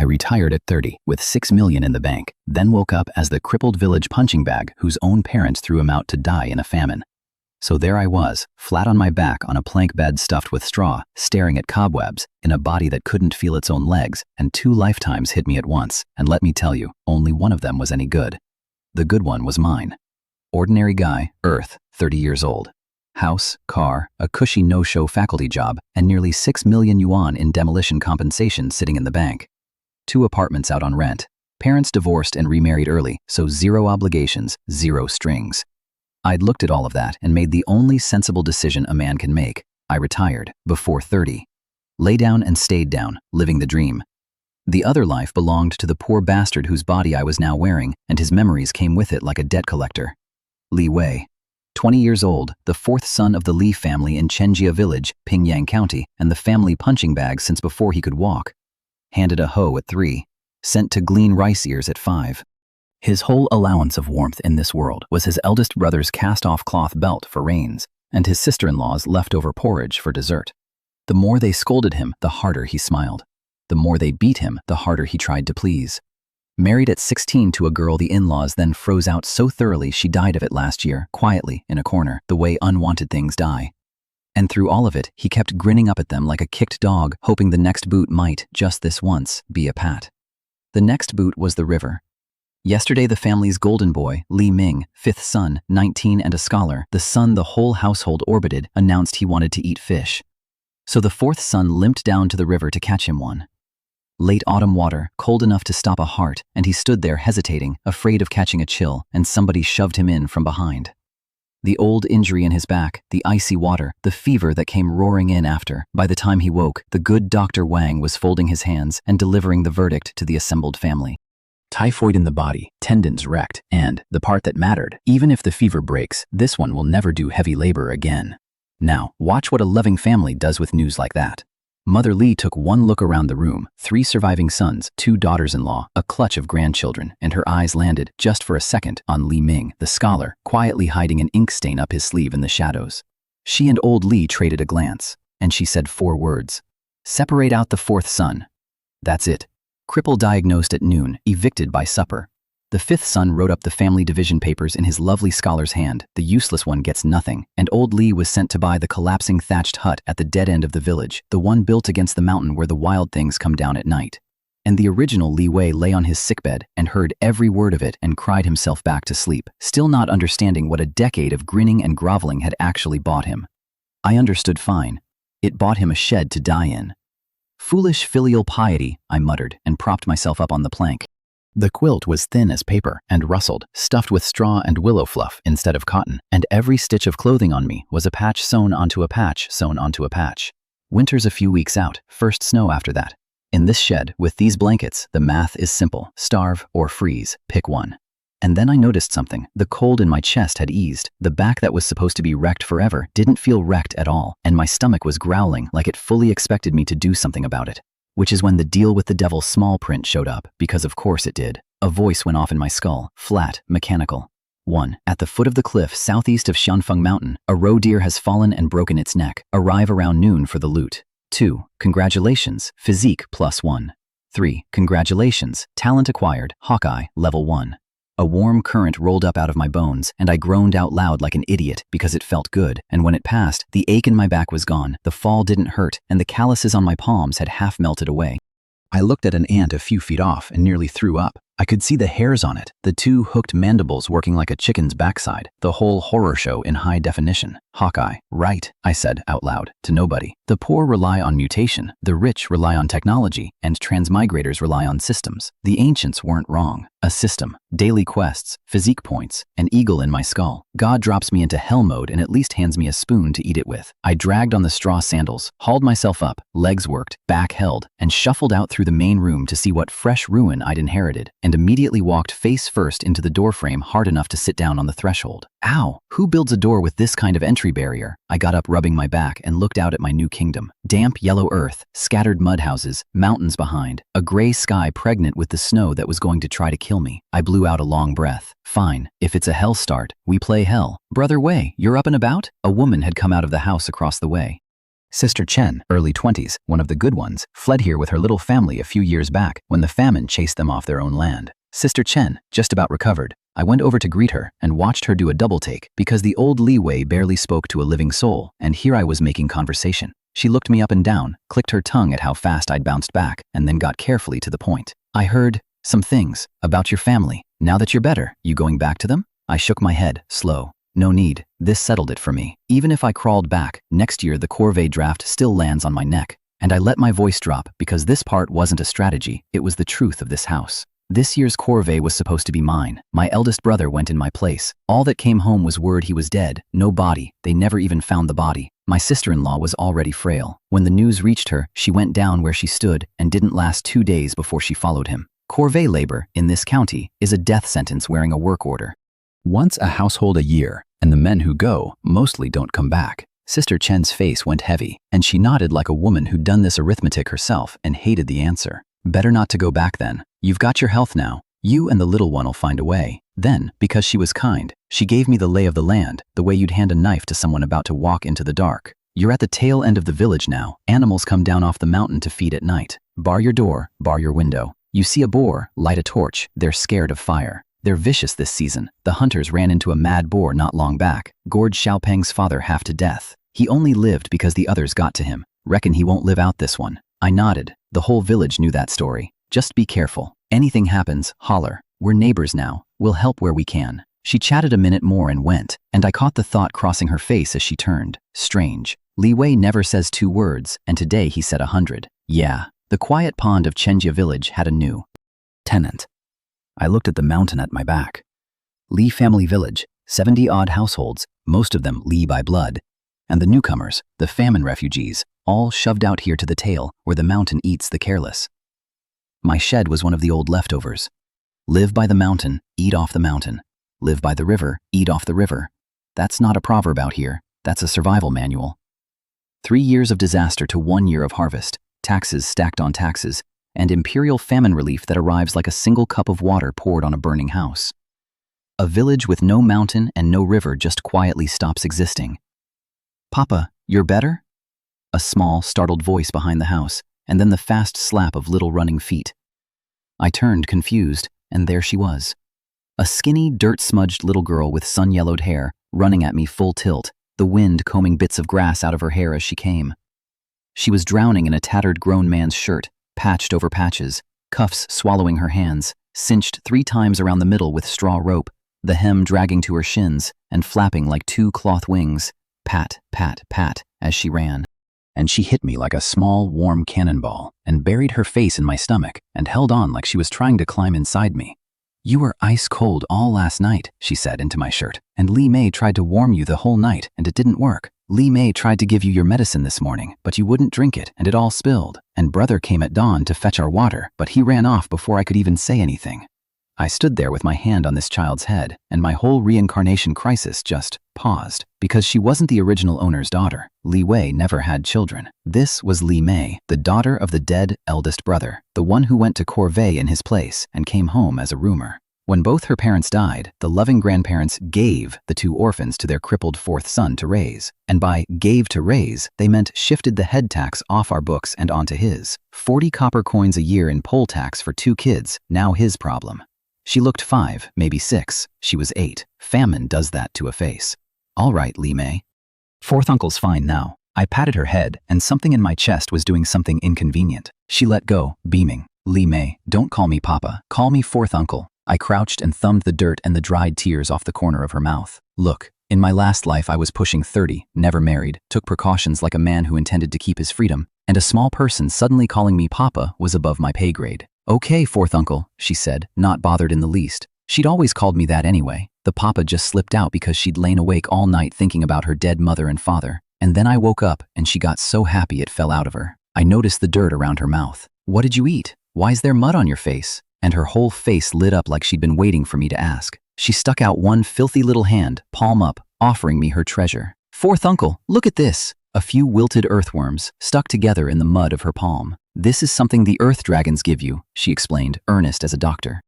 retired at 30 with 6 million in the bank, then woke up as the crippled village punching bag whose own parents threw him out to die in a famine. So there I was, flat on my back on a plank bed stuffed with straw, staring at cobwebs, in a body that couldn't feel its own legs, and 2 lifetimes hit me at once, and let me tell you, only one of them was any good. The good one was mine. Ordinary guy, Earth, 30 years old. House, car, a cushy no-show faculty job, and nearly 6 million yuan in demolition compensation sitting in the bank. 2 apartments out on rent. Parents divorced and remarried early, so 0 obligations, 0 strings. I'd looked at all of that and made the only sensible decision a man can make. I retired, before 30. Lay down and stayed down, living the dream. The other life belonged to the poor bastard whose body I was now wearing, and his memories came with it like a debt collector. Li Wei. 20 years old, the 4th son of the Li family in Chenjia village, Pingyang County, and the family punching bag since before he could walk. Handed a hoe at 3. Sent to glean rice ears at 5. His whole allowance of warmth in this world was his eldest brother's cast-off cloth belt for reins, and his sister-in-law's leftover porridge for dessert. The more they scolded him, the harder he smiled. The more they beat him, the harder he tried to please. Married at 16 to a girl the in-laws then froze out so thoroughly she died of it last year, quietly, in a corner, the way unwanted things die. And through all of it, he kept grinning up at them like a kicked dog, hoping the next boot might, just this once, be a pat. The next boot was the river. Yesterday the family's golden boy, Li Ming, 5th son, 19 and a scholar, the son the whole household orbited, announced he wanted to eat fish. So the 4th son limped down to the river to catch him one. Late autumn water, cold enough to stop a heart, and he stood there hesitating, afraid of catching a chill, and somebody shoved him in from behind. The old injury in his back, the icy water, the fever that came roaring in after. By the time he woke, the good Dr. Wang was folding his hands and delivering the verdict to the assembled family. Typhoid in the body, tendons wrecked, and, the part that mattered, even if the fever breaks, this one will never do heavy labor again. Now, watch what a loving family does with news like that. Mother Li took one look around the room, 3 surviving sons, 2 daughters-in-law, a clutch of grandchildren, and her eyes landed, just for a second, on Li Ming, the scholar, quietly hiding an ink stain up his sleeve in the shadows. She and old Li traded a glance, and she said 4 words. Separate out the 4th son. That's it. Cripple diagnosed at noon, evicted by supper. The 5th son wrote up the family division papers in his lovely scholar's hand. The useless one gets nothing, and old Li was sent to buy the collapsing thatched hut at the dead end of the village, the one built against the mountain where the wild things come down at night. And the original Li Wei lay on his sickbed and heard every word of it and cried himself back to sleep, still not understanding what a decade of grinning and groveling had actually bought him. I understood fine. It bought him a shed to die in. Foolish filial piety, I muttered, and propped myself up on the plank. The quilt was thin as paper and rustled, stuffed with straw and willow fluff instead of cotton, and every stitch of clothing on me was a patch sewn onto a patch sewn onto a patch. Winter's a few weeks out, first snow after that. In this shed, with these blankets, the math is simple. Starve or freeze, pick one. And then I noticed something. The cold in my chest had eased. The back that was supposed to be wrecked forever didn't feel wrecked at all, and my stomach was growling like it fully expected me to do something about it. Which is when the deal with the devil small print showed up, because of course it did. A voice went off in my skull, flat, mechanical. 1. At the foot of the cliff southeast of Xianfeng Mountain, a roe deer has fallen and broken its neck. Arrive around noon for the loot. 2. Congratulations, physique +1. 3. Congratulations, talent acquired, HAWKEYE, level 1. A warm current rolled up out of my bones, and I groaned out loud like an idiot because it felt good, and when it passed, the ache in my back was gone, the fall didn't hurt, and the calluses on my palms had half melted away. I looked at an ant a few feet off and nearly threw up. I could see the hairs on it, the 2 hooked mandibles working like a chicken's backside, the whole horror show in high definition. HAWKEYE, right, I said out loud, to nobody. The poor rely on mutation, the rich rely on technology, and transmigrators rely on systems. The ancients weren't wrong. A system, daily quests, physique points, an eagle in my skull. God drops me into hell mode and at least hands me a spoon to eat it with. I dragged on the straw sandals, hauled myself up, legs worked, back held, and shuffled out through the main room to see what fresh ruin I'd inherited, and immediately walked face first into the doorframe hard enough to sit down on the threshold. Ow! Who builds a door with this kind of entry barrier? I got up rubbing my back and looked out at my new kingdom. Damp yellow earth, scattered mud houses, mountains behind, a gray sky pregnant with the snow that was going to try to kill me. I blew out a long breath. Fine, if it's a hell start, we play hell. Brother Wei, you're up and about? A woman had come out of the house across the way. Sister Chen, early 20s, one of the good ones, fled here with her little family a few years back when the famine chased them off their own land. Sister Chen, just about recovered. I went over to greet her and watched her do a double take because the old Li Wei barely spoke to a living soul, and here I was making conversation. She looked me up and down, clicked her tongue at how fast I'd bounced back, and then got carefully to the point. I heard some things about your family. Now that you're better, you going back to them? I shook my head, slow. No need. This settled it for me. Even if I crawled back, next year the corvée draft still lands on my neck. And I let my voice drop because this part wasn't a strategy, it was the truth of this house. This year's corvée was supposed to be mine. My eldest brother went in my place. All that came home was word he was dead, no body. They never even found the body. My sister-in-law was already frail. When the news reached her, she went down where she stood and didn't last 2 days before she followed him. Corvée labor, in this county, is a death sentence wearing a work order. Once a household a year, and the men who go mostly don't come back. Sister Chen's face went heavy, and she nodded like a woman who'd done this arithmetic herself and hated the answer. Better not to go back then. You've got your health now. You and the little one'll find a way. Then, because she was kind, she gave me the lay of the land, the way you'd hand a knife to someone about to walk into the dark. You're at the tail end of the village now. Animals come down off the mountain to feed at night. Bar your door, bar your window. You see a boar, light a torch. They're scared of fire. They're vicious this season. The hunters ran into a mad boar not long back, gored Xiaopeng's father half to death. He only lived because the others got to him. Reckon he won't live out this one. I nodded. The whole village knew that story. Just be careful. Anything happens, holler. We're neighbors now. We'll help where we can. She chatted a minute more and went, and I caught the thought crossing her face as she turned. Strange. Li Wei never says 2 words, and today he said 100. Yeah, the quiet pond of Chenjia village had a new tenant. I looked at the mountain at my back. Li family village, 70-odd households, most of them Li by blood. And the newcomers, the famine refugees, all shoved out here to the tail where the mountain eats the careless. My shed was one of the old leftovers. Live by the mountain, eat off the mountain. Live by the river, eat off the river. That's not a proverb out here, that's a survival manual. 3 years of disaster to 1 year of harvest, taxes stacked on taxes, and imperial famine relief that arrives like a single cup of water poured on a burning house. A village with no mountain and no river just quietly stops existing. Papa, you're better? A small, startled voice behind the house, and then the fast slap of little running feet. I turned, confused, and there she was. A skinny, dirt-smudged little girl with sun-yellowed hair, running at me full tilt, the wind combing bits of grass out of her hair as she came. She was drowning in a tattered grown man's shirt, patched over patches, cuffs swallowing her hands, cinched 3 times around the middle with straw rope, the hem dragging to her shins and flapping like 2 cloth wings. Pat, pat, pat, as she ran. And she hit me like a small, warm cannonball and buried her face in my stomach and held on like she was trying to climb inside me. You were ice cold all last night, she said into my shirt, and Li Mei tried to warm you the whole night and it didn't work. Li Mei tried to give you your medicine this morning, but you wouldn't drink it and it all spilled. And brother came at dawn to fetch our water, but he ran off before I could even say anything. I stood there with my hand on this child's head, and my whole reincarnation crisis just paused, because she wasn't the original owner's daughter. Li Wei never had children. This was Li Mei, the daughter of the dead eldest brother, the one who went to corvée in his place and came home as a rumor. When both her parents died, the loving grandparents gave the 2 orphans to their crippled 4th son to raise. And by gave to raise, they meant shifted the head tax off our books and onto his. 40 copper coins a year in poll tax for 2 kids, now his problem. She looked 5, maybe 6. She was 8. Famine does that to a face. All right, Li Mei. 4th uncle's fine now. I patted her head, and something in my chest was doing something inconvenient. She let go, beaming. Li Mei, don't call me Papa. Call me 4th uncle. I crouched and thumbed the dirt and the dried tears off the corner of her mouth. Look, in my last life I was pushing 30, never married, took precautions like a man who intended to keep his freedom, and a small person suddenly calling me Papa was above my pay grade. Okay, 4th uncle, she said, not bothered in the least. She'd always called me that anyway. The Papa just slipped out because she'd lain awake all night thinking about her dead mother and father. And then I woke up and she got so happy it fell out of her. I noticed the dirt around her mouth. What did you eat? Why's there mud on your face? And her whole face lit up like she'd been waiting for me to ask. She stuck out one filthy little hand, palm up, offering me her treasure. 4th uncle, look at this. A few wilted earthworms stuck together in the mud of her palm. This is something the earth dragons give you, she explained, earnest as a doctor.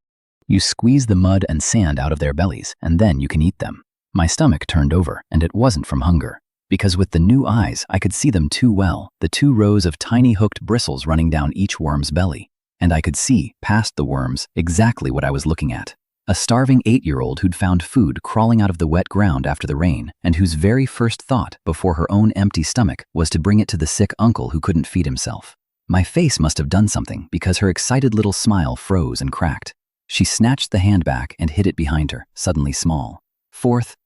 You squeeze the mud and sand out of their bellies, and then you can eat them. My stomach turned over, and it wasn't from hunger. because with the new eyes I could see them too well, the 2 rows of tiny hooked bristles running down each worm's belly. And I could see, past the worms, exactly what I was looking at. A starving 8-year-old who'd found food crawling out of the wet ground after the rain, and whose very first thought, before her own empty stomach, was to bring it to the sick uncle who couldn't feed himself. My face must have done something, because her excited little smile froze and cracked. She snatched the hand back and hid it behind her, suddenly small. Fourth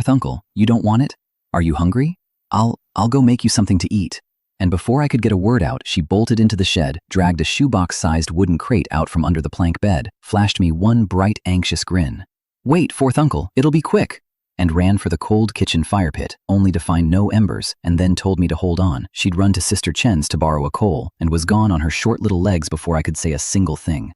uncle, you don't want it? Are you hungry? I'll go make you something to eat." And before I could get a word out, she bolted into the shed, dragged a shoebox-sized wooden crate out from under the plank bed, flashed me one bright, anxious grin. "Wait, fourth uncle, it'll be quick," and ran for the cold kitchen fire pit, only to find no embers, and then told me to hold on. She'd run to Sister Chen's to borrow a coal, and was gone on her short little legs before I could say a single thing.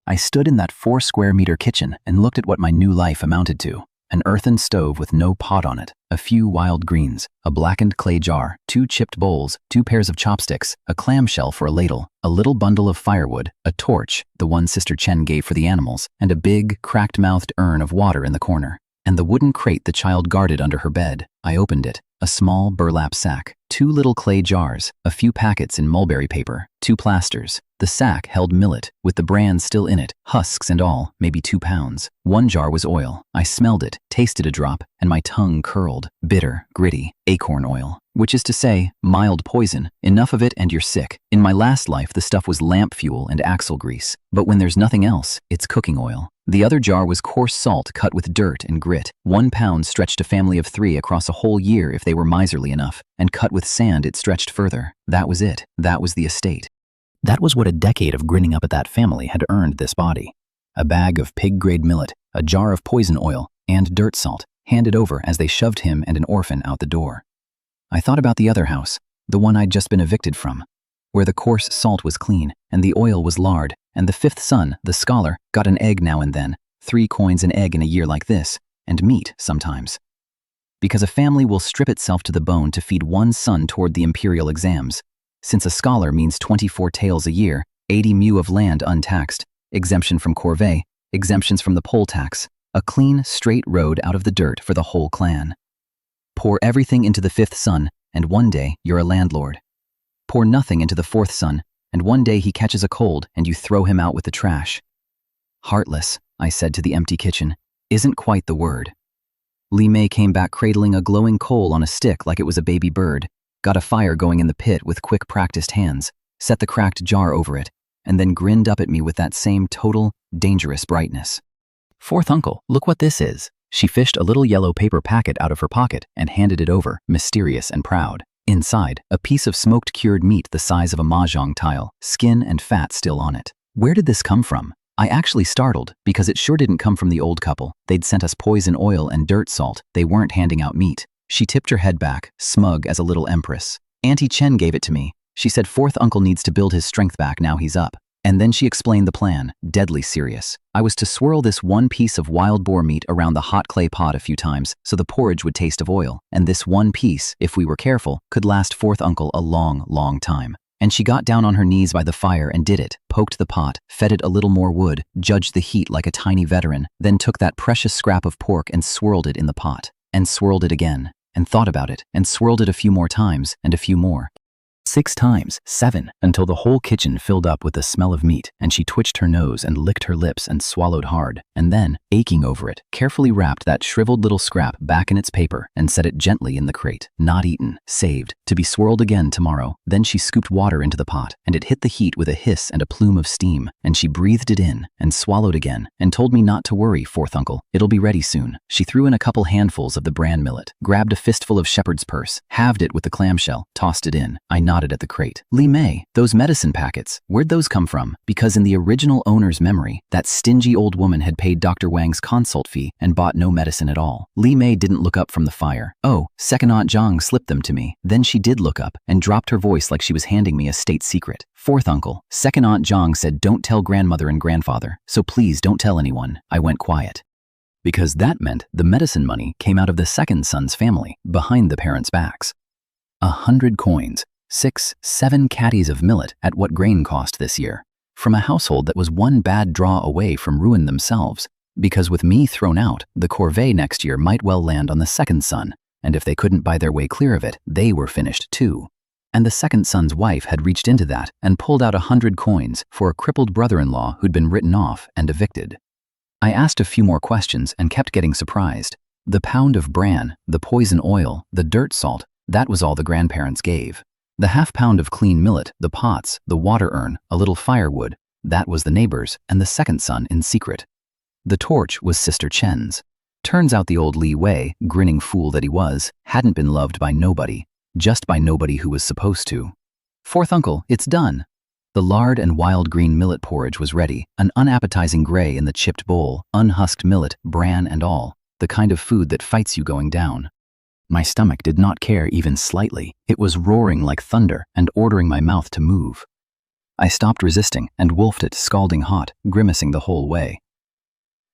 I stood in that 4-square-meter kitchen and looked at what my new life amounted to. An earthen stove with no pot on it, a few wild greens, a blackened clay jar, 2 chipped bowls, 2 pairs of chopsticks, a clamshell for a ladle, a little bundle of firewood, a torch, the one Sister Chen gave for the animals, and a big, cracked-mouthed urn of water in the corner. And the wooden crate the child guarded under her bed. I opened it. A small burlap sack, 2 little clay jars, a few packets in mulberry paper, 2 plasters. The sack held millet, with the bran still in it, husks and all, maybe 2 pounds. 1 jar was oil. I smelled it, tasted a drop, and my tongue curled. Bitter, gritty, acorn oil. Which is to say, mild poison. Enough of it and you're sick. In my last life, the stuff was lamp fuel and axle grease. But when there's nothing else, it's cooking oil. The other jar was coarse salt cut with dirt and grit. 1 pound stretched a family of 3 across a whole year if they were miserly enough, and cut with sand it stretched further. That was it. That was the estate. That was what a decade of grinning up at that family had earned this body. A bag of pig-grade millet, a jar of poison oil, and dirt salt, handed over as they shoved him and an orphan out the door. I thought about the other house, the one I'd just been evicted from, where the coarse salt was clean, and the oil was lard, and the 5th son, the scholar, got an egg now and then, 3 coins an egg in a year like this, and meat sometimes. Because a family will strip itself to the bone to feed one son toward the imperial exams. Since a scholar means 24 taels a year, 80 mu of land untaxed, exemption from corvée, exemptions from the poll tax, a clean, straight road out of the dirt for the whole clan. Pour everything into the 5th son, and one day you're a landlord. Pour nothing into the 4th son, and one day he catches a cold and you throw him out with the trash. Heartless, I said to the empty kitchen, isn't quite the word. Li Wei came back cradling a glowing coal on a stick like it was a baby bird, got a fire going in the pit with quick practiced hands, set the cracked jar over it, and then grinned up at me with that same total, dangerous brightness. "Fourth uncle, look what this is." She fished a little yellow paper packet out of her pocket and handed it over, mysterious and proud. Inside, a piece of smoked cured meat the size of a mahjong tile, skin and fat still on it. Where did this come from? I actually startled, because it sure didn't come from the old couple. They'd sent us poison oil and dirt salt. They weren't handing out meat. She tipped her head back, smug as a little empress. "Auntie Chen gave it to me. She said fourth uncle needs to build his strength back now he's up." And then she explained the plan, deadly serious. I was to swirl this one piece of wild boar meat around the hot clay pot a few times so the porridge would taste of oil, and this one piece, if we were careful, could last fourth uncle a long, long time. And she got down on her knees by the fire and did it, poked the pot, fed it a little more wood, judged the heat like a tiny veteran, then took that precious scrap of pork and swirled it in the pot, and swirled it again, and thought about it, and swirled it a few more times, and a few more. 6 times, 7, until the whole kitchen filled up with the smell of meat, and she twitched her nose and licked her lips and swallowed hard, and then, aching over it, carefully wrapped that shriveled little scrap back in its paper and set it gently in the crate. Not eaten, saved, to be swirled again tomorrow. Then she scooped water into the pot, and it hit the heat with a hiss and a plume of steam, and she breathed it in, and swallowed again, and told me not to worry, fourth uncle, it'll be ready soon. She threw in a couple handfuls of the bran millet, grabbed a fistful of shepherd's purse, halved it with the clamshell, tossed it in. I nodded at the crate. Li Wei, those medicine packets, where'd those come from? Because in the original owner's memory, that stingy old woman had paid Dr. Wang's consult fee and bought no medicine at all. Li Wei didn't look up from the fire. Oh, second Aunt Zhang slipped them to me. Then she did look up and dropped her voice like she was handing me a state secret. Fourth uncle, second Aunt Zhang said don't tell grandmother and grandfather, so please don't tell anyone. I went quiet. Because that meant the medicine money came out of the second son's family, behind the parents' backs. 100 coins. 6, 7 caddies of millet at what grain cost this year, from a household that was one bad draw away from ruin themselves, because with me thrown out, the corvée next year might well land on the second son, and if they couldn't buy their way clear of it, they were finished too. And the second son's wife had reached into that and pulled out 100 coins for a crippled brother-in-law who'd been written off and evicted. I asked a few more questions and kept getting surprised. The pound of bran, the poison oil, the dirt salt, that was all the grandparents gave. The half-pound of clean millet, the pots, the water urn, a little firewood, that was the neighbor's and the second son in secret. The torch was Sister Chen's. Turns out the old Li Wei, grinning fool that he was, hadn't been loved by nobody, just by nobody who was supposed to. Fourth uncle, it's done. The lard and wild green millet porridge was ready, an unappetizing gray in the chipped bowl, unhusked millet, bran and all, the kind of food that fights you going down. My stomach did not care even slightly. It was roaring like thunder and ordering my mouth to move. I stopped resisting and wolfed it scalding hot, grimacing the whole way.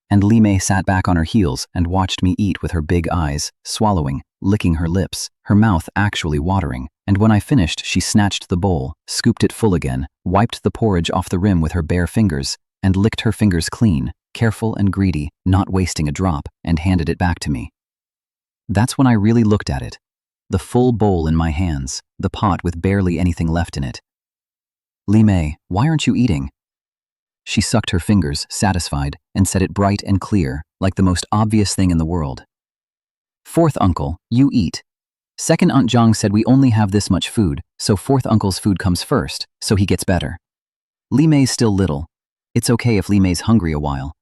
And Li Wei sat back on her heels and watched me eat with her big eyes, swallowing, licking her lips, her mouth actually watering, and when I finished she snatched the bowl, scooped it full again, wiped the porridge off the rim with her bare fingers, and licked her fingers clean, careful and greedy, not wasting a drop, and handed it back to me. That's when I really looked at it. The full bowl in my hands, the pot with barely anything left in it. Li Wei, why aren't you eating? She sucked her fingers, satisfied, and said it bright and clear, like the most obvious thing in the world. Fourth uncle, you eat. Second Aunt Zhang said we only have this much food, so fourth uncle's food comes first, so he gets better. Li Wei's still little. It's okay if Li Wei's hungry a while.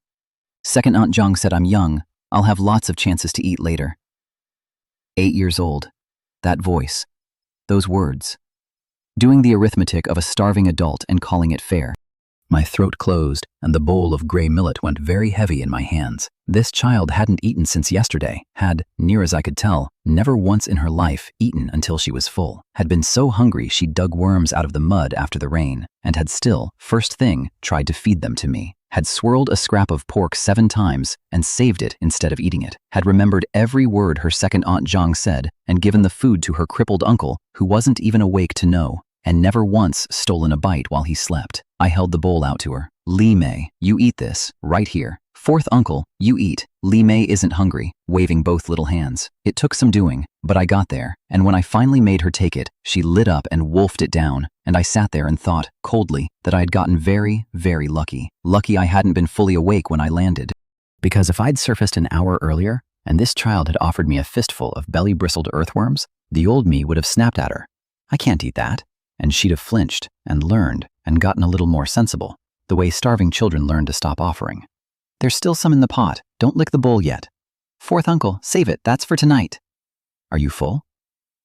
Second Aunt Zhang said I'm young, I'll have lots of chances to eat later. 8 years old. That voice. Those words. Doing the arithmetic of a starving adult and calling it fair. My throat closed, and the bowl of gray millet went very heavy in my hands. This child hadn't eaten since yesterday, had, near as I could tell, never once in her life eaten until she was full, had been so hungry she dug worms out of the mud after the rain, and had still, first thing, tried to feed them to me, had swirled a scrap of pork 7 times and saved it instead of eating it, had remembered every word her second Aunt Zhang said and given the food to her crippled uncle, who wasn't even awake to know, and never once stolen a bite while he slept. I held the bowl out to her. Li Wei, you eat this, right here. Fourth uncle, you eat. Li Wei isn't hungry, waving both little hands. It took some doing, but I got there, and when I finally made her take it, she lit up and wolfed it down, and I sat there and thought, coldly, that I had gotten very, very lucky. Lucky I hadn't been fully awake when I landed. Because if I'd surfaced an hour earlier, and this child had offered me a fistful of belly-bristled earthworms, the old me would have snapped at her. I can't eat that. And she'd have flinched, and learned, and gotten a little more sensible, the way starving children learn to stop offering. There's still some in the pot, don't lick the bowl yet. Fourth uncle, save it, that's for tonight. Are you full?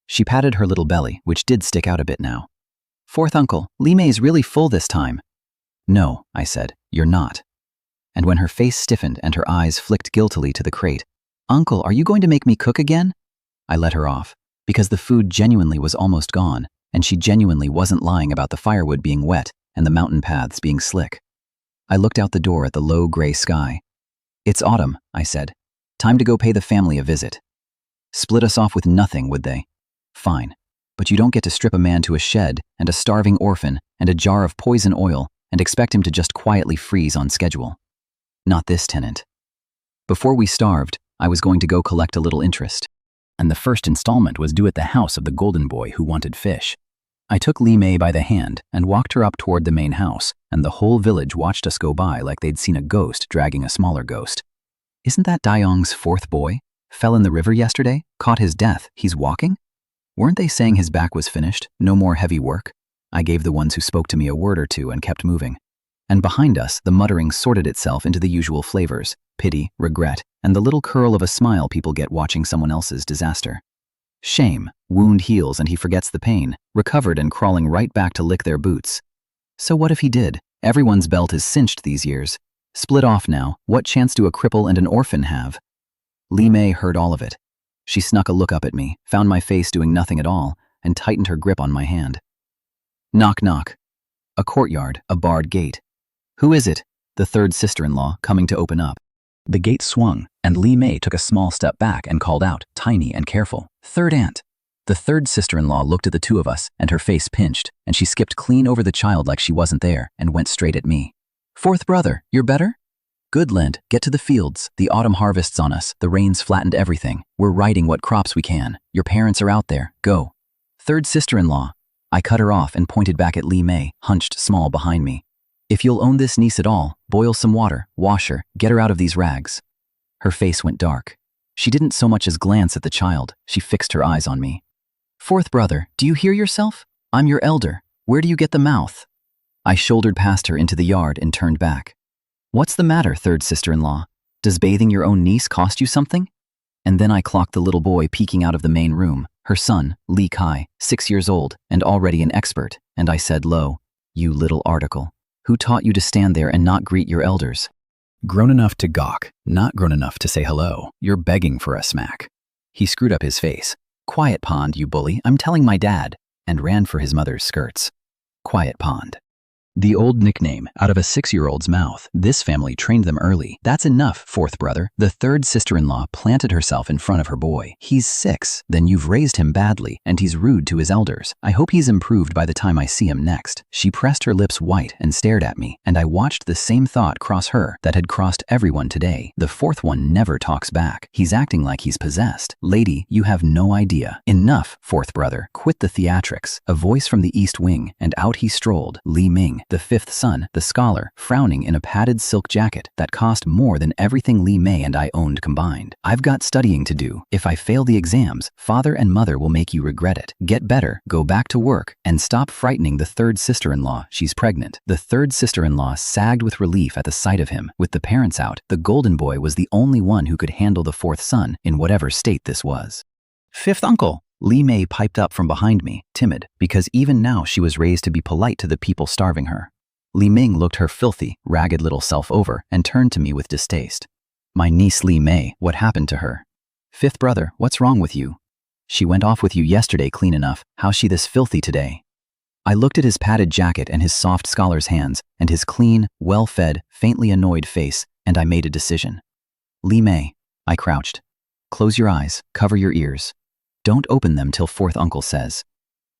She patted her little belly, which did stick out a bit now. Fourth uncle, Li Wei's really full this time. No, I said, you're not. And when her face stiffened and her eyes flicked guiltily to the crate, Uncle, are you going to make me cook again? I let her off, because the food genuinely was almost gone, and she genuinely wasn't lying about the firewood being wet and the mountain paths being slick. I looked out the door at the low gray sky. It's autumn, I said. Time to go pay the family a visit. Split us off with nothing, would they? Fine, but you don't get to strip a man to a shed and a starving orphan and a jar of poison oil and expect him to just quietly freeze on schedule. Not this tenant. Before we starved, I was going to go collect a little interest. And the first installment was due at the house of the golden boy who wanted fish. I took Li Wei by the hand and walked her up toward the main house, and the whole village watched us go by like they'd seen a ghost dragging a smaller ghost. Isn't that Dayong's 4th boy? Fell in the river yesterday? Caught his death? He's walking? Weren't they saying his back was finished? No more heavy work? I gave the ones who spoke to me a word or two and kept moving. And behind us, the muttering sorted itself into the usual flavors, pity, regret, and the little curl of a smile people get watching someone else's disaster. Shame, wound heals and he forgets the pain, recovered and crawling right back to lick their boots. So what if he did? Everyone's belt is cinched these years. Split off now, what chance do a cripple and an orphan have? Li Wei heard all of it. She snuck a look up at me, found my face doing nothing at all, and tightened her grip on my hand. Knock, knock. A courtyard, a barred gate. Who is it? The third sister-in-law, coming to open up. The gate swung, and Li Wei took a small step back and called out, tiny and careful, Third aunt. The third sister-in-law looked at the two of us, and her face pinched, and she skipped clean over the child like she wasn't there and went straight at me. Fourth brother, you're better? Good, Lent, get to the fields. The autumn harvest's on us. The rain's flattened everything. We're riding what crops we can. Your parents are out there. Go. Third sister-in-law. I cut her off and pointed back at Li Wei, hunched small behind me. If you'll own this niece at all, boil some water, wash her, get her out of these rags. Her face went dark. She didn't so much as glance at the child. She fixed her eyes on me. Fourth brother, do you hear yourself? I'm your elder. Where do you get the mouth? I shouldered past her into the yard and turned back. What's the matter, third sister-in-law? Does bathing your own niece cost you something? And then I clocked the little boy peeking out of the main room, her son, Li Kai, 6 years old and already an expert, and I said low, you little article. Who taught you to stand there and not greet your elders? Grown enough to gawk, not grown enough to say hello. You're begging for a smack. He screwed up his face. Quiet Pond, you bully, I'm telling my dad, and ran for his mother's skirts. Quiet Pond. The old nickname, out of a 6-year-old's mouth. This family trained them early. That's enough, fourth brother. The third sister-in-law planted herself in front of her boy. He's 6. Then you've raised him badly, and he's rude to his elders. I hope he's improved by the time I see him next. She pressed her lips white and stared at me, and I watched the same thought cross her that had crossed everyone today. The fourth one never talks back. He's acting like he's possessed. Lady, you have no idea. Enough, fourth brother. Quit the theatrics. A voice from the east wing, and out he strolled. Li Ming, the fifth son, the scholar, frowning in a padded silk jacket that cost more than everything Li Wei and I owned combined. I've got studying to do. If I fail the exams, father and mother will make you regret it. Get better, go back to work, and stop frightening the third sister-in-law. She's pregnant. The third sister-in-law sagged with relief at the sight of him. With the parents out, the golden boy was the only one who could handle the fourth son in whatever state this was. Fifth uncle. Li Wei piped up from behind me, timid, because even now she was raised to be polite to the people starving her. Li Ming looked her filthy, ragged little self over and turned to me with distaste. My niece Li Wei, what happened to her? Fifth brother, what's wrong with you? She went off with you yesterday clean enough. How's she this filthy today? I looked at his padded jacket and his soft scholar's hands and his clean, well-fed, faintly annoyed face, and I made a decision. Li Wei, I crouched. Close your eyes, cover your ears. Don't open them till fourth uncle says.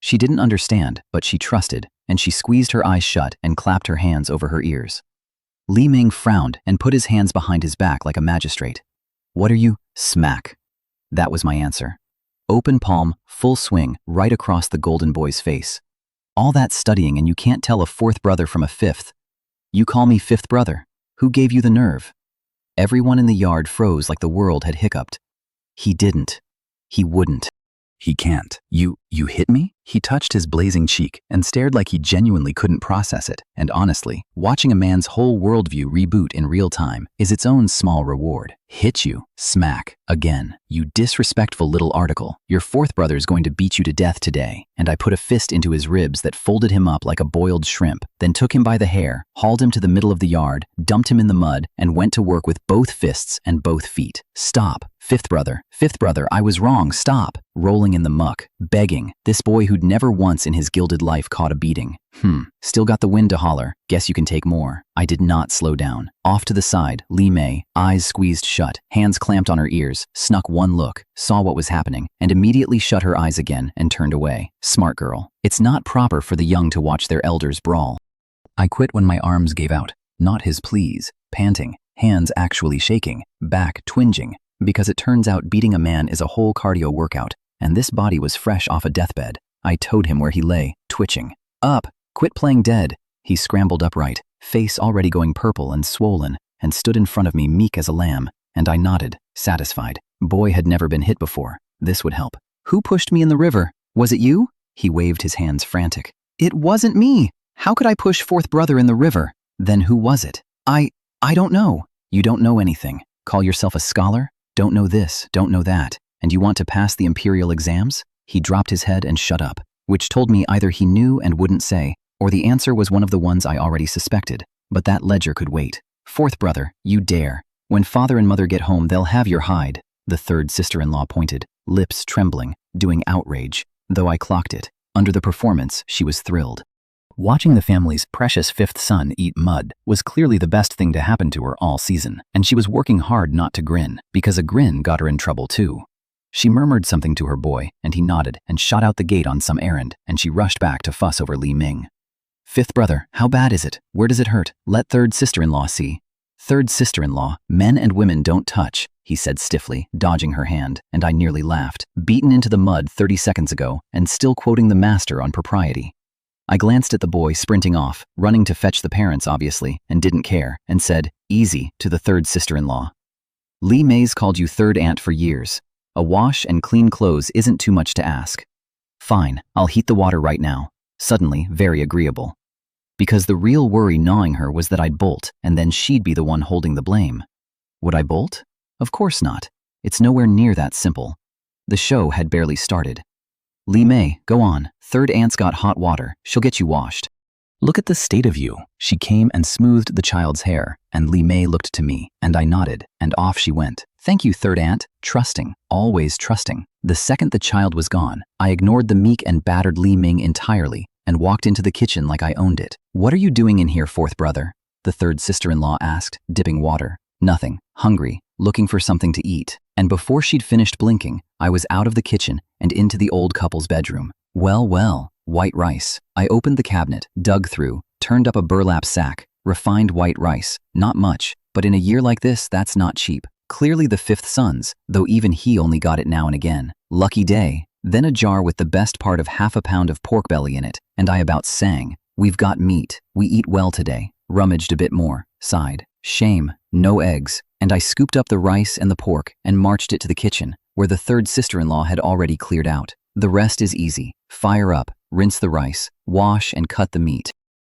She didn't understand, but she trusted, and she squeezed her eyes shut and clapped her hands over her ears. Li Ming frowned and put his hands behind his back like a magistrate. What are you? Smack. That was my answer. Open palm, full swing, right across the golden boy's face. All that studying and you can't tell a fourth brother from a fifth. You call me fifth brother. Who gave you the nerve? Everyone in the yard froze like the world had hiccuped. He didn't. He wouldn't. He can't. You hit me? He touched his blazing cheek and stared like he genuinely couldn't process it. And honestly, watching a man's whole worldview reboot in real time is its own small reward. Hit you. Smack. Again. You disrespectful little article. Your fourth brother's going to beat you to death today. And I put a fist into his ribs that folded him up like a boiled shrimp, then took him by the hair, hauled him to the middle of the yard, dumped him in the mud, and went to work with both fists and both feet. Stop. Fifth brother, I was wrong, stop. Rolling in the muck, begging, this boy who'd never once in his gilded life caught a beating. Still got the wind to holler, guess you can take more. I did not slow down. Off to the side, Li Wei, eyes squeezed shut, hands clamped on her ears, snuck one look, saw what was happening, and immediately shut her eyes again and turned away. Smart girl. It's not proper for the young to watch their elders brawl. I quit when my arms gave out, not his pleas, panting, hands actually shaking, back twinging, because it turns out beating a man is a whole cardio workout, and this body was fresh off a deathbed. I towed him where he lay, twitching. Up! Quit playing dead! He scrambled upright, face already going purple and swollen, and stood in front of me meek as a lamb, and I nodded, satisfied. Boy had never been hit before. This would help. Who pushed me in the river? Was it you? He waved his hands frantic. It wasn't me! How could I push fourth brother in the river? Then who was it? I don't know. You don't know anything. Call yourself a scholar? Don't know this, don't know that, and you want to pass the imperial exams? He dropped his head and shut up, which told me either he knew and wouldn't say, or the answer was one of the ones I already suspected, but that ledger could wait. Fourth brother, you dare. When father and mother get home, they'll have your hide. The third sister-in-law pointed, lips trembling, doing outrage, though I clocked it. Under the performance, she was thrilled. Watching the family's precious fifth son eat mud was clearly the best thing to happen to her all season, and she was working hard not to grin, because a grin got her in trouble too. She murmured something to her boy, and he nodded and shot out the gate on some errand, and she rushed back to fuss over Li Ming. Fifth brother, how bad is it? Where does it hurt? Let third sister-in-law see. Third sister-in-law, men and women don't touch, he said stiffly, dodging her hand, and I nearly laughed. Beaten into the mud 30 seconds ago, and still quoting the master on propriety. I glanced at the boy sprinting off, running to fetch the parents obviously, and didn't care, and said, easy, to the third sister-in-law. Li Wei's called you third aunt for years. A wash and clean clothes isn't too much to ask. Fine, I'll heat the water right now. Suddenly, very agreeable. Because the real worry gnawing her was that I'd bolt, and then she'd be the one holding the blame. Would I bolt? Of course not. It's nowhere near that simple. The show had barely started. Li Wei, go on. Third aunt's got hot water. She'll get you washed. Look at the state of you. She came and smoothed the child's hair, and Li Wei looked to me, and I nodded, and off she went. Thank you, third aunt. Trusting, always trusting. The second the child was gone, I ignored the meek and battered Li Ming entirely, and walked into the kitchen like I owned it. What are you doing in here, fourth brother? The third sister-in-law asked, dipping water. Nothing. Hungry. Looking for something to eat. And before she'd finished blinking, I was out of the kitchen and into the old couple's bedroom. Well, well, white rice. I opened the cabinet, dug through, turned up a burlap sack. Refined white rice. Not much, but in a year like this, that's not cheap. Clearly the fifth son's, though even he only got it now and again. Lucky day. Then a jar with the best part of half a pound of pork belly in it, and I about sang, we've got meat, we eat well today. Rummaged a bit more, sighed. Shame, no eggs, and I scooped up the rice and the pork and marched it to the kitchen, where the third sister-in-law had already cleared out. The rest is easy. Fire up, rinse the rice, wash and cut the meat.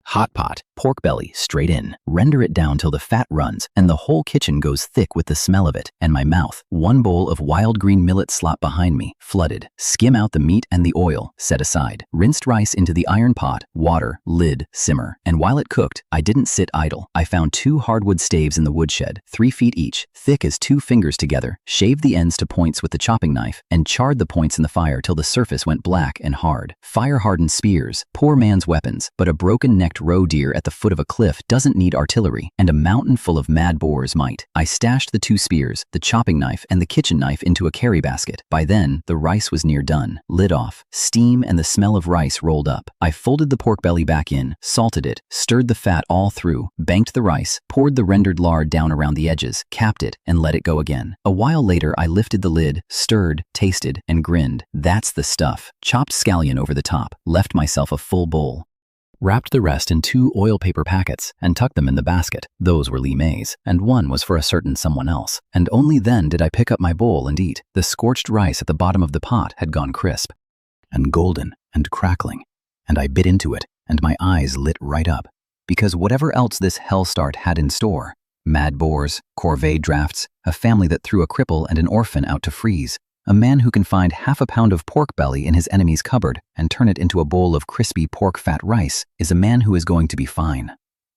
Hot pot, pork belly, straight in. Render it down till the fat runs and the whole kitchen goes thick with the smell of it, and my mouth, one bowl of wild green millet slop behind me, flooded. Skim out the meat and the oil, set aside. Rinsed rice into the iron pot, water, lid, simmer. And while it cooked, I didn't sit idle. I found 2 hardwood staves in the woodshed, 3 feet each, thick as 2 fingers together, shaved the ends to points with the chopping knife, and charred the points in the fire till the surface went black and hard. Fire-hardened spears, poor man's weapons, but a broken-necked roe deer at the foot of a cliff doesn't need artillery, and a mountain full of mad boars might. I stashed the 2 spears, the chopping knife, and the kitchen knife into a carry basket. By then, the rice was near done. Lid off. Steam and the smell of rice rolled up. I folded the pork belly back in, salted it, stirred the fat all through, banked the rice, poured the rendered lard down around the edges, capped it, and let it go again. A while later, I lifted the lid, stirred, tasted, and grinned. That's the stuff. Chopped scallion over the top. Left myself a full bowl. Wrapped the rest in 2 oil paper packets and tucked them in the basket. Those were Li Wei's, and one was for a certain someone else. And only then did I pick up my bowl and eat. The scorched rice at the bottom of the pot had gone crisp and golden and crackling, and I bit into it, and my eyes lit right up. Because whatever else this hellstart had in store, mad boars, corvée drafts, a family that threw a cripple and an orphan out to freeze, a man who can find half a pound of pork belly in his enemy's cupboard and turn it into a bowl of crispy pork fat rice is a man who is going to be fine.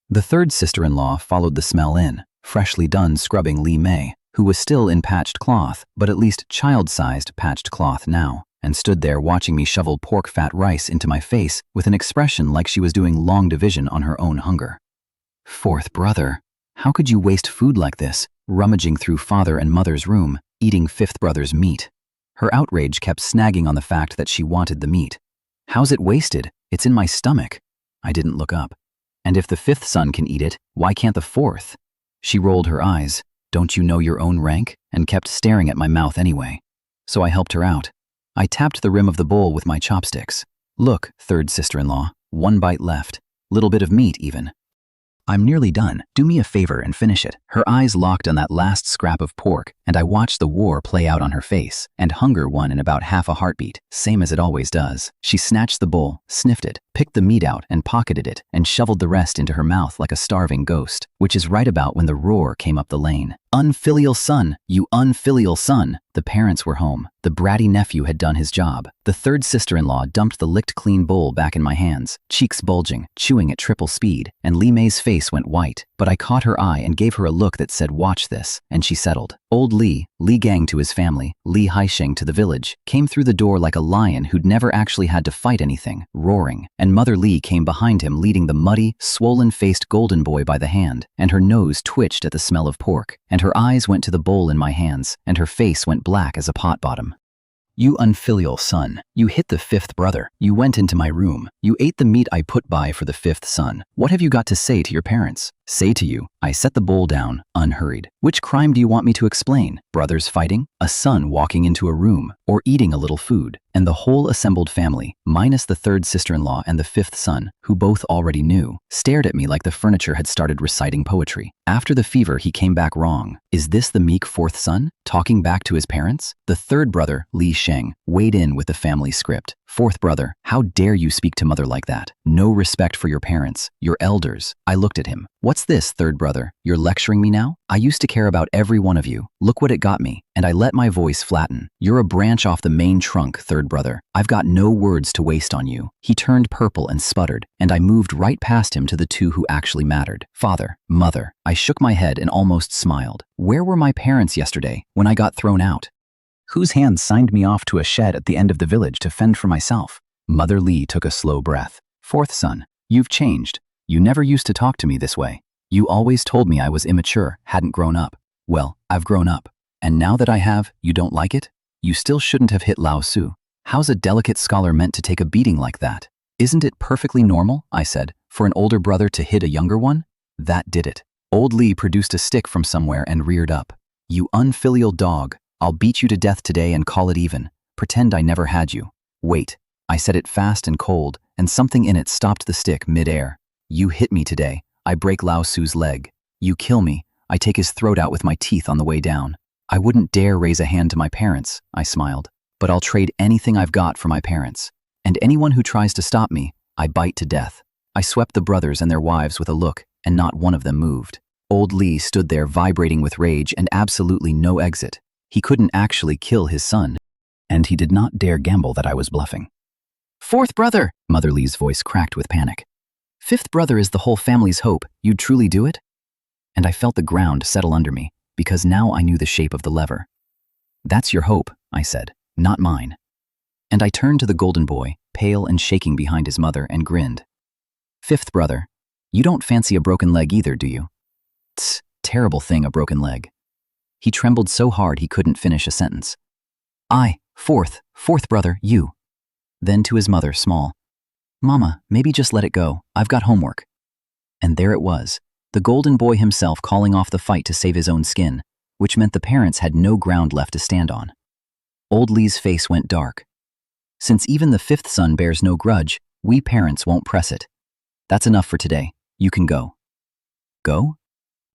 The third sister-in-law followed the smell in, freshly done scrubbing Li Wei, who was still in patched cloth, but at least child-sized patched cloth now, and stood there watching me shovel pork fat rice into my face with an expression like she was doing long division on her own hunger. Fourth brother, how could you waste food like this, rummaging through father and mother's room, eating fifth brother's meat? Her outrage kept snagging on the fact that she wanted the meat. How's it wasted? It's in my stomach. I didn't look up. And if the fifth son can eat it, why can't the fourth? She rolled her eyes. Don't you know your own rank? And kept staring at my mouth anyway. So I helped her out. I tapped the rim of the bowl with my chopsticks. Look, third sister-in-law, 1 bite left. Little bit of meat even. I'm nearly done. Do me a favor and finish it. Her eyes locked on that last scrap of pork, and I watched the war play out on her face, and hunger won in about half a heartbeat, same as it always does. She snatched the bowl, sniffed it, picked the meat out and pocketed it, and shoveled the rest into her mouth like a starving ghost, which is right about when the roar came up the lane. Unfilial son, you unfilial son. The parents were home. The bratty nephew had done his job. The third sister-in-law dumped the licked clean bowl back in my hands, cheeks bulging, chewing at triple speed, and Li Wei's face went white, but I caught her eye and gave her a look that said watch this, and she settled. Old Li Gang to his family, Li Haisheng to the village, came through the door like a lion who'd never actually had to fight anything, roaring, and Mother Li came behind him leading the muddy, swollen-faced golden boy by the hand, and her nose twitched at the smell of pork, and her eyes went to the bowl in my hands, and her face went black as a pot bottom. You unfilial son, you hit the fifth brother, you went into my room, you ate the meat I put by for the fifth son. What have you got to say to your parents? say to you? I set the bowl down, unhurried. Which crime do you want me to explain? Brothers fighting? A son walking into a room? Or eating a little food? And the whole assembled family, minus the third sister-in-law and the fifth son, who both already knew, stared at me like the furniture had started reciting poetry. After the fever, he came back wrong. Is this the meek fourth son, talking back to his parents? The third brother, Li Sheng, weighed in with the family script. Fourth brother, how dare you speak to mother like that? No respect for your parents, your elders. I looked at him. What's this, third brother? You're lecturing me now? I used to care about every one of you. Look what it got me. And I let my voice flatten. You're a branch off the main trunk, third brother. I've got no words to waste on you. He turned purple and sputtered, and I moved right past him to the two who actually mattered. Father, mother. I shook my head and almost smiled. Where were my parents yesterday when I got thrown out? Whose hands signed me off to a shed at the end of the village to fend for myself? Mother Li took a slow breath. Fourth son, you've changed. You never used to talk to me this way. You always told me I was immature, hadn't grown up. Well, I've grown up. And now that I have, you don't like it? You still shouldn't have hit Lao Su. How's a delicate scholar meant to take a beating like that? Isn't it perfectly normal, I said, for an older brother to hit a younger one? That did it. Old Li produced a stick from somewhere and reared up. You unfilial dog. I'll beat you to death today and call it even. Pretend I never had you. Wait. I said it fast and cold, and something in it stopped the stick mid-air. You hit me today. I break Lao Su's leg. You kill me. I take his throat out with my teeth on the way down. I wouldn't dare raise a hand to my parents, I smiled. But I'll trade anything I've got for my parents. And anyone who tries to stop me, I bite to death. I swept the brothers and their wives with a look, and not one of them moved. Old Li stood there vibrating with rage and absolutely no exit. He couldn't actually kill his son, and he did not dare gamble that I was bluffing. Fourth brother, Mother Li's voice cracked with panic. Fifth brother is the whole family's hope. You'd truly do it? And I felt the ground settle under me, because now I knew the shape of the lever. That's your hope, I said, not mine. And I turned to the golden boy, pale and shaking behind his mother, and grinned. Fifth brother, you don't fancy a broken leg either, do you? Tss, terrible thing, a broken leg. He trembled so hard he couldn't finish a sentence. Fourth brother, you. Then to his mother, small. Mama, maybe just let it go. I've got homework. And there it was, the golden boy himself calling off the fight to save his own skin, which meant the parents had no ground left to stand on. Old Li's face went dark. Since even the fifth son bears no grudge, we parents won't press it. That's enough for today. You can go. Go?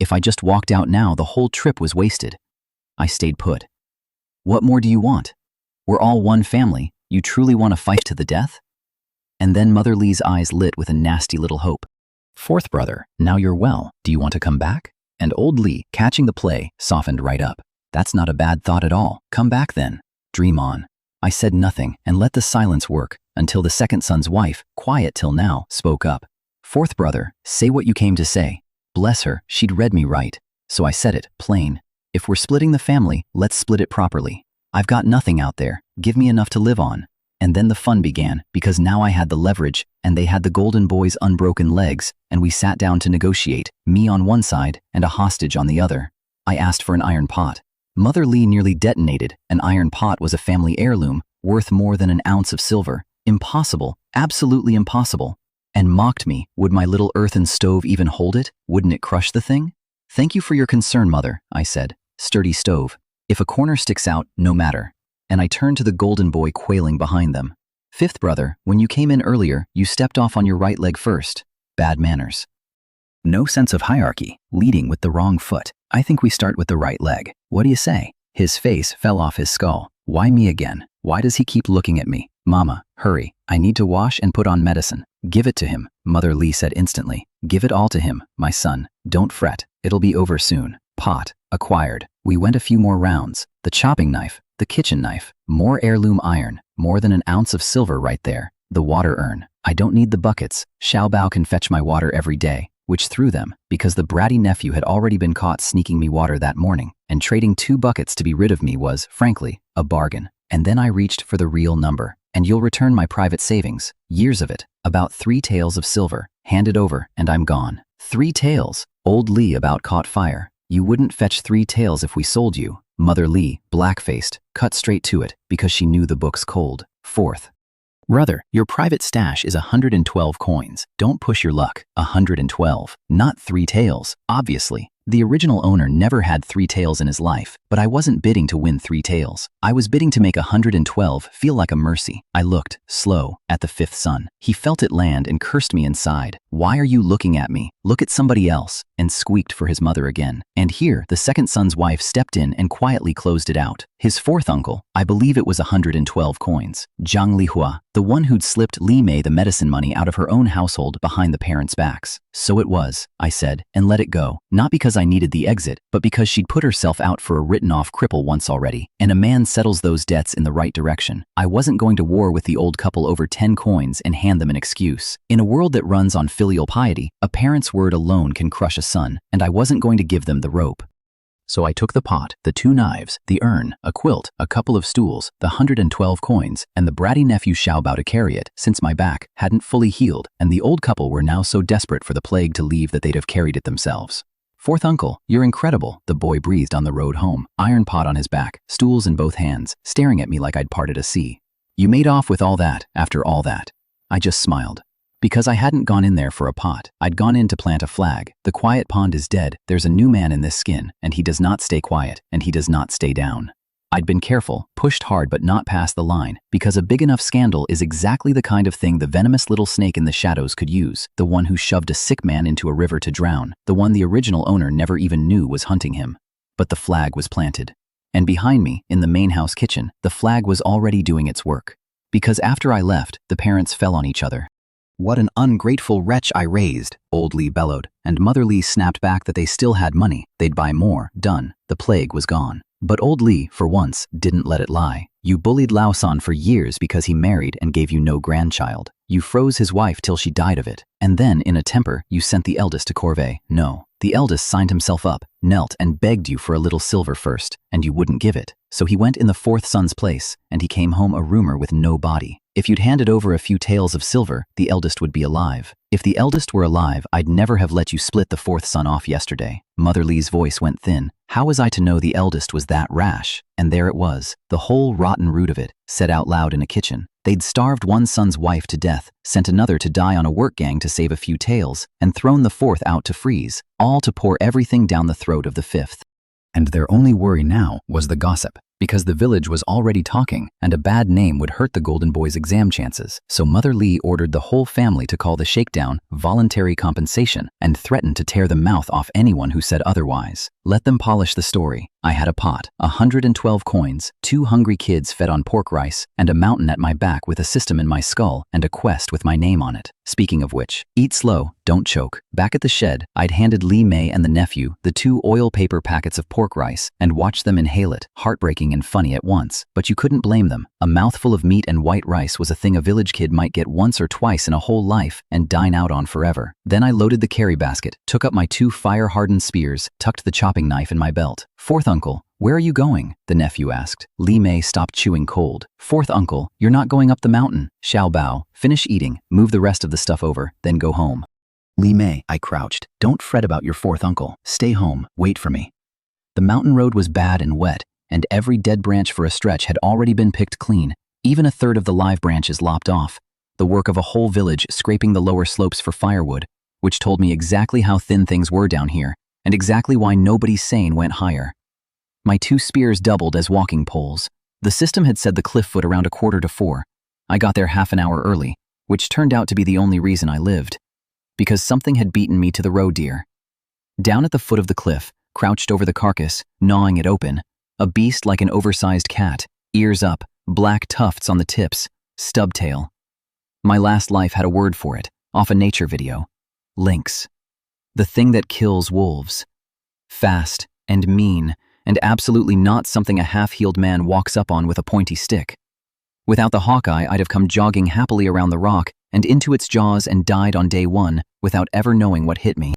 If I just walked out now, the whole trip was wasted. I stayed put. What more do you want? We're all one family. You truly want to fight to the death? And then Mother Li's eyes lit with a nasty little hope. Fourth brother, now you're well. Do you want to come back? And old Li, catching the play, softened right up. That's not a bad thought at all. Come back then. Dream on. I said nothing and let the silence work until the second son's wife, quiet till now, spoke up. Fourth brother, say what you came to say. Bless her, she'd read me right. So I said it, plain. If we're splitting the family, let's split it properly. I've got nothing out there. Give me enough to live on. And then the fun began, because now I had the leverage, and they had the golden boy's unbroken legs, and we sat down to negotiate, me on one side and a hostage on the other. I asked for an iron pot. Mother Li nearly detonated. An iron pot was a family heirloom, worth more than an ounce of silver. Impossible, absolutely impossible. And mocked me. Would my little earthen stove even hold it? Wouldn't it crush the thing? Thank you for your concern, mother, I said. Sturdy stove. If a corner sticks out, no matter. And I turned to the golden boy quailing behind them. Fifth brother, when you came in earlier, you stepped off on your right leg first. Bad manners. No sense of hierarchy, leading with the wrong foot. I think we start with the right leg. What do you say? His face fell off his skull. Why me again? Why does he keep looking at me? Mama, hurry. I need to wash and put on medicine. Give it to him, Mother Li said instantly. Give it all to him, my son. Don't fret. It'll be over soon. Pot. Acquired. We went a few more rounds. The chopping knife. The kitchen knife. More heirloom iron. More than an ounce of silver right there. The water urn. I don't need the buckets. Xiaobao can fetch my water every day, which threw them, because the bratty nephew had already been caught sneaking me water that morning, and trading 2 buckets to be rid of me was, frankly, a bargain. And then I reached for the real number. And you'll return my private savings. Years of it. About 3 taels of silver. Hand it over, and I'm gone. 3 taels. Old Li about caught fire. You wouldn't fetch 3 taels if we sold you. Mother Li, black-faced, cut straight to it, because she knew the book's cold. Fourth. Brother, your private stash is 112 coins. Don't push your luck. 112. Not 3 tails, obviously. The original owner never had 3 tails in his life, but I wasn't bidding to win 3 tails. I was bidding to make 112 feel like a mercy. I looked, slow, at the 5th son. He felt it land and cursed me inside. Why are you looking at me? Look at somebody else, and squeaked for his mother again. And here, the 2nd son's wife stepped in and quietly closed it out. His 4th uncle, I believe it was 112 coins. Zhang Lihua, the one who'd slipped Li Wei the medicine money out of her own household behind the parents' backs. So it was, I said, and let it go. Not because I needed the exit, but because she'd put herself out for a written-off cripple once already, and a man settles those debts in the right direction. I wasn't going to war with the old couple over 10 coins and hand them an excuse. In a world that runs on filial piety, a parent's word alone can crush a son, and I wasn't going to give them the rope. So I took the pot, the 2 knives, the urn, a quilt, a couple of stools, the 112 coins, and the bratty nephew Xiaobao to carry it, since my back hadn't fully healed, and the old couple were now so desperate for the plague to leave that they'd have carried it themselves. 4th uncle, you're incredible, the boy breathed on the road home, iron pot on his back, stools in both hands, staring at me like I'd parted a sea. You made off with all that, after all that. I just smiled. Because I hadn't gone in there for a pot. I'd gone in to plant a flag. The quiet pond is dead. There's a new man in this skin, and he does not stay quiet, and he does not stay down. I'd been careful, pushed hard but not past the line, because a big enough scandal is exactly the kind of thing the venomous little snake in the shadows could use, the one who shoved a sick man into a river to drown, the one the original owner never even knew was hunting him. But the flag was planted. And behind me, in the main house kitchen, the flag was already doing its work. Because after I left, the parents fell on each other. What an ungrateful wretch I raised, old Li bellowed, and Mother Li snapped back that they still had money, they'd buy more, done, the plague was gone. But old Li, for once, didn't let it lie. You bullied Laosan for years because he married and gave you no grandchild. You froze his wife till she died of it. And then, in a temper, you sent the eldest to corvée. No, the eldest signed himself up, knelt and begged you for a little silver first, and you wouldn't give it. So he went in the 4th son's place, and he came home a rumor with no body. If you'd handed over a few taels of silver, the eldest would be alive. If the eldest were alive, I'd never have let you split the 4th son off yesterday. Mother Li's voice went thin. How was I to know the eldest was that rash? And there it was, the whole rotten root of it, said out loud in a kitchen. They'd starved one son's wife to death, sent another to die on a work gang to save a few taels, and thrown the 4th out to freeze, all to pour everything down the throat of the 5th. And their only worry now was the gossip, because the village was already talking, and a bad name would hurt the Golden Boy's exam chances. So Mother Li ordered the whole family to call the shakedown voluntary compensation and threatened to tear the mouth off anyone who said otherwise. Let them polish the story. I had a pot, 112 coins, 2 hungry kids fed on pork rice, and a mountain at my back with a system in my skull and a quest with my name on it. Speaking of which, eat slow, don't choke. Back at the shed, I'd handed Li Wei and the nephew the 2 oil paper packets of pork rice and watched them inhale it, heartbreaking and funny at once. But you couldn't blame them. A mouthful of meat and white rice was a thing a village kid might get once or twice in a whole life and dine out on forever. Then I loaded the carry basket, took up my 2 fire-hardened spears, tucked the chopping knife in my belt. 4th uncle, where are you going? The nephew asked. Li Wei stopped chewing cold. 4th uncle, you're not going up the mountain. Xiaobao, finish eating, move the rest of the stuff over, then go home. Li Wei, I crouched. Don't fret about your 4th uncle. Stay home, wait for me. The mountain road was bad and wet, and every dead branch for a stretch had already been picked clean, even a third of the live branches lopped off. The work of a whole village scraping the lower slopes for firewood, which told me exactly how thin things were down here, and exactly why nobody sane went higher. My 2 spears doubled as walking poles. The system had said the cliff foot around 3:45. I got there half an hour early, which turned out to be the only reason I lived. Because something had beaten me to the roe deer. Down at the foot of the cliff, crouched over the carcass, gnawing it open, a beast like an oversized cat, ears up, black tufts on the tips, stub tail. My last life had a word for it, off a nature video. Lynx. The thing that kills wolves. Fast and mean, and absolutely not something a half-healed man walks up on with a pointy stick. Without the HAWKEYE, I'd have come jogging happily around the rock and into its jaws and died on day 1 without ever knowing what hit me.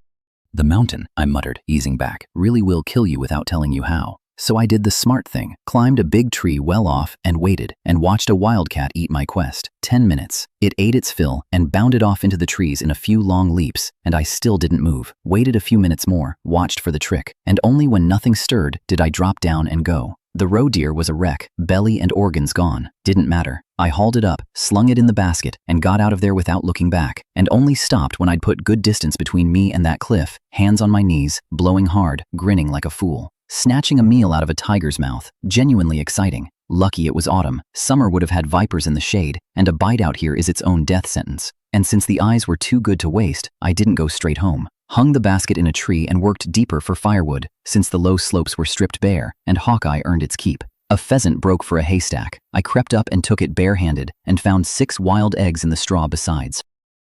The mountain, I muttered, easing back, really will kill you without telling you how. So I did the smart thing, climbed a big tree well off and waited and watched a wildcat eat my quest. 10 minutes. It ate its fill and bounded off into the trees in a few long leaps, and I still didn't move. Waited a few minutes more, watched for the trick, and only when nothing stirred did I drop down and go. The roe deer was a wreck, belly and organs gone. Didn't matter. I hauled it up, slung it in the basket, and got out of there without looking back, and only stopped when I'd put good distance between me and that cliff, hands on my knees, blowing hard, grinning like a fool. Snatching a meal out of a tiger's mouth, genuinely exciting. Lucky it was autumn. Summer would have had vipers in the shade, and a bite out here is its own death sentence. And since the eyes were too good to waste, I didn't go straight home. Hung the basket in a tree and worked deeper for firewood, since the low slopes were stripped bare, and Hawkeye earned its keep. A pheasant broke for a haystack. I crept up and took it barehanded, and found 6 wild eggs in the straw besides.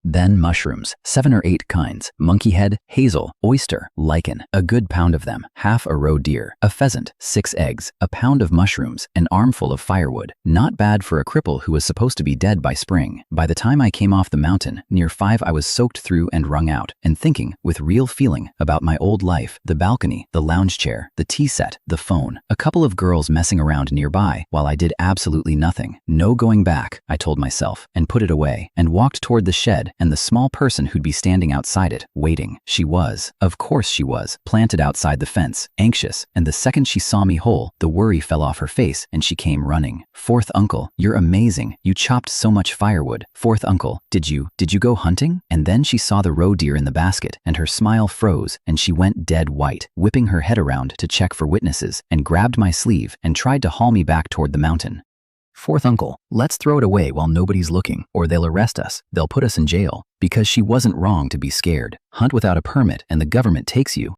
Then mushrooms, 7 or 8 kinds, monkey head, hazel, oyster, lichen, a good pound of them, half a roe deer, a pheasant, 6 eggs, a pound of mushrooms, an armful of firewood. Not bad for a cripple who was supposed to be dead by spring. By the time I came off the mountain, near 5, I was soaked through and wrung out, and thinking, with real feeling, about my old life, the balcony, the lounge chair, the tea set, the phone, a couple of girls messing around nearby, while I did absolutely nothing. No going back, I told myself, and put it away, and walked toward the shed, and the small person who'd be standing outside it, waiting. She was, of course she was, planted outside the fence, anxious, and the second she saw me whole, the worry fell off her face and she came running. "Fourth uncle, you're amazing. You chopped so much firewood. Fourth uncle, did you go hunting?" And then she saw the roe deer in the basket, and her smile froze, and she went dead white, whipping her head around to check for witnesses, and grabbed my sleeve and tried to haul me back toward the mountain. "Fourth uncle, let's throw it away while nobody's looking, or they'll arrest us. They'll put us in jail." Because she wasn't wrong to be scared. Hunt without a permit and the government takes you.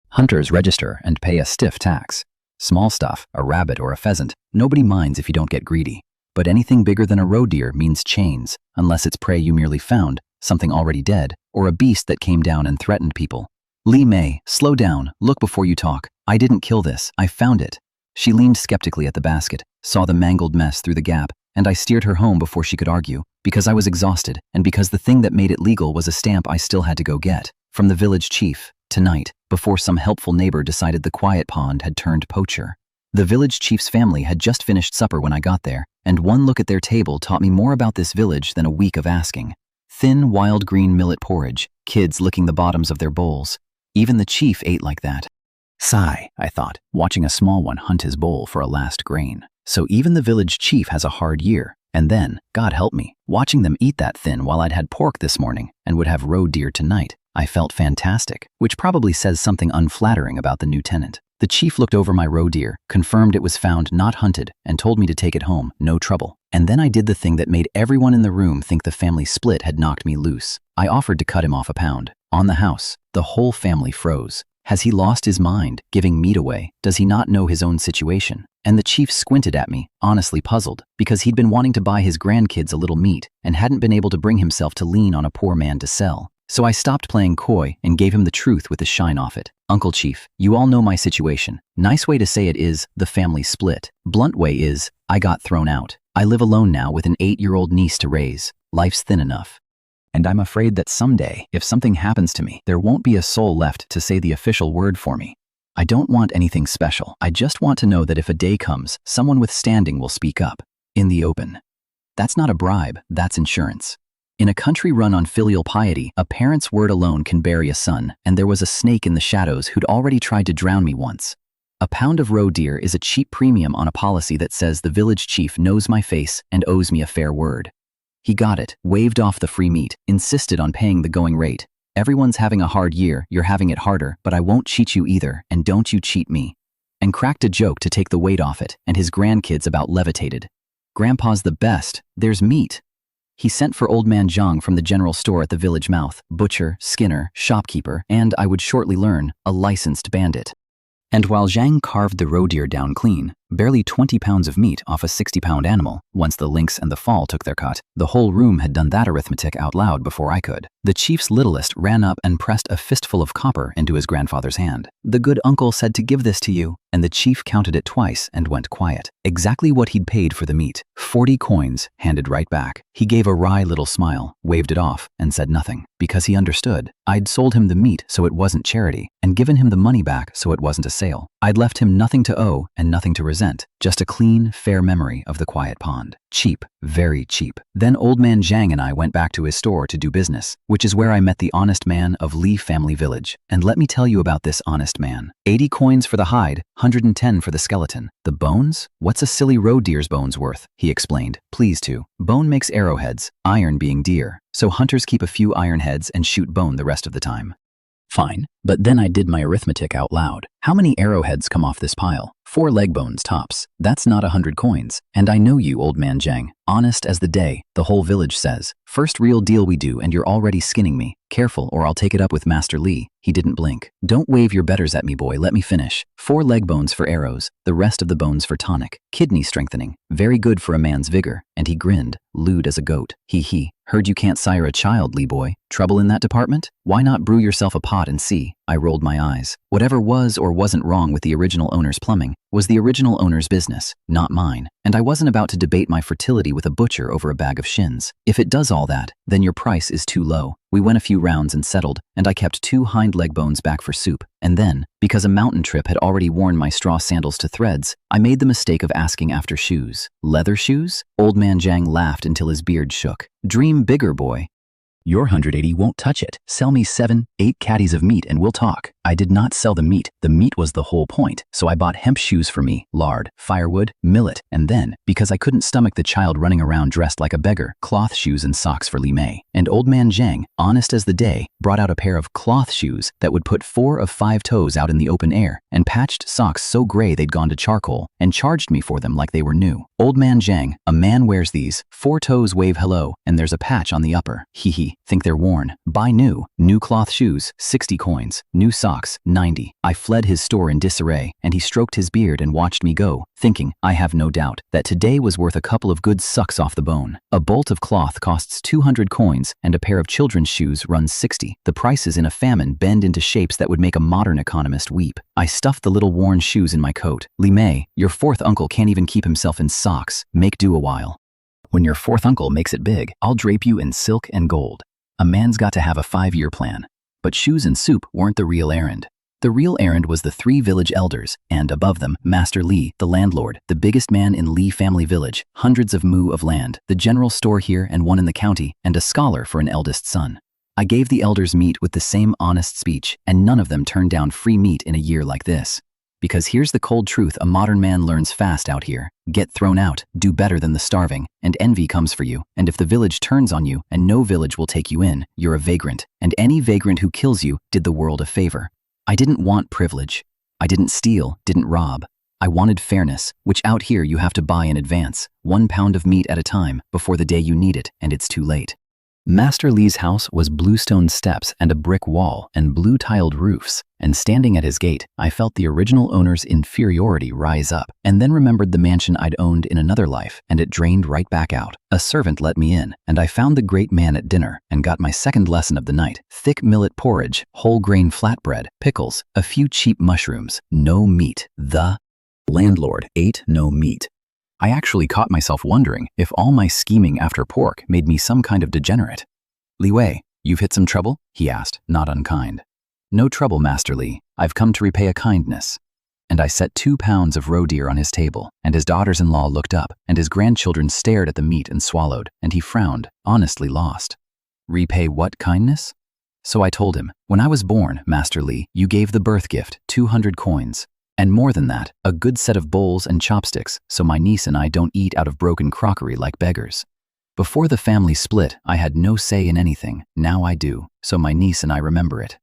Hunters register and pay a stiff tax. Small stuff, a rabbit or a pheasant, nobody minds if you don't get greedy. But anything bigger than a roe deer means chains, unless it's prey you merely found, something already dead, or a beast that came down and threatened people. "Li Wei, slow down, look before you talk. I didn't kill this, I found it." She leaned skeptically at the basket, saw the mangled mess through the gap, and I steered her home before she could argue, because I was exhausted, and because the thing that made it legal was a stamp I still had to go get. From the village chief, tonight, before some helpful neighbor decided the quiet pond had turned poacher. The village chief's family had just finished supper when I got there, and one look at their table taught me more about this village than a week of asking. Thin, wild green millet porridge, kids licking the bottoms of their bowls. Even the chief ate like that. Sigh, I thought, watching a small one hunt his bowl for a last grain. So even the village chief has a hard year. And then, God help me, watching them eat that thin while I'd had pork this morning and would have roe deer tonight, I felt fantastic, which probably says something unflattering about the new tenant. The chief looked over my roe deer, confirmed it was found not hunted, and told me to take it home, no trouble. And then I did the thing that made everyone in the room think the family split had knocked me loose. I offered to cut him off a pound. On the house, the whole family froze. Has he lost his mind, giving meat away? Does he not know his own situation? And the chief squinted at me, honestly puzzled, because he'd been wanting to buy his grandkids a little meat and hadn't been able to bring himself to lean on a poor man to sell. So I stopped playing coy and gave him the truth with the shine off it. "Uncle Chief, you all know my situation. Nice way to say it is, the family split. Blunt way is, I got thrown out. I live alone now with an 8-year-old niece to raise. Life's thin enough. And I'm afraid that someday, if something happens to me, there won't be a soul left to say the official word for me. I don't want anything special. I just want to know that if a day comes, someone with standing will speak up. In the open. That's not a bribe, that's insurance. In a country run on filial piety, a parent's word alone can bury a son, and there was a snake in the shadows who'd already tried to drown me once. A pound of roe deer is a cheap premium on a policy that says the village chief knows my face and owes me a fair word. He got it, waved off the free meat, insisted on paying the going rate. "Everyone's having a hard year, you're having it harder, but I won't cheat you either, and don't you cheat me." And cracked a joke to take the weight off it, and his grandkids about levitated. "Grandpa's the best, there's meat." He sent for old man Zhang from the general store at the village mouth, butcher, skinner, shopkeeper, and, I would shortly learn, a licensed bandit. And while Zhang carved the roe deer down clean, barely 20 pounds of meat off a 60-pound animal, once the lynx and the fall took their cut, the whole room had done that arithmetic out loud before I could. The chief's littlest ran up and pressed a fistful of copper into his grandfather's hand. "The good uncle said to give this to you," and the chief counted it twice and went quiet. Exactly what he'd paid for the meat, 40 coins, handed right back. He gave a wry little smile, waved it off, and said nothing, because he understood. I'd sold him the meat so it wasn't charity, and given him the money back so it wasn't a sale. I'd left him nothing to owe and nothing to resent. represent, just a clean, fair memory of the quiet pond. Cheap, very cheap. Then old man Zhang and I went back to his store to do business, which is where I met the honest man of Li family village. And let me tell you about this honest man. 80 coins for the hide, 110 for the skeleton. The bones? What's a silly roe deer's bones worth? He explained, pleased to. Bone makes arrowheads, iron being deer. So hunters keep a few iron heads and shoot bone the rest of the time. Fine, but then I did my arithmetic out loud. How many arrowheads come off this pile? 4 leg bones tops. That's not 100 coins. And I know you, old man Zhang. Honest as the day, the whole village says. First real deal we do and you're already skinning me. Careful or I'll take it up with Master Li. He didn't blink. Don't wave your betters at me, boy, let me finish. 4 leg bones for arrows, the rest of the bones for tonic. Kidney strengthening. Very good for a man's vigor. And he grinned, lewd as a goat. He. Heard you can't sire a child, Li boy. Trouble in that department? Why not brew yourself a pot and see? I rolled my eyes. Whatever was or wasn't wrong with the original owner's plumbing was the original owner's business, not mine. And I wasn't about to debate my fertility with a butcher over a bag of shins. If it does all that, then your price is too low. We went a few rounds and settled, and I kept 2 hind leg bones back for soup. And then, because a mountain trip had already worn my straw sandals to threads, I made the mistake of asking after shoes. Leather shoes? Old man Zhang laughed until his beard shook. Dream bigger, boy. Your 180 won't touch it. Sell me 7, 8 caddies of meat and we'll talk. I did not sell the meat was the whole point. So I bought hemp shoes for me, lard, firewood, millet, and then, because I couldn't stomach the child running around dressed like a beggar, cloth shoes and socks for Li Wei. And old man Zhang, honest as the day, brought out a pair of cloth shoes that would put 4 of 5 toes out in the open air, and patched socks so gray they'd gone to charcoal, and charged me for them like they were new. Old man Zhang, a man wears these, 4 toes wave hello, and there's a patch on the upper. Think they're worn. Buy new. New cloth shoes, 60 coins. New socks, 90. I fled his store in disarray, and he stroked his beard and watched me go, thinking, I have no doubt, that today was worth a couple of good sucks off the bone. A bolt of cloth costs 200 coins, and a pair of children's shoes runs 60. The prices in a famine bend into shapes that would make a modern economist weep. I stuffed the little worn shoes in my coat. Li Wei, your 4th uncle can't even keep himself in socks. Make do a while. When your 4th uncle makes it big, I'll drape you in silk and gold. A man's got to have a 5-year plan. But shoes and soup weren't the real errand. The real errand was the 3 village elders, and above them, Master Li, the landlord, the biggest man in Li family village, hundreds of mu of land, the general store here and one in the county, and a scholar for an eldest son. I gave the elders meat with the same honest speech, and none of them turned down free meat in a year like this. Because here's the cold truth a modern man learns fast out here. Get thrown out, do better than the starving, and envy comes for you. And if the village turns on you and no village will take you in, you're a vagrant. And any vagrant who kills you did the world a favor. I didn't want privilege. I didn't steal, didn't rob. I wanted fairness, which out here you have to buy in advance, 1 pound of meat at a time, before the day you need it, and it's too late. Master Li's house was bluestone steps and a brick wall and blue-tiled roofs, and standing at his gate, I felt the original owner's inferiority rise up, and then remembered the mansion I'd owned in another life, and it drained right back out. A servant let me in, and I found the great man at dinner, and got my second lesson of the night. Thick millet porridge, whole grain flatbread, pickles, a few cheap mushrooms, no meat. The landlord ate no meat. I actually caught myself wondering if all my scheming after pork made me some kind of degenerate. Li Wei, you've hit some trouble? He asked, not unkind. No trouble, Master Li. I've come to repay a kindness. And I set 2 pounds of roe deer on his table, and his daughters-in-law looked up, and his grandchildren stared at the meat and swallowed, and he frowned, honestly lost. Repay what kindness? So I told him, when I was born, Master Li, you gave the birth gift, 200 coins. And more than that, a good set of bowls and chopsticks, so my niece and I don't eat out of broken crockery like beggars. Before the family split, I had no say in anything. Now I do, so my niece and I remember it.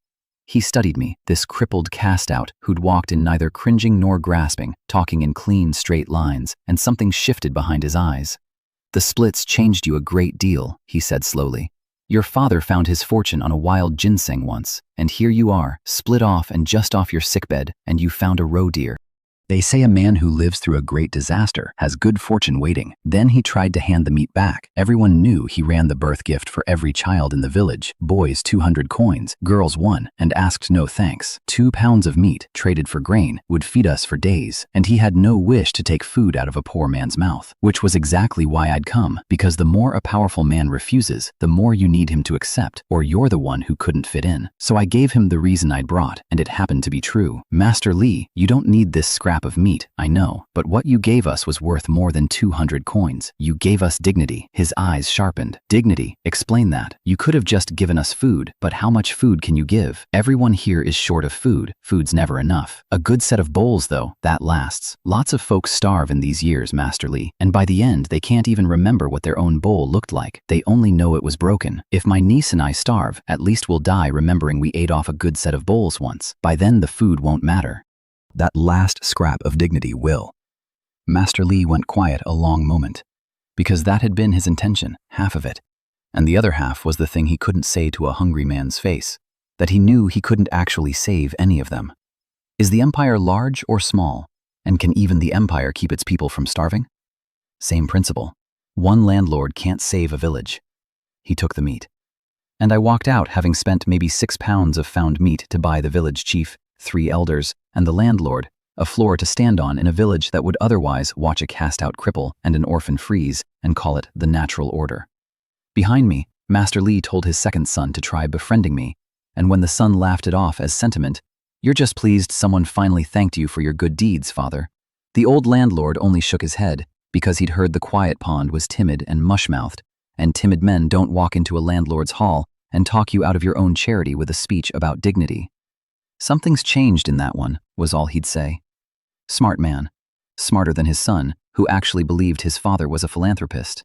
He studied me, this crippled cast-out who'd walked in neither cringing nor grasping, talking in clean, straight lines, and something shifted behind his eyes. The splits changed you a great deal, he said slowly. Your father found his fortune on a wild ginseng once, and here you are, split off and just off your sickbed, and you found a roe deer. They say a man who lives through a great disaster has good fortune waiting. Then he tried to hand the meat back. Everyone knew he ran the birth gift for every child in the village. Boys 200 coins, girls 1, and asked no thanks. 2 pounds of meat, traded for grain, would feed us for days, and he had no wish to take food out of a poor man's mouth. Which was exactly why I'd come, because the more a powerful man refuses, the more you need him to accept, or you're the one who couldn't fit in. So I gave him the reason I'd brought, and it happened to be true. Master Li, you don't need this scrap scrap of meat, I know, but what you gave us was worth more than 200 coins. You gave us dignity." His eyes sharpened. "Dignity? Explain that. You could have just given us food, but how much food can you give? Everyone here is short of food. Food's never enough. A good set of bowls, though, that lasts. Lots of folks starve in these years, Master Li, and by the end they can't even remember what their own bowl looked like. They only know it was broken. If my niece and I starve, at least we'll die remembering we ate off a good set of bowls once. By then the food won't matter." That last scrap of dignity will. Master Li went quiet a long moment, because that had been his intention, half of it, and the other half was the thing he couldn't say to a hungry man's face, that he knew he couldn't actually save any of them. Is the empire large or small, and can even the empire keep its people from starving? Same principle. One landlord can't save a village. He took the meat. And I walked out having spent maybe 6 pounds of found meat to buy the village chief, 3 elders, and the landlord a floor to stand on in a village that would otherwise watch a cast-out cripple and an orphan freeze and call it the natural order. Behind me, Master Li told his second son to try befriending me, and when the son laughed it off as sentiment, "You're just pleased someone finally thanked you for your good deeds, father." The old landlord only shook his head because he'd heard the quiet pond was timid and mush-mouthed, and timid men don't walk into a landlord's hall and talk you out of your own charity with a speech about dignity. "Something's changed in that one," was all he'd say. Smart man. Smarter than his son, who actually believed his father was a philanthropist.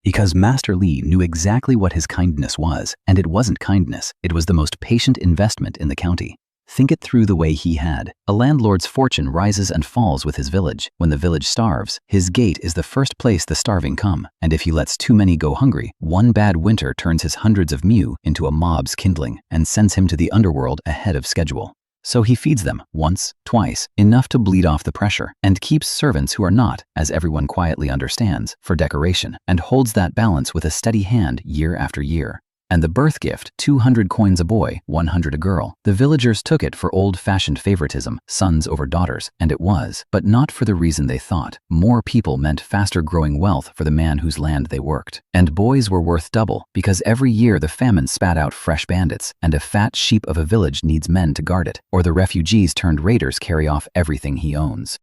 Because Master Li knew exactly what his kindness was, and it wasn't kindness, it was the most patient investment in the county. Think it through the way he had. A landlord's fortune rises and falls with his village. When the village starves, his gate is the first place the starving come, and if he lets too many go hungry, one bad winter turns his hundreds of mu into a mob's kindling and sends him to the underworld ahead of schedule. So he feeds them once, twice, enough to bleed off the pressure, and keeps servants who are not, as everyone quietly understands, for decoration, and holds that balance with a steady hand year after year. And the birth gift, 200 coins a boy, 100 a girl. The villagers took it for old-fashioned favoritism, sons over daughters, and it was, but not for the reason they thought. More people meant faster growing wealth for the man whose land they worked. And boys were worth double, because every year the famine spat out fresh bandits, and a fat sheep of a village needs men to guard it, or the refugees turned raiders carry off everything he owns.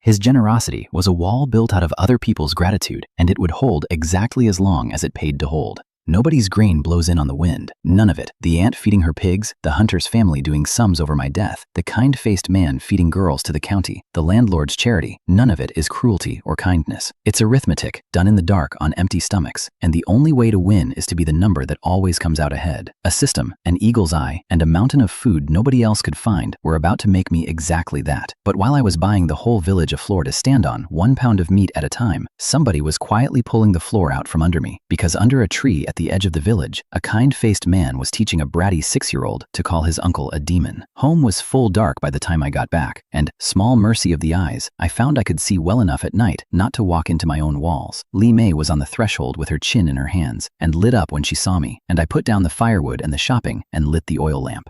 His generosity was a wall built out of other people's gratitude, and it would hold exactly as long as it paid to hold. Nobody's grain blows in on the wind, none of it. The ant feeding her pigs, the hunter's family doing sums over my death, the kind-faced man feeding girls to the county, the landlord's charity, none of it is cruelty or kindness. It's arithmetic, done in the dark on empty stomachs, and the only way to win is to be the number that always comes out ahead. A system, an eagle's eye, and a mountain of food nobody else could find were about to make me exactly that. But while I was buying the whole village a floor to stand on, 1 pound of meat at a time, somebody was quietly pulling the floor out from under me, because under a tree at the edge of the village, a kind-faced man was teaching a bratty 6-year-old to call his uncle a demon. Home was full dark by the time I got back, and, small mercy of the eyes, I found I could see well enough at night not to walk into my own walls. Li Wei was on the threshold with her chin in her hands, and lit up when she saw me, and I put down the firewood and the shopping and lit the oil lamp.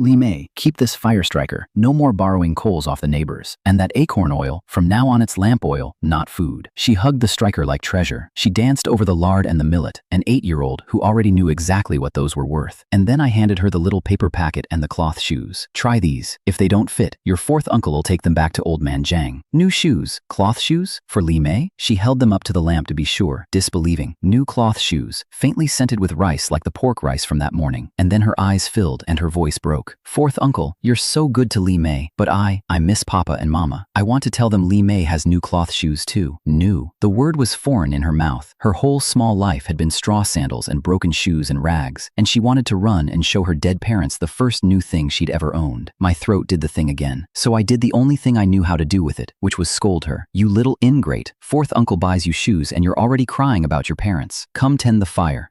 "Li Wei, keep this fire striker. No more borrowing coals off the neighbors. And that acorn oil, from now on it's lamp oil, not food." She hugged the striker like treasure. She danced over the lard and the millet, an 8-year-old who already knew exactly what those were worth. And then I handed her the little paper packet and the cloth shoes. "Try these. If they don't fit, your 4th uncle will take them back to old man Zhang." New shoes? Cloth shoes? For Li Wei? She held them up to the lamp to be sure, disbelieving. New cloth shoes, faintly scented with rice like the pork rice from that morning. And then her eyes filled and her voice broke. 4th uncle, you're so good to Li Wei, but I miss Papa and Mama. I want to tell them Li Wei has new cloth shoes too." New. The word was foreign in her mouth. Her whole small life had been straw sandals and broken shoes and rags, and she wanted to run and show her dead parents the first new thing she'd ever owned. My throat did the thing again. So I did the only thing I knew how to do with it, which was scold her. "You little ingrate. 4th uncle buys you shoes and you're already crying about your parents. Come tend the fire.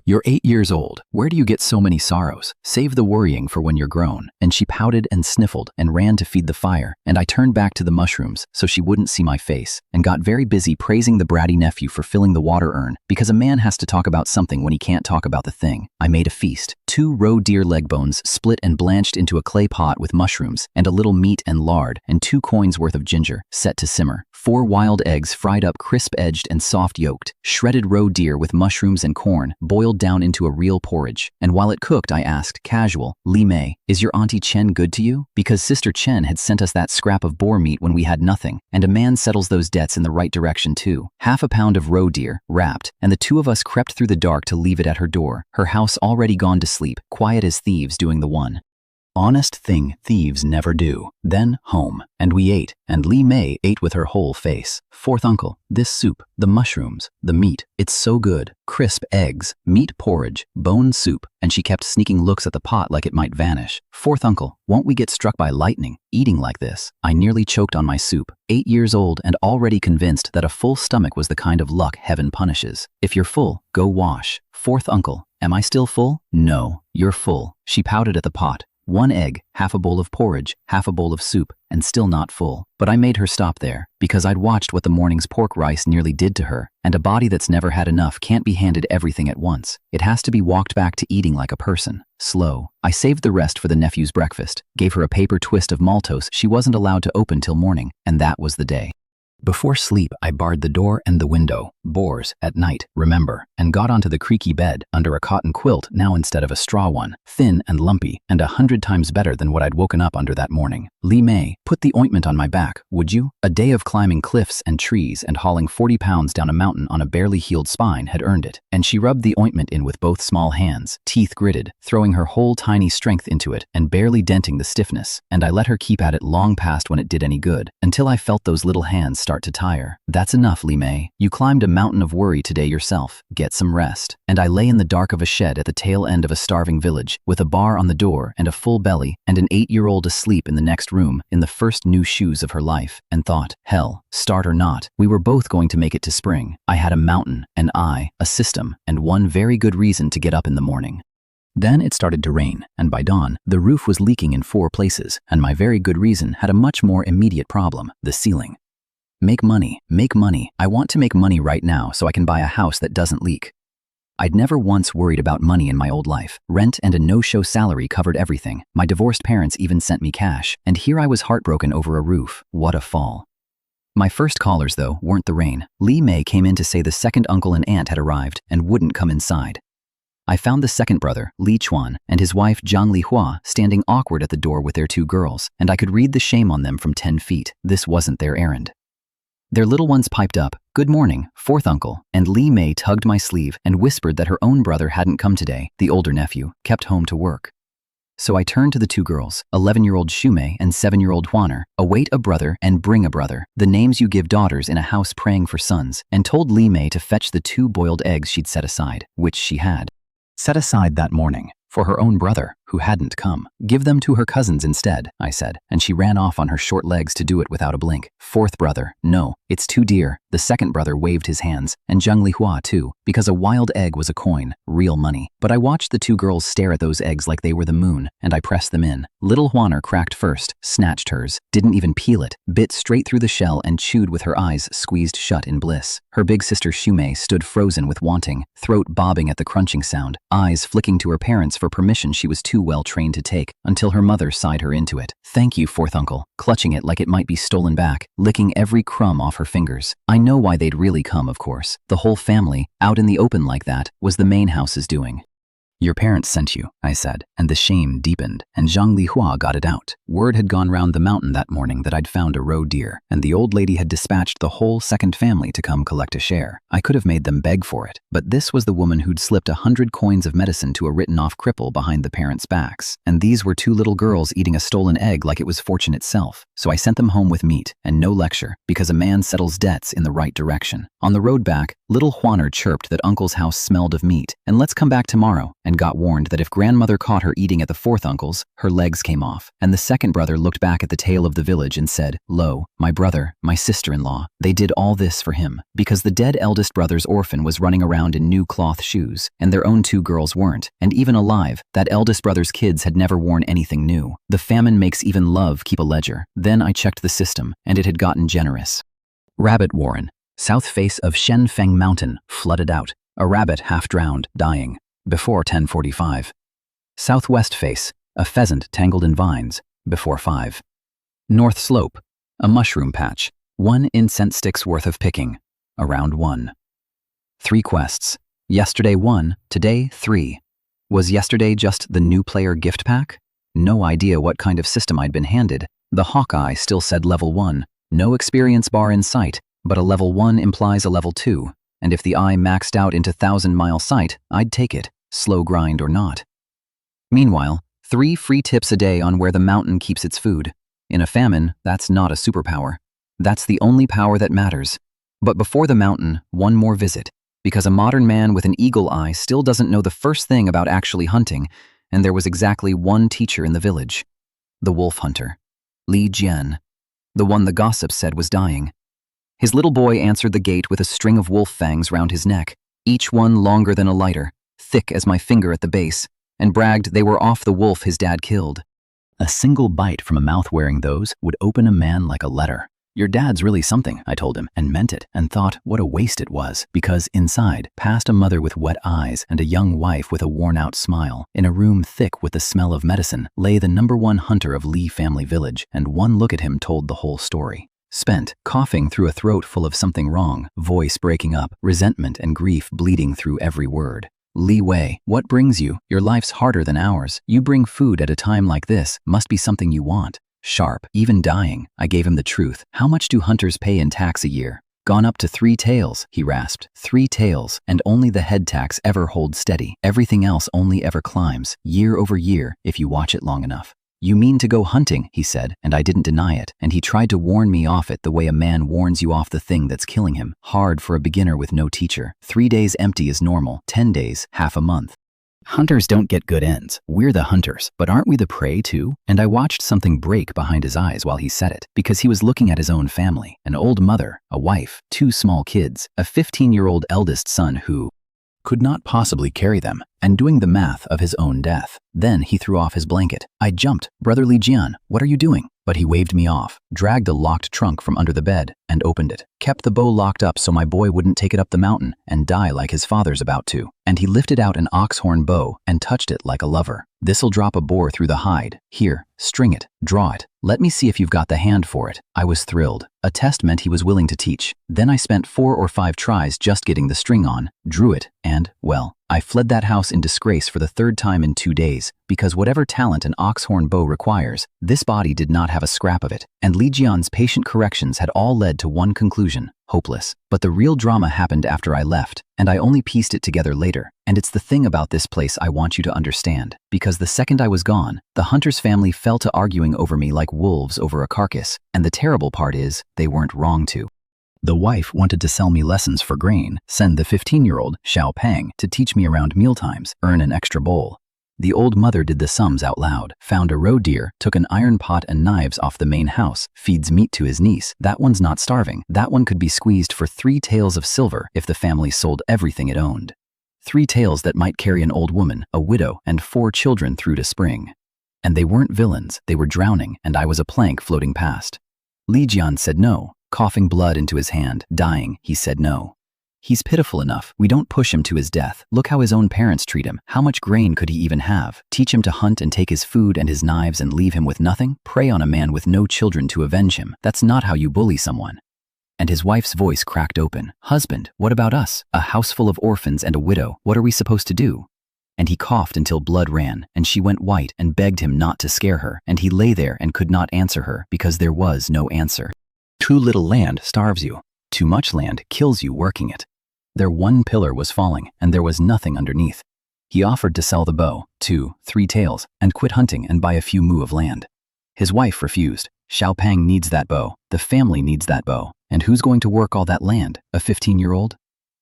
You're 8 years old. Where do you get so many sorrows? Save the worrying for when you're grown." And she pouted and sniffled and ran to feed the fire, and I turned back to the mushrooms so she wouldn't see my face, and got very busy praising the bratty nephew for filling the water urn, because a man has to talk about something when he can't talk about the thing. I made a feast. 2 roe deer leg bones split and blanched into a clay pot with mushrooms, and a little meat and lard, and 2 coins worth of ginger, set to simmer. 4 wild eggs fried up crisp-edged and soft-yolked, shredded roe deer with mushrooms and corn, boiled down into a real porridge. And while it cooked, I asked, casual, Li Wei, is your Auntie Chen good to you? Because Sister Chen had sent us that scrap of boar meat when we had nothing, and a man settles those debts in the right direction too. Half a pound of roe deer, wrapped, and the two of us crept through the dark to leave it at her door, her house already gone to sleep, quiet as thieves doing the one honest thing thieves never do. Then home, and we ate, and Li Wei ate with her whole face. Fourth uncle, this soup, the mushrooms, the meat, it's so good. Crisp eggs, meat porridge, bone soup, and she kept sneaking looks at the pot like it might vanish. Fourth uncle, won't we get struck by lightning, eating like this? I nearly choked on my soup, 8 years old and already convinced that a full stomach was the kind of luck heaven punishes. If you're full, go wash. Fourth uncle, am I still full? No, you're full. She pouted at the pot. 1 egg, half a bowl of porridge, half a bowl of soup, and still not full. But I made her stop there, because I'd watched what the morning's pork rice nearly did to her, and a body that's never had enough can't be handed everything at once. It has to be walked back to eating like a person. Slow. I saved the rest for the nephew's breakfast, gave her a paper twist of maltose she wasn't allowed to open till morning, and that was the day. Before sleep, I barred the door and the window, boars, at night, remember, and got onto the creaky bed under a cotton quilt now instead of a straw one, thin and lumpy, and 100 times better than what I'd woken up under that morning. Li Wei, put the ointment on my back, would you? A day of climbing cliffs and trees and hauling 40 pounds down a mountain on a barely healed spine had earned it, and she rubbed the ointment in with both small hands, teeth gritted, throwing her whole tiny strength into it and barely denting the stiffness, and I let her keep at it long past when it did any good, until I felt those little hands start to tire. That's enough, Li Wei. You climbed a mountain of worry today yourself. Get some rest. And I lay in the dark of a shed at the tail end of a starving village, with a bar on the door and a full belly, and an 8-year-old asleep in the next room in the first new shoes of her life, and thought, hell, start or not, we were both going to make it to spring. I had a mountain, and I, a system, and one very good reason to get up in the morning. Then it started to rain, and by dawn, the roof was leaking in 4 places, and my very good reason had a much more immediate problem, the ceiling. Make money, make money. I want to make money right now so I can buy a house that doesn't leak. I'd never once worried about money in my old life. Rent and a no-show salary covered everything. My divorced parents even sent me cash, and here I was heartbroken over a roof. What a fall. My first callers, though, weren't the rain. Li Wei came in to say the second uncle and aunt had arrived and wouldn't come inside. I found the second brother, Li Chuan, and his wife Zhang Lihua standing awkward at the door with their 2 girls, and I could read the shame on them from 10 feet. This wasn't their errand. Their little ones piped up, "Good morning, fourth uncle," and Li Wei tugged my sleeve and whispered that her own brother hadn't come today, the older nephew, kept home to work. So I turned to the 2 girls, 11-year-old Shumei and 7-year-old Huaner, await a brother and bring a brother, the names you give daughters in a house praying for sons, and told Li Wei to fetch the 2 boiled eggs she'd set aside, which she had set aside that morning, for her own brother, who hadn't come. Give them to her cousins instead, I said, and she ran off on her short legs to do it without a blink. Fourth brother, no, it's too dear. The second brother waved his hands, and Zhang Lihua too, because a wild egg was a coin, real money. But I watched the 2 girls stare at those eggs like they were the moon, and I pressed them in. Little Huaner cracked first, snatched hers, didn't even peel it, bit straight through the shell and chewed with her eyes squeezed shut in bliss. Her big sister Shumei stood frozen with wanting, throat bobbing at the crunching sound, eyes flicking to her parents for permission she was too well trained to take, until her mother sighed her into it. Thank you, fourth uncle, clutching it like it might be stolen back, licking every crumb off her fingers. I know why they'd really come, of course. The whole family, out in the open like that, was the main house's doing. Your parents sent you, I said, and the shame deepened, and Zhang Lihua got it out. Word had gone round the mountain that morning that I'd found a roe deer, and the old lady had dispatched the whole second family to come collect a share. I could have made them beg for it, but this was the woman who'd slipped 100 coins of medicine to a written-off cripple behind the parents' backs, and these were 2 little girls eating a stolen egg like it was fortune itself. So I sent them home with meat, and no lecture, because a man settles debts in the right direction. On the road back, little Huaner chirped that uncle's house smelled of meat, and let's come back tomorrow, and got warned that if grandmother caught her eating at the fourth uncle's, her legs came off. And the second brother looked back at the tail of the village and said, "Lo, my brother, my sister-in-law, they did all this for him," because the dead eldest brother's orphan was running around in new cloth shoes, and their own 2 girls weren't, and even alive, that eldest brother's kids had never worn anything new. The famine makes even love keep a ledger. Then I checked the system, and it had gotten generous. Rabbit warren, south face of Shenfeng Mountain, flooded out. A rabbit half drowned, dying. Before 10:45. Southwest face, a pheasant tangled in vines, before 5. North slope, a mushroom patch, 1 incense stick's worth of picking, around 1. 3 quests, Yesterday 1, today 3. Was yesterday just the new player gift pack? No idea what kind of system I'd been handed. The HAWKEYE still said level 1, no experience bar in sight, but a level 1 implies a level 2, and if the eye maxed out into 1,000-mile sight, I'd take it, slow grind or not. Meanwhile, 3 free tips a day on where the mountain keeps its food. In a famine, that's not a superpower. That's the only power that matters. But before the mountain, one more visit, because a modern man with an eagle eye still doesn't know the first thing about actually hunting, and there was exactly one teacher in the village. The wolf hunter, Li Wei, the one the gossips said was dying. His little boy answered the gate with a string of wolf fangs round his neck, each one longer than a lighter, thick as my finger at the base, and bragged they were off the wolf his dad killed. A single bite from a mouth wearing those would open a man like a letter. Your dad's really something, I told him, and meant it, and thought what a waste it was, because inside, past a mother with wet eyes and a young wife with a worn-out smile, in a room thick with the smell of medicine, lay the #1 hunter of Li family village, and one look at him told the whole story. Spent, coughing through a throat full of something wrong, voice breaking up, resentment and grief bleeding through every word. Li Wei, what brings you? Your life's harder than ours. You bring food at a time like this, must be something you want. Sharp, even dying, I gave him the truth. How much do hunters pay in tax a year? Gone up to 3 taels, he rasped. 3 taels, and only the head tax ever holds steady. Everything else only ever climbs, year over year, if you watch it long enough. You mean to go hunting, he said, and I didn't deny it, and he tried to warn me off it the way a man warns you off the thing that's killing him. Hard for a beginner with no teacher. 3 days empty is normal, 10 days, half a month. Hunters don't get good ends. We're the hunters, but aren't we the prey too? And I watched something break behind his eyes while he said it, because he was looking at his own family, an old mother, a wife, 2 small kids, a 15-year-old eldest son who could not possibly carry them, and doing the math of his own death. Then he threw off his blanket. I jumped. Brother Li Wei, what are you doing? But he waved me off, dragged the locked trunk from under the bed, and opened it. Kept the bow locked up so my boy wouldn't take it up the mountain and die like his father's about to. And he lifted out an ox-horn bow and touched it like a lover. This'll drop a boar through the hide. Here, string it, draw it. Let me see if you've got the hand for it. I was thrilled. A test meant he was willing to teach. Then I spent 4 or 5 tries just getting the string on, drew it, and, well, I fled that house in disgrace for the 3rd time in 2 days, because whatever talent an ox-horn bow requires, this body did not have a scrap of it, and Li Jian's patient corrections had all led to one conclusion: hopeless. But the real drama happened after I left, and I only pieced it together later, and it's the thing about this place I want you to understand, because the second I was gone, the hunter's family fell to arguing over me like wolves over a carcass, and the terrible part is, they weren't wrong to. The wife wanted to sell me lessons for grain, send the 15-year-old, Xiao Pang, to teach me around mealtimes, earn an extra bowl. The old mother did the sums out loud, found a roe deer, took an iron pot and knives off the main house, feeds meat to his niece. That one's not starving. That one could be squeezed for 3 taels of silver if the family sold everything it owned. 3 taels that might carry an old woman, a widow, and 4 children through to spring. And they weren't villains, they were drowning, and I was a plank floating past. Li Jian said no. Coughing blood into his hand, dying, he said no. He's pitiful enough. We don't push him to his death. Look how his own parents treat him. How much grain could he even have? Teach him to hunt and take his food and his knives and leave him with nothing? Prey on a man with no children to avenge him. That's not how you bully someone. And his wife's voice cracked open. Husband, what about us? A house full of orphans and a widow. What are we supposed to do? And he coughed until blood ran, and she went white and begged him not to scare her, and he lay there and could not answer her because there was no answer. Too little land starves you. Too much land kills you working it. Their one pillar was falling, and there was nothing underneath. He offered to sell the bow, 2, 3 taels, and quit hunting and buy a few mu of land. His wife refused. Xiao Pang needs that bow. The family needs that bow. And who's going to work all that land? A 15-year-old?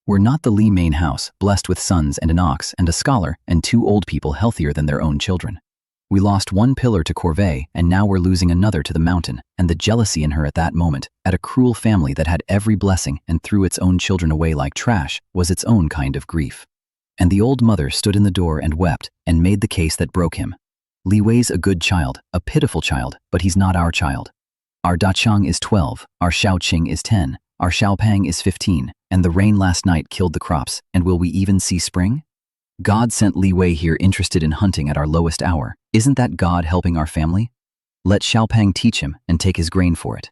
We're not the Li main house, blessed with sons and an ox and a scholar and 2 old people healthier than their own children. We lost 1 pillar to corvée, and now we're losing another to the mountain, and the jealousy in her at that moment, at a cruel family that had every blessing and threw its own children away like trash, was its own kind of grief. And the old mother stood in the door and wept, and made the case that broke him. Li Wei's a good child, a pitiful child, but he's not our child. Our Dachang is 12, our Shaoqing is 10, our Xiaopang is 15, and the rain last night killed the crops, and will we even see spring? God sent Li Wei here interested in hunting at our lowest hour. Isn't that God helping our family? Let Xiaopang teach him and take his grain for it.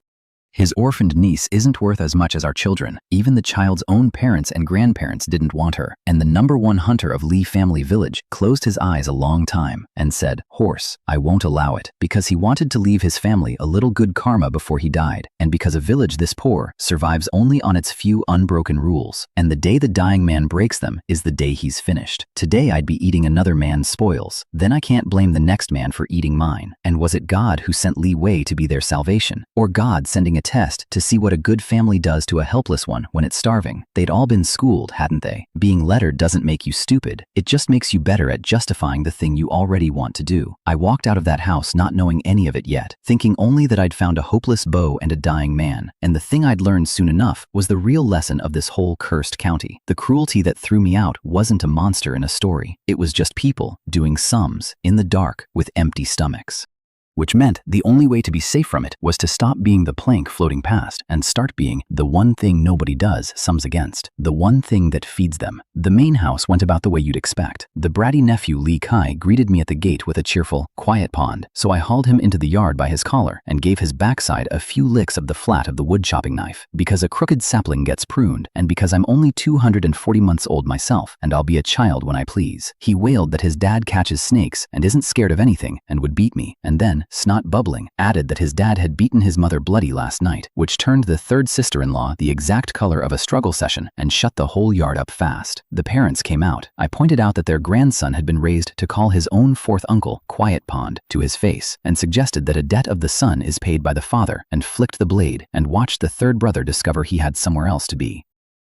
His orphaned niece isn't worth as much as our children. Even the child's own parents and grandparents didn't want her. And the #1 hunter of Li family village closed his eyes a long time and said, "Horse, I won't allow it," because he wanted to leave his family a little good karma before he died, and because a village this poor survives only on its few unbroken rules, and the day the dying man breaks them is the day he's finished. Today I'd be eating another man's spoils. Then I can't blame the next man for eating mine. And was it God who sent Li Wei to be their salvation? Or God sending a test to see what a good family does to a helpless one when it's starving? They'd all been schooled, hadn't they? Being lettered doesn't make you stupid. It just makes you better at justifying the thing you already want to do. I walked out of that house not knowing any of it yet, thinking only that I'd found a hopeless beau and a dying man. And the thing I'd learned soon enough was the real lesson of this whole cursed county. The cruelty that threw me out wasn't a monster in a story. It was just people doing sums in the dark with empty stomachs. Which meant the only way to be safe from it was to stop being the plank floating past and start being the one thing nobody does sums against, the one thing that feeds them. The main house went about the way you'd expect. The bratty nephew Li Kai greeted me at the gate with a cheerful, "Quiet pond," so I hauled him into the yard by his collar and gave his backside a few licks of the flat of the wood chopping knife, because a crooked sapling gets pruned, and because I'm only 240 months old myself and I'll be a child when I please. He wailed that his dad catches snakes and isn't scared of anything and would beat me, and then, snot bubbling, added that his dad had beaten his mother bloody last night, which turned the third sister-in-law the exact color of a struggle session and shut the whole yard up fast. The parents came out. I pointed out that their grandson had been raised to call his own fourth uncle Quiet Pond to his face, and suggested that a debt of the son is paid by the father, and flicked the blade and watched the third brother discover he had somewhere else to be.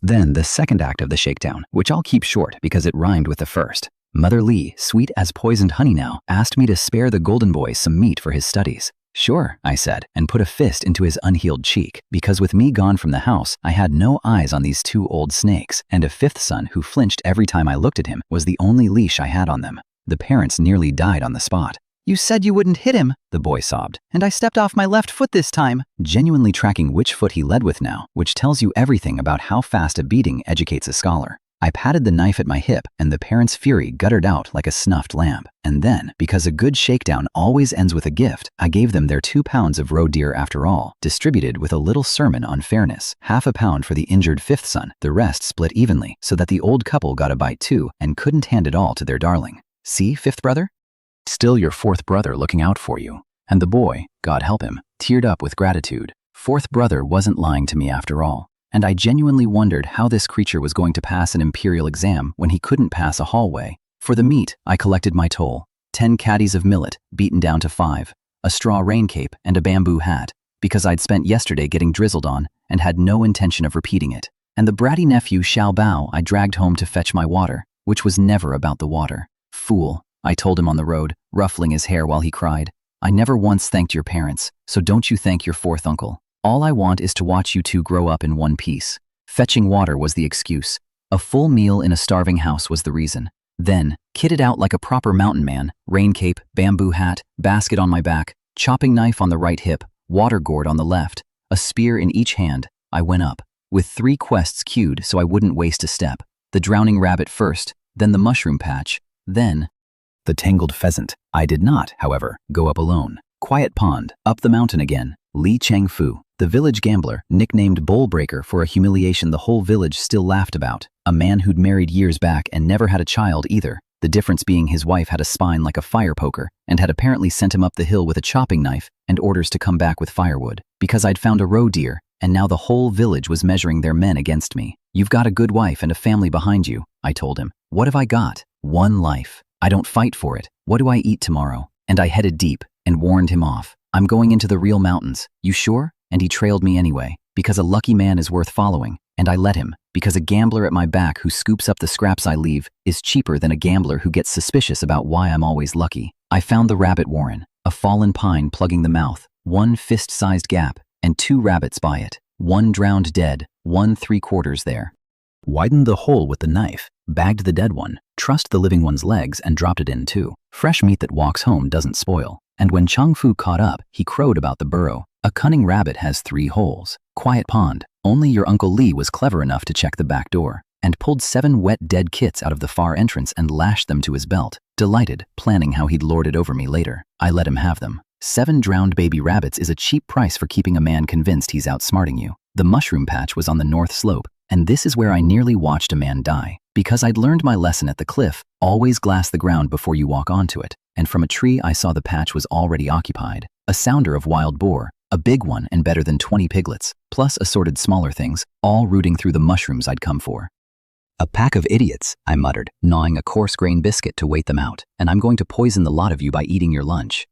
Then the second act of the shakedown, which I'll keep short because it rhymed with the first. Mother Li, sweet as poisoned honey now, asked me to spare the golden boy some meat for his studies. "Sure," I said, and put a fist into his unhealed cheek, because with me gone from the house, I had no eyes on these two old snakes, and a fifth son who flinched every time I looked at him was the only leash I had on them. The parents nearly died on the spot. "You said you wouldn't hit him," the boy sobbed, "and I stepped off my left foot this time," genuinely tracking which foot he led with now, which tells you everything about how fast a beating educates a scholar. I patted the knife at my hip, and the parents' fury guttered out like a snuffed lamp. And then, because a good shakedown always ends with a gift, I gave them their 2 pounds of roe deer after all, distributed with a little sermon on fairness. Half a pound for the injured fifth son, the rest split evenly, so that the old couple got a bite too, and couldn't hand it all to their darling. "See, fifth brother? Still your fourth brother looking out for you." And the boy, God help him, teared up with gratitude. Fourth brother wasn't lying to me after all. And I genuinely wondered how this creature was going to pass an imperial exam when he couldn't pass a hallway. For the meat, I collected my toll. 10 caddies of millet, beaten down to 5, a straw rain cape, and a bamboo hat, because I'd spent yesterday getting drizzled on and had no intention of repeating it. And the bratty nephew Xiao Bao I dragged home to fetch my water, which was never about the water. "Fool," I told him on the road, ruffling his hair while he cried. "I never once thanked your parents, so don't you thank your fourth uncle. All I want is to watch you two grow up in one piece." Fetching water was the excuse. A full meal in a starving house was the reason. Then, kitted out like a proper mountain man, rain cape, bamboo hat, basket on my back, chopping knife on the right hip, water gourd on the left, a spear in each hand, I went up, with 3 quests queued so I wouldn't waste a step. The drowning rabbit first, then the mushroom patch, then the tangled pheasant. I did not, however, go up alone. Quiet Pond, up the mountain again. Li Changfu, the village gambler, nicknamed Bowl Breaker for a humiliation the whole village still laughed about. A man who'd married years back and never had a child either. The difference being his wife had a spine like a fire poker and had apparently sent him up the hill with a chopping knife and orders to come back with firewood. Because I'd found a roe deer, and now the whole village was measuring their men against me. "You've got a good wife and a family behind you," I told him. "What have I got? One life. I don't fight for it. What do I eat tomorrow?" And I headed deep and warned him off. "I'm going into the real mountains. You sure?" And he trailed me anyway, because a lucky man is worth following, and I let him, because a gambler at my back who scoops up the scraps I leave is cheaper than a gambler who gets suspicious about why I'm always lucky. I found the rabbit warren, a fallen pine plugging the mouth, 1 fist-sized gap, and 2 rabbits by it, 1 drowned dead, 1 3/4 there. Widened the hole with the knife, bagged the dead one, trussed the living one's legs and dropped it in too. Fresh meat that walks home doesn't spoil. And when Changfu caught up, he crowed about the burrow. A cunning rabbit has 3 holes. Quiet Pond. Only your Uncle Li was clever enough to check the back door, and pulled 7 wet dead kits out of the far entrance and lashed them to his belt. Delighted, planning how he'd lord it over me later. I let him have them. 7 drowned baby rabbits is a cheap price for keeping a man convinced he's outsmarting you. The mushroom patch was on the north slope, and this is where I nearly watched a man die. Because I'd learned my lesson at the cliff, always glass the ground before you walk onto it. And from a tree I saw the patch was already occupied. A sounder of wild boar, a big one and better than 20 piglets, plus assorted smaller things, all rooting through the mushrooms I'd come for. A pack of idiots, I muttered, gnawing a coarse grain biscuit to wait them out, and I'm going to poison the lot of you by eating your lunch.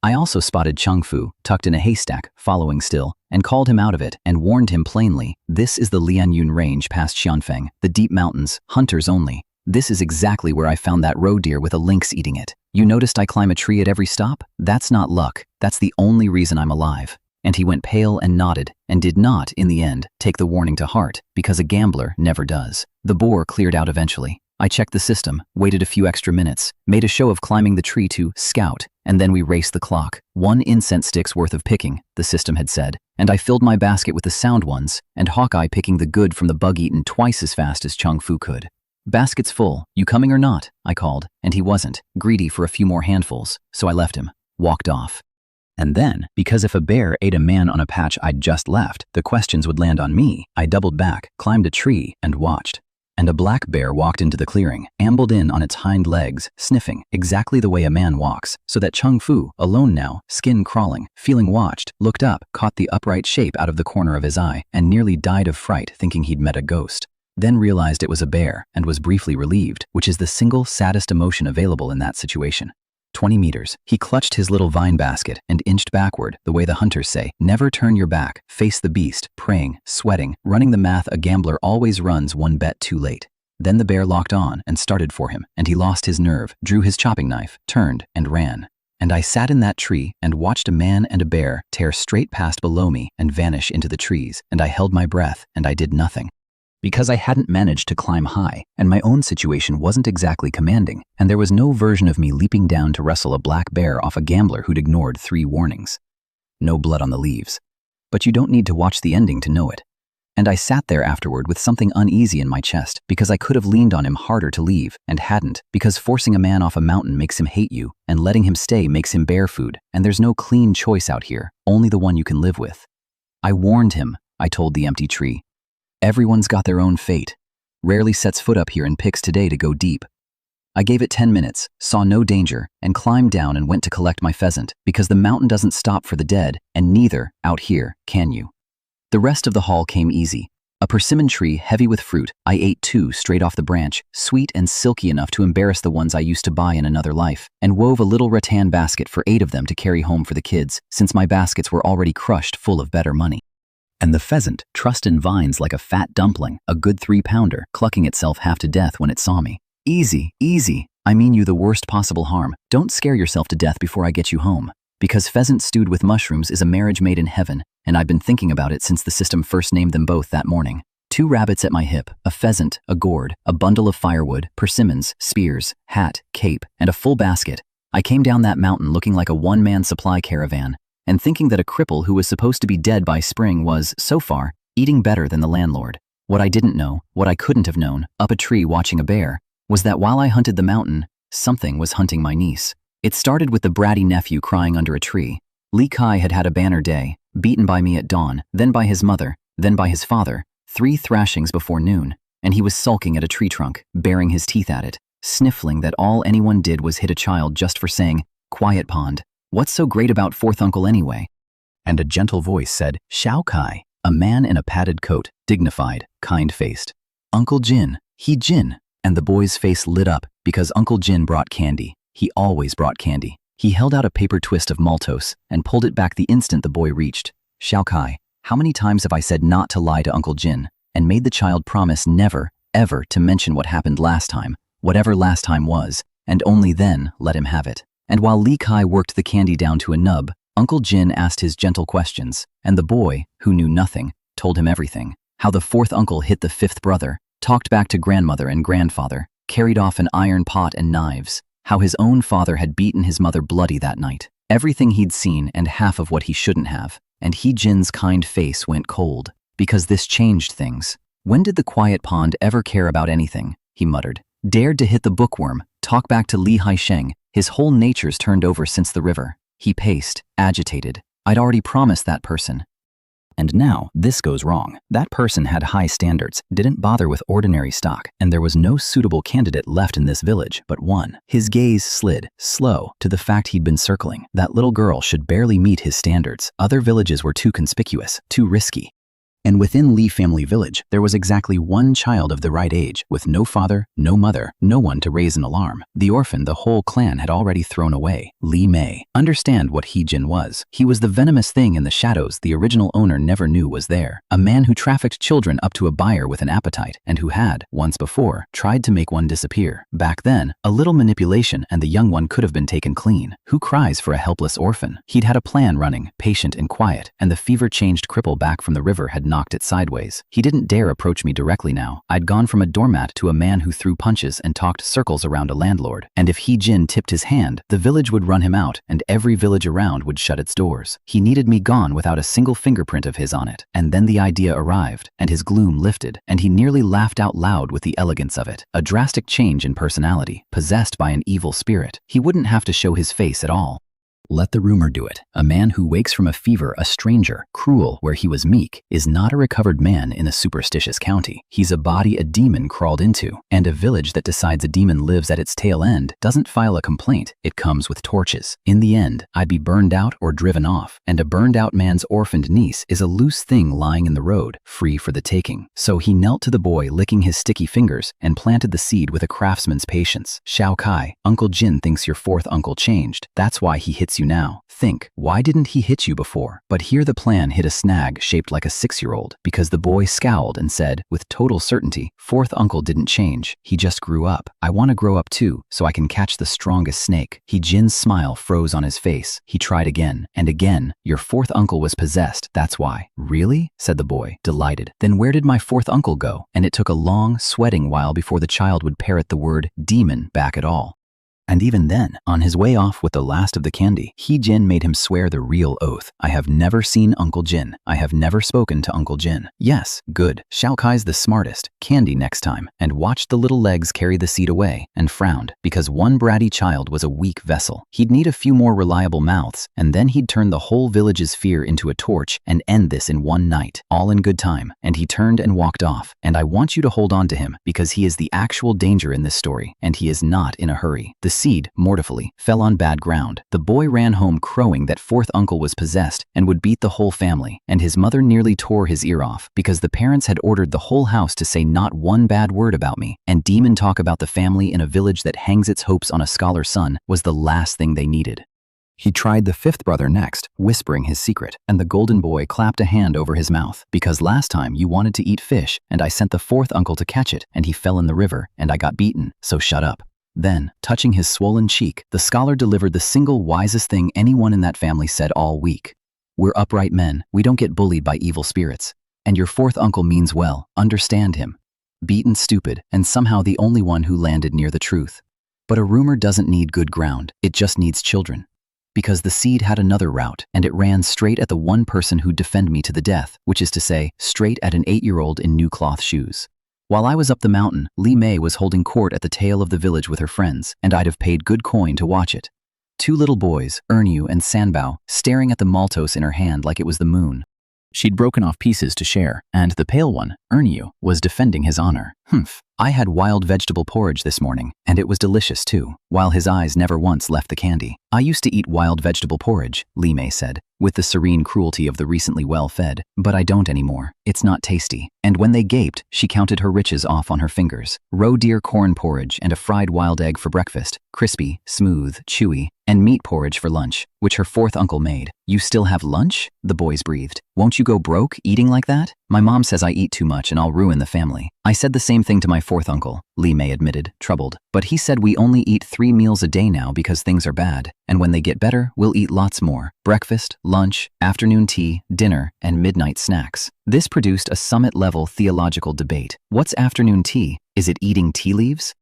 I also spotted Chung Fu, tucked in a haystack, following still, and called him out of it and warned him plainly, this is the Lianyun range past Xianfeng, the deep mountains, hunters only. This is exactly where I found that roe deer with a lynx eating it. You noticed I climb a tree at every stop? That's not luck, that's the only reason I'm alive. And he went pale and nodded, and did not, in the end, take the warning to heart, because a gambler never does. The boar cleared out eventually. I checked the system, waited a few extra minutes, made a show of climbing the tree to scout, and then we raced the clock. 1 incense stick's worth of picking, the system had said, and I filled my basket with the sound ones, and HAWKEYE picking the good from the bug-eaten twice as fast as Chung Fu could. Basket's full, you coming or not? I called, and he wasn't, greedy for a few more handfuls, so I left him, walked off. And then, because if a bear ate a man on a patch I'd just left, the questions would land on me, I doubled back, climbed a tree, and watched. And a black bear walked into the clearing, ambled in on its hind legs, sniffing, exactly the way a man walks, so that Chung Fu, alone now, skin crawling, feeling watched, looked up, caught the upright shape out of the corner of his eye, and nearly died of fright thinking he'd met a ghost. Then realized it was a bear, and was briefly relieved, which is the single saddest emotion available in that situation. 20 meters, he clutched his little vine basket and inched backward, the way the hunters say, never turn your back, face the beast, praying, sweating, running the math a gambler always runs one bet too late. Then the bear locked on and started for him, and he lost his nerve, drew his chopping knife, turned, and ran. And I sat in that tree and watched a man and a bear tear straight past below me and vanish into the trees, and I held my breath, and I did nothing. Because I hadn't managed to climb high, and my own situation wasn't exactly commanding, and there was no version of me leaping down to wrestle a black bear off a gambler who'd ignored 3 warnings. No blood on the leaves. But you don't need to watch the ending to know it. And I sat there afterward with something uneasy in my chest, because I could have leaned on him harder to leave, and hadn't, because forcing a man off a mountain makes him hate you, and letting him stay makes him bear food, and there's no clean choice out here, only the one you can live with. I warned him, I told the empty tree. Everyone's got their own fate. Rarely sets foot up here and picks today to go deep. I gave it 10 minutes, saw no danger, and climbed down and went to collect my pheasant, because the mountain doesn't stop for the dead, and neither, out here, can you. The rest of the haul came easy. A persimmon tree heavy with fruit, I ate 2 straight off the branch, sweet and silky enough to embarrass the ones I used to buy in another life, and wove a little rattan basket for 8 of them to carry home for the kids, since my baskets were already crushed full of better money. And the pheasant, trussed in vines like a fat dumpling, a good 3-pounder, clucking itself half to death when it saw me. Easy, easy. I mean you the worst possible harm. Don't scare yourself to death before I get you home. Because pheasant stewed with mushrooms is a marriage made in heaven, and I've been thinking about it since the system first named them both that morning. 2 rabbits at my hip, a pheasant, a gourd, a bundle of firewood, persimmons, spears, hat, cape, and a full basket. I came down that mountain looking like a one-man supply caravan, and thinking that a cripple who was supposed to be dead by spring was, so far, eating better than the landlord. What I didn't know, what I couldn't have known, up a tree watching a bear, was that while I hunted the mountain, something was hunting my niece. It started with the bratty nephew crying under a tree. Li Kai had had a banner day, beaten by me at dawn, then by his mother, then by his father, 3 thrashings before noon, and he was sulking at a tree trunk, baring his teeth at it, sniffling that all anyone did was hit a child just for saying, "Quiet pond. What's so great about fourth uncle anyway?" And a gentle voice said, "HAWKEYE," a man in a padded coat, dignified, kind-faced. "Uncle Jin, he Jin." And the boy's face lit up because Uncle Jin brought candy. He always brought candy. He held out a paper twist of maltose and pulled it back the instant the boy reached. "HAWKEYE, how many times have I said not to lie to Uncle Jin, and made the child promise never, ever to mention what happened last time, whatever last time was, and only then let him have it." And while Li Kai worked the candy down to a nub, Uncle Jin asked his gentle questions, and the boy, who knew nothing, told him everything. How the 4th uncle hit the 5th brother, talked back to grandmother and grandfather, carried off an iron pot and knives, how his own father had beaten his mother bloody that night. Everything he'd seen and half of what he shouldn't have, and he Jin's kind face went cold, because this changed things. When did the quiet pond ever care about anything? He muttered. Dared to hit the bookworm, talk back to Li Haisheng, his whole nature's turned over since the river. He paced, agitated. I'd already promised that person. And now, this goes wrong. That person had high standards, didn't bother with ordinary stock, and there was no suitable candidate left in this village but one. His gaze slid, slow, to the fact he'd been circling. That little girl should barely meet his standards. Other villages were too conspicuous, too risky. And within Li family village, there was exactly one child of the right age, with no father, no mother, no one to raise an alarm. The orphan the whole clan had already thrown away, Li Wei. Understand what He-Jin was. He was the venomous thing in the shadows the original owner never knew was there. A man who trafficked children up to a buyer with an appetite, and who had, once before, tried to make one disappear. Back then, a little manipulation and the young one could have been taken clean. Who cries for a helpless orphan? He'd had a plan running, patient and quiet, and the fever-changed cripple back from the river had knocked it sideways. He didn't dare approach me directly now. I'd gone from a doormat to a man who threw punches and talked circles around a landlord. And if He-Jin tipped his hand, the village would run him out, and every village around would shut its doors. He needed me gone without a single fingerprint of his on it. And then the idea arrived, and his gloom lifted, and he nearly laughed out loud with the elegance of it. A drastic change in personality, possessed by an evil spirit. He wouldn't have to show his face at all. Let the rumor do it. A man who wakes from a fever, a stranger, cruel where he was meek, is not a recovered man in a superstitious county. He's a body a demon crawled into, and a village that decides a demon lives at its tail end doesn't file a complaint, it comes with torches. In the end, I'd be burned out or driven off, and a burned out man's orphaned niece is a loose thing lying in the road, free for the taking. So he knelt to the boy licking his sticky fingers and planted the seed with a craftsman's patience. HAWKEYE, Uncle Jin thinks your fourth uncle changed. That's why he hits you now. Think, why didn't he hit you before? But here the plan hit a snag shaped like a 6-year-old, because the boy scowled and said, with total certainty, fourth uncle didn't change, he just grew up. I want to grow up too, so I can catch the strongest snake. He-Jin's smile froze on his face. He tried again, and again. Your fourth uncle was possessed, that's why. Really? Said the boy, delighted. Then where did my fourth uncle go? And it took a long, sweating while before the child would parrot the word demon back at all. And even then, on his way off with the last of the candy, He-Jin made him swear the real oath. I have never seen Uncle Jin. I have never spoken to Uncle Jin. Yes, good. HAWKEYE's the smartest. Candy next time. And watched the little legs carry the seed away, and frowned, because one bratty child was a weak vessel. He'd need a few more reliable mouths, and then he'd turn the whole village's fear into a torch and end this in one night. All in good time. And he turned and walked off. And I want you to hold on to him, because he is the actual danger in this story, and he is not in a hurry. The seed, mortifully, fell on bad ground. The boy ran home crowing that fourth uncle was possessed and would beat the whole family, and his mother nearly tore his ear off because the parents had ordered the whole house to say not one bad word about me, and demon talk about the family in a village that hangs its hopes on a scholar's son was the last thing they needed. He tried the fifth brother next, whispering his secret, and the golden boy clapped a hand over his mouth, because last time you wanted to eat fish, and I sent the fourth uncle to catch it, and he fell in the river, and I got beaten, so shut up. Then, touching his swollen cheek, the scholar delivered the single wisest thing anyone in that family said all week. We're upright men, we don't get bullied by evil spirits. And your fourth uncle means well, understand him. Beaten stupid, and somehow the only one who landed near the truth. But a rumor doesn't need good ground, it just needs children. Because the seed had another route, and it ran straight at the one person who'd defend me to the death, which is to say, straight at an 8-year-old in new cloth shoes. While I was up the mountain, Li Wei was holding court at the tail of the village with her friends, and I'd have paid good coin to watch it. 2 little boys, Ernyu and Sanbao, staring at the maltose in her hand like it was the moon. She'd broken off pieces to share, and the pale one, Ernyu, was defending his honor. Humph. I had wild vegetable porridge this morning, and it was delicious too, while his eyes never once left the candy. I used to eat wild vegetable porridge, Li Wei said, with the serene cruelty of the recently well-fed, but I don't anymore. It's not tasty. And when they gaped, she counted her riches off on her fingers. Roe deer corn porridge and a fried wild egg for breakfast, crispy, smooth, chewy, and meat porridge for lunch, which her fourth uncle made. You still have lunch? The boys breathed. Won't you go broke eating like that? My mom says I eat too much and I'll ruin the family. I said the same thing to my fourth uncle, Li Wei admitted, troubled. But he said we only eat 3 meals a day now because things are bad, and when they get better, we'll eat lots more. Breakfast, lunch, afternoon tea, dinner, and midnight snacks. This produced a summit-level theological debate. What's afternoon tea? Is it eating tea leaves?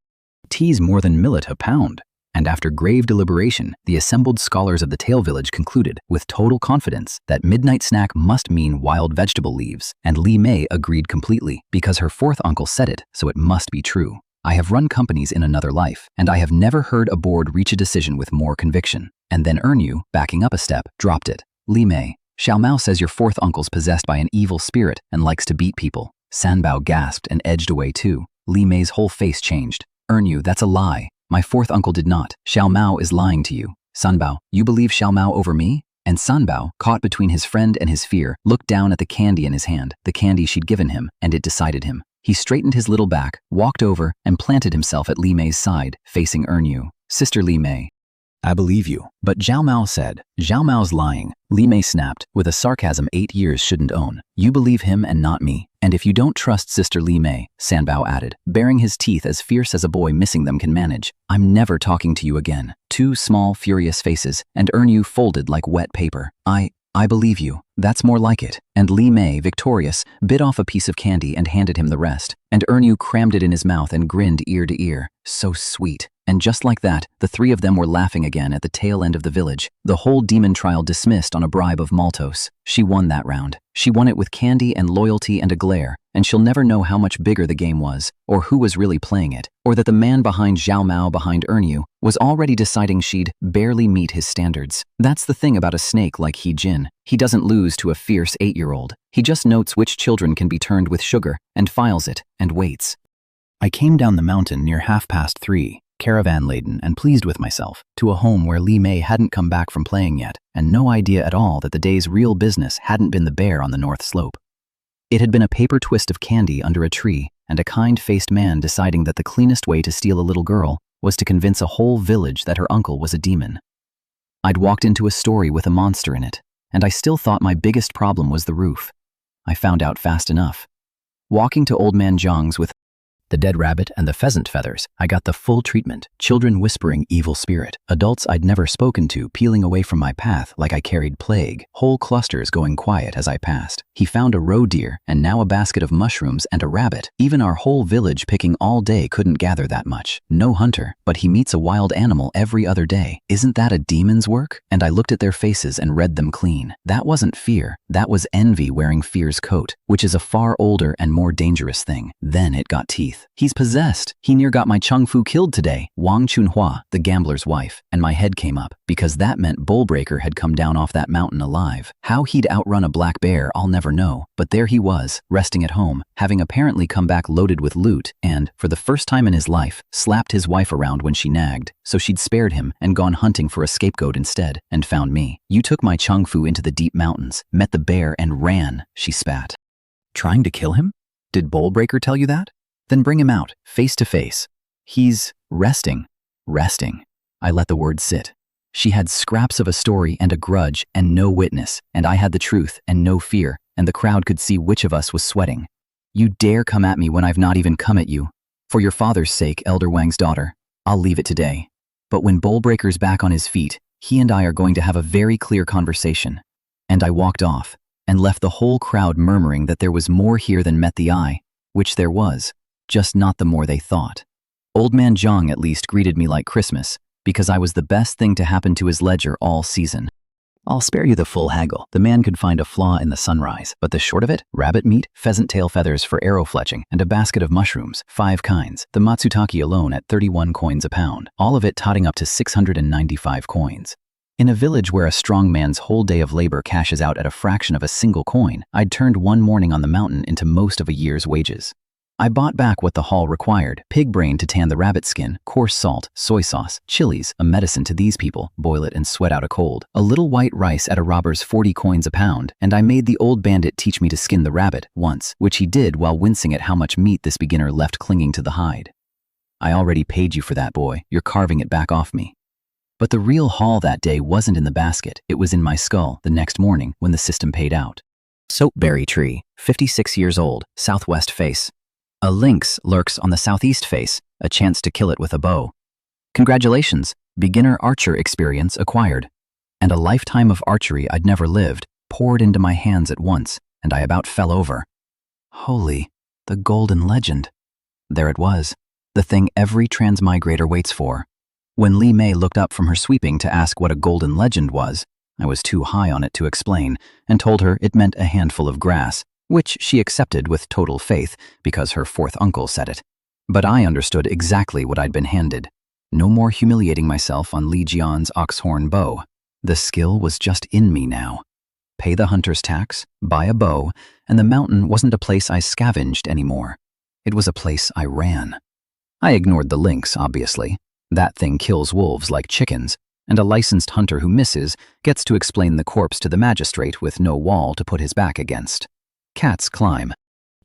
Tea's more than millet a pound. And after grave deliberation, the assembled scholars of the Tail Village concluded, with total confidence, that midnight snack must mean wild vegetable leaves, and Li Wei agreed completely, because her fourth uncle said it, so it must be true. I have run companies in another life, and I have never heard a board reach a decision with more conviction. And then Ernyu, backing up a step, dropped it. Li Mei, Xiao Mao says your fourth uncle's possessed by an evil spirit and likes to beat people. Sanbao gasped and edged away too. Li Mei's whole face changed. Ernyu, that's a lie. My fourth uncle did not. Xiao Mao is lying to you. Sanbao, you believe Xiao Mao over me? And Sanbao, caught between his friend and his fear, looked down at the candy in his hand, the candy she'd given him, and it decided him. He straightened his little back, walked over, and planted himself at Li Mei's side, facing Ernyu. Sister Li Mei, I believe you. But Zhao Mao said, Zhao Mao's lying. Li Mei snapped, with a sarcasm 8 years shouldn't own. You believe him and not me. And if you don't trust Sister Li Mei, Sanbao added, baring his teeth as fierce as a boy missing them can manage, I'm never talking to you again. Two small, furious faces, and Ernyu folded like wet paper. I believe you. That's more like it. And Li Mei, victorious, bit off a piece of candy and handed him the rest. And Ernyu crammed it in his mouth and grinned ear to ear. So sweet. And just like that, the three of them were laughing again at the tail end of the village. The whole demon trial dismissed on a bribe of Maltos. She won that round. She won it with candy and loyalty and a glare, and she'll never know how much bigger the game was, or who was really playing it, or that the man behind Zhao Mao behind Ernyu was already deciding she'd barely meet his standards. That's the thing about a snake like He Jin. He doesn't lose to a fierce 8-year-old. He just notes which children can be turned with sugar, and files it, and waits. I came down the mountain near 3:30, caravan-laden and pleased with myself, to a home where Li Mei hadn't come back from playing yet, and no idea at all that the day's real business hadn't been the bear on the north slope. It had been a paper twist of candy under a tree, and a kind-faced man deciding that the cleanest way to steal a little girl was to convince a whole village that her uncle was a demon. I'd walked into a story with a monster in it, and I still thought my biggest problem was the roof. I found out fast enough. Walking to Old Man Zhang's with the dead rabbit and the pheasant feathers, I got the full treatment. Children whispering evil spirit. Adults I'd never spoken to peeling away from my path like I carried plague. Whole clusters going quiet as I passed. He found a roe deer and now a basket of mushrooms and a rabbit. Even our whole village picking all day couldn't gather that much. No hunter, but he meets a wild animal every other day. Isn't that a demon's work? And I looked at their faces and read them clean. That wasn't fear. That was envy wearing fear's coat, which is a far older and more dangerous thing. Then it got teeth. He's possessed. He near got my Chung Fu killed today. Wang Chunhua, the gambler's wife, and my head came up, because that meant Bullbreaker had come down off that mountain alive. How he'd outrun a black bear, I'll never know, but there he was, resting at home, having apparently come back loaded with loot, and, for the first time in his life, slapped his wife around when she nagged, so she'd spared him and gone hunting for a scapegoat instead, and found me. You took my Chung Fu into the deep mountains, met the bear and ran, she spat. Trying to kill him? Did Bullbreaker tell you that? Then bring him out, face to face. He's resting. Resting. I let the word sit. She had scraps of a story and a grudge and no witness, and I had the truth and no fear, and the crowd could see which of us was sweating. You dare come at me when I've not even come at you. For your father's sake, Elder Wang's daughter, I'll leave it today. But when Bullbreaker's back on his feet, he and I are going to have a very clear conversation. And I walked off, and left the whole crowd murmuring that there was more here than met the eye, which there was. Just not the more they thought. Old Man Zhang at least greeted me like Christmas, because I was the best thing to happen to his ledger all season. I'll spare you the full haggle. The man could find a flaw in the sunrise, but the short of it, rabbit meat, pheasant tail feathers for arrow fletching, and a basket of mushrooms, 5 kinds, the matsutake alone at 31 coins a pound, all of it totting up to 695 coins. In a village where a strong man's whole day of labor cashes out at a fraction of a single coin, I'd turned one morning on the mountain into most of a year's wages. I bought back what the haul required: pig brain to tan the rabbit skin, coarse salt, soy sauce, chilies, a medicine to these people, boil it and sweat out a cold, a little white rice at a robber's 40 coins a pound, and I made the old bandit teach me to skin the rabbit once, which he did while wincing at how much meat this beginner left clinging to the hide. I already paid you for that, boy. You're carving it back off me. But the real haul that day wasn't in the basket. It was in my skull the next morning when the system paid out. Soapberry tree, 56 years old, southwest face. A lynx lurks on the southeast face, a chance to kill it with a bow. Congratulations, beginner archer experience acquired. And a lifetime of archery I'd never lived poured into my hands at once, and I about fell over. Holy, the golden legend. There it was, the thing every transmigrator waits for. When Li Mei looked up from her sweeping to ask what a golden legend was, I was too high on it to explain, and told her it meant a handful of grass, which she accepted with total faith because her fourth uncle said it. But I understood exactly what I'd been handed. No more humiliating myself on Li Jian's oxhorn bow. The skill was just in me now. Pay the hunter's tax, buy a bow, and the mountain wasn't a place I scavenged anymore. It was a place I ran. I ignored the lynx, obviously. That thing kills wolves like chickens, and a licensed hunter who misses gets to explain the corpse to the magistrate with no wall to put his back against. Cats climb.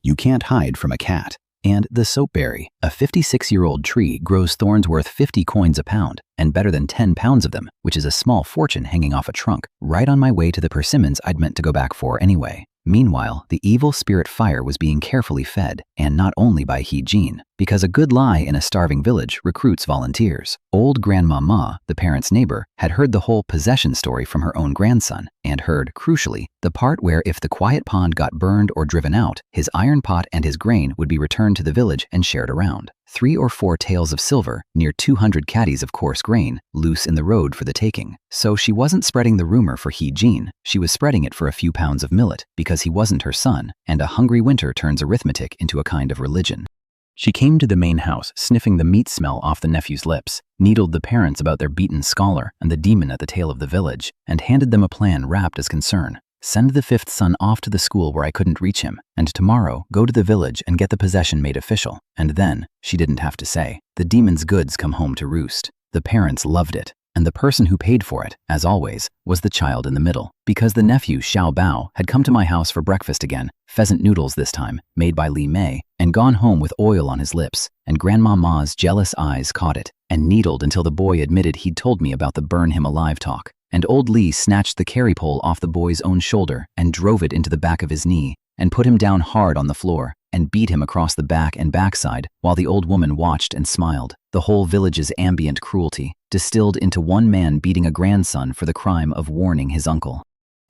You can't hide from a cat. And the soapberry, a 56-year-old tree, grows thorns worth 50 coins a pound, and better than 10 pounds of them, which is a small fortune hanging off a trunk, right on my way to the persimmons I'd meant to go back for anyway. Meanwhile, the evil spirit fire was being carefully fed, and not only by He Jin, because a good lie in a starving village recruits volunteers. Old Grandma Ma, the parents' neighbor, had heard the whole possession story from her own grandson, and heard, crucially, the part where if the quiet pond got burned or driven out, his iron pot and his grain would be returned to the village and shared around. 3 or 4 taels of silver, near 200 caddies of coarse grain, loose in the road for the taking. So she wasn't spreading the rumor for He Jin, she was spreading it for a few pounds of millet, because he wasn't her son, and a hungry winter turns arithmetic into a kind of religion. She came to the main house, sniffing the meat smell off the nephew's lips, needled the parents about their beaten scholar and the demon at the tail of the village, and handed them a plan wrapped as concern. Send the 5th son off to the school where I couldn't reach him, and tomorrow go to the village and get the possession made official. And then, she didn't have to say, the demon's goods come home to roost. The parents loved it, and the person who paid for it, as always, was the child in the middle. Because the nephew, Xiao Bao, had come to my house for breakfast again, pheasant noodles this time, made by Li Wei, and gone home with oil on his lips, and Grandma Ma's jealous eyes caught it, and needled until the boy admitted he'd told me about the burn him alive talk. And old Li snatched the carry pole off the boy's own shoulder and drove it into the back of his knee, and put him down hard on the floor, and beat him across the back and backside, while the old woman watched and smiled. The whole village's ambient cruelty, distilled into one man beating a grandson for the crime of warning his uncle.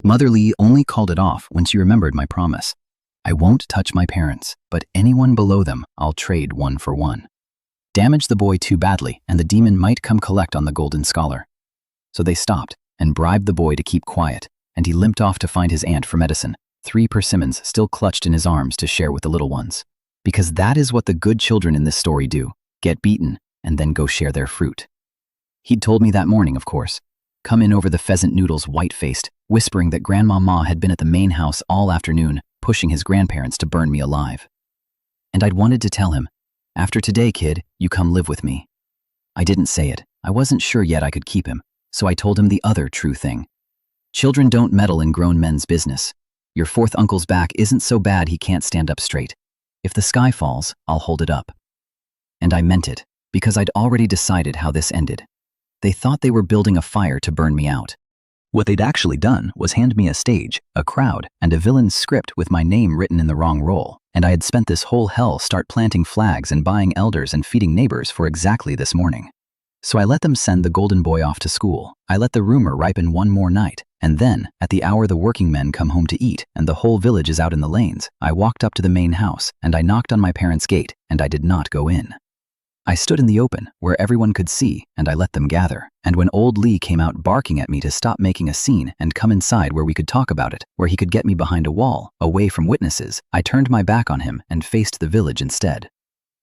Mother Li only called it off when she remembered my promise. I won't touch my parents, but anyone below them I'll trade 1 for 1. Damage the boy too badly, and the demon might come collect on the golden scholar. So they stopped, and bribed the boy to keep quiet, and he limped off to find his aunt for medicine, 3 persimmons still clutched in his arms to share with the little ones. Because that is what the good children in this story do, get beaten, and then go share their fruit. He'd told me that morning, of course, come in over the pheasant noodles white-faced, whispering that Grandma Ma had been at the main house all afternoon, pushing his grandparents to burn me alive. And I'd wanted to tell him, after today, kid, you come live with me. I didn't say it, I wasn't sure yet I could keep him. So I told him the other true thing. Children don't meddle in grown men's business. Your 4th uncle's back isn't so bad he can't stand up straight. If the sky falls, I'll hold it up. And I meant it, because I'd already decided how this ended. They thought they were building a fire to burn me out. What they'd actually done was hand me a stage, a crowd, and a villain's script with my name written in the wrong role, and I had spent this whole hell start planting flags and buying elders and feeding neighbors for exactly this morning. So I let them send the golden boy off to school. I let the rumor ripen one more night, and then, at the hour the working men come home to eat and the whole village is out in the lanes, I walked up to the main house, and I knocked on my parents' gate, and I did not go in. I stood in the open, where everyone could see, and I let them gather. And when old Li came out barking at me to stop making a scene and come inside where we could talk about it, where he could get me behind a wall, away from witnesses, I turned my back on him and faced the village instead.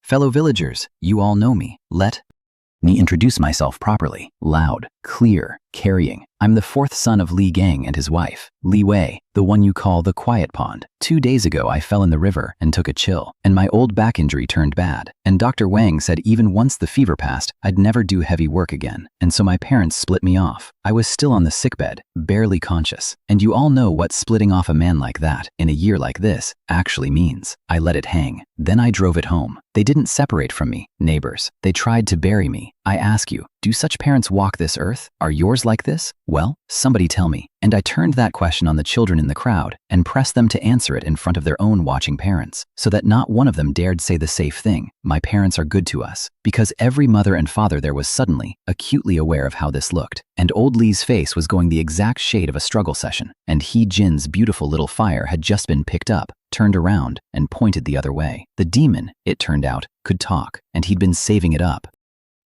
Fellow villagers, you all know me. Let me introduce myself properly. Loud, clear, carrying. I'm the 4th son of Li Gang and his wife, Li Wei, the one you call the quiet pond. 2 days ago I fell in the river and took a chill, and my old back injury turned bad. And Dr. Wang said even once the fever passed, I'd never do heavy work again. And so my parents split me off. I was still on the sickbed, barely conscious. And you all know what splitting off a man like that, in a year like this, actually means. I let it hang. Then I drove it home. They didn't separate from me, neighbors. They tried to bury me. I ask you, do such parents walk this earth? Are yours like this? Well, somebody tell me. And I turned that question on the children in the crowd and pressed them to answer it in front of their own watching parents, so that not one of them dared say the safe thing, my parents are good to us, because every mother and father there was suddenly, acutely aware of how this looked. And old Li's face was going the exact shade of a struggle session, and He Jin's beautiful little fire had just been picked up, turned around, and pointed the other way. The demon, it turned out, could talk, and he'd been saving it up.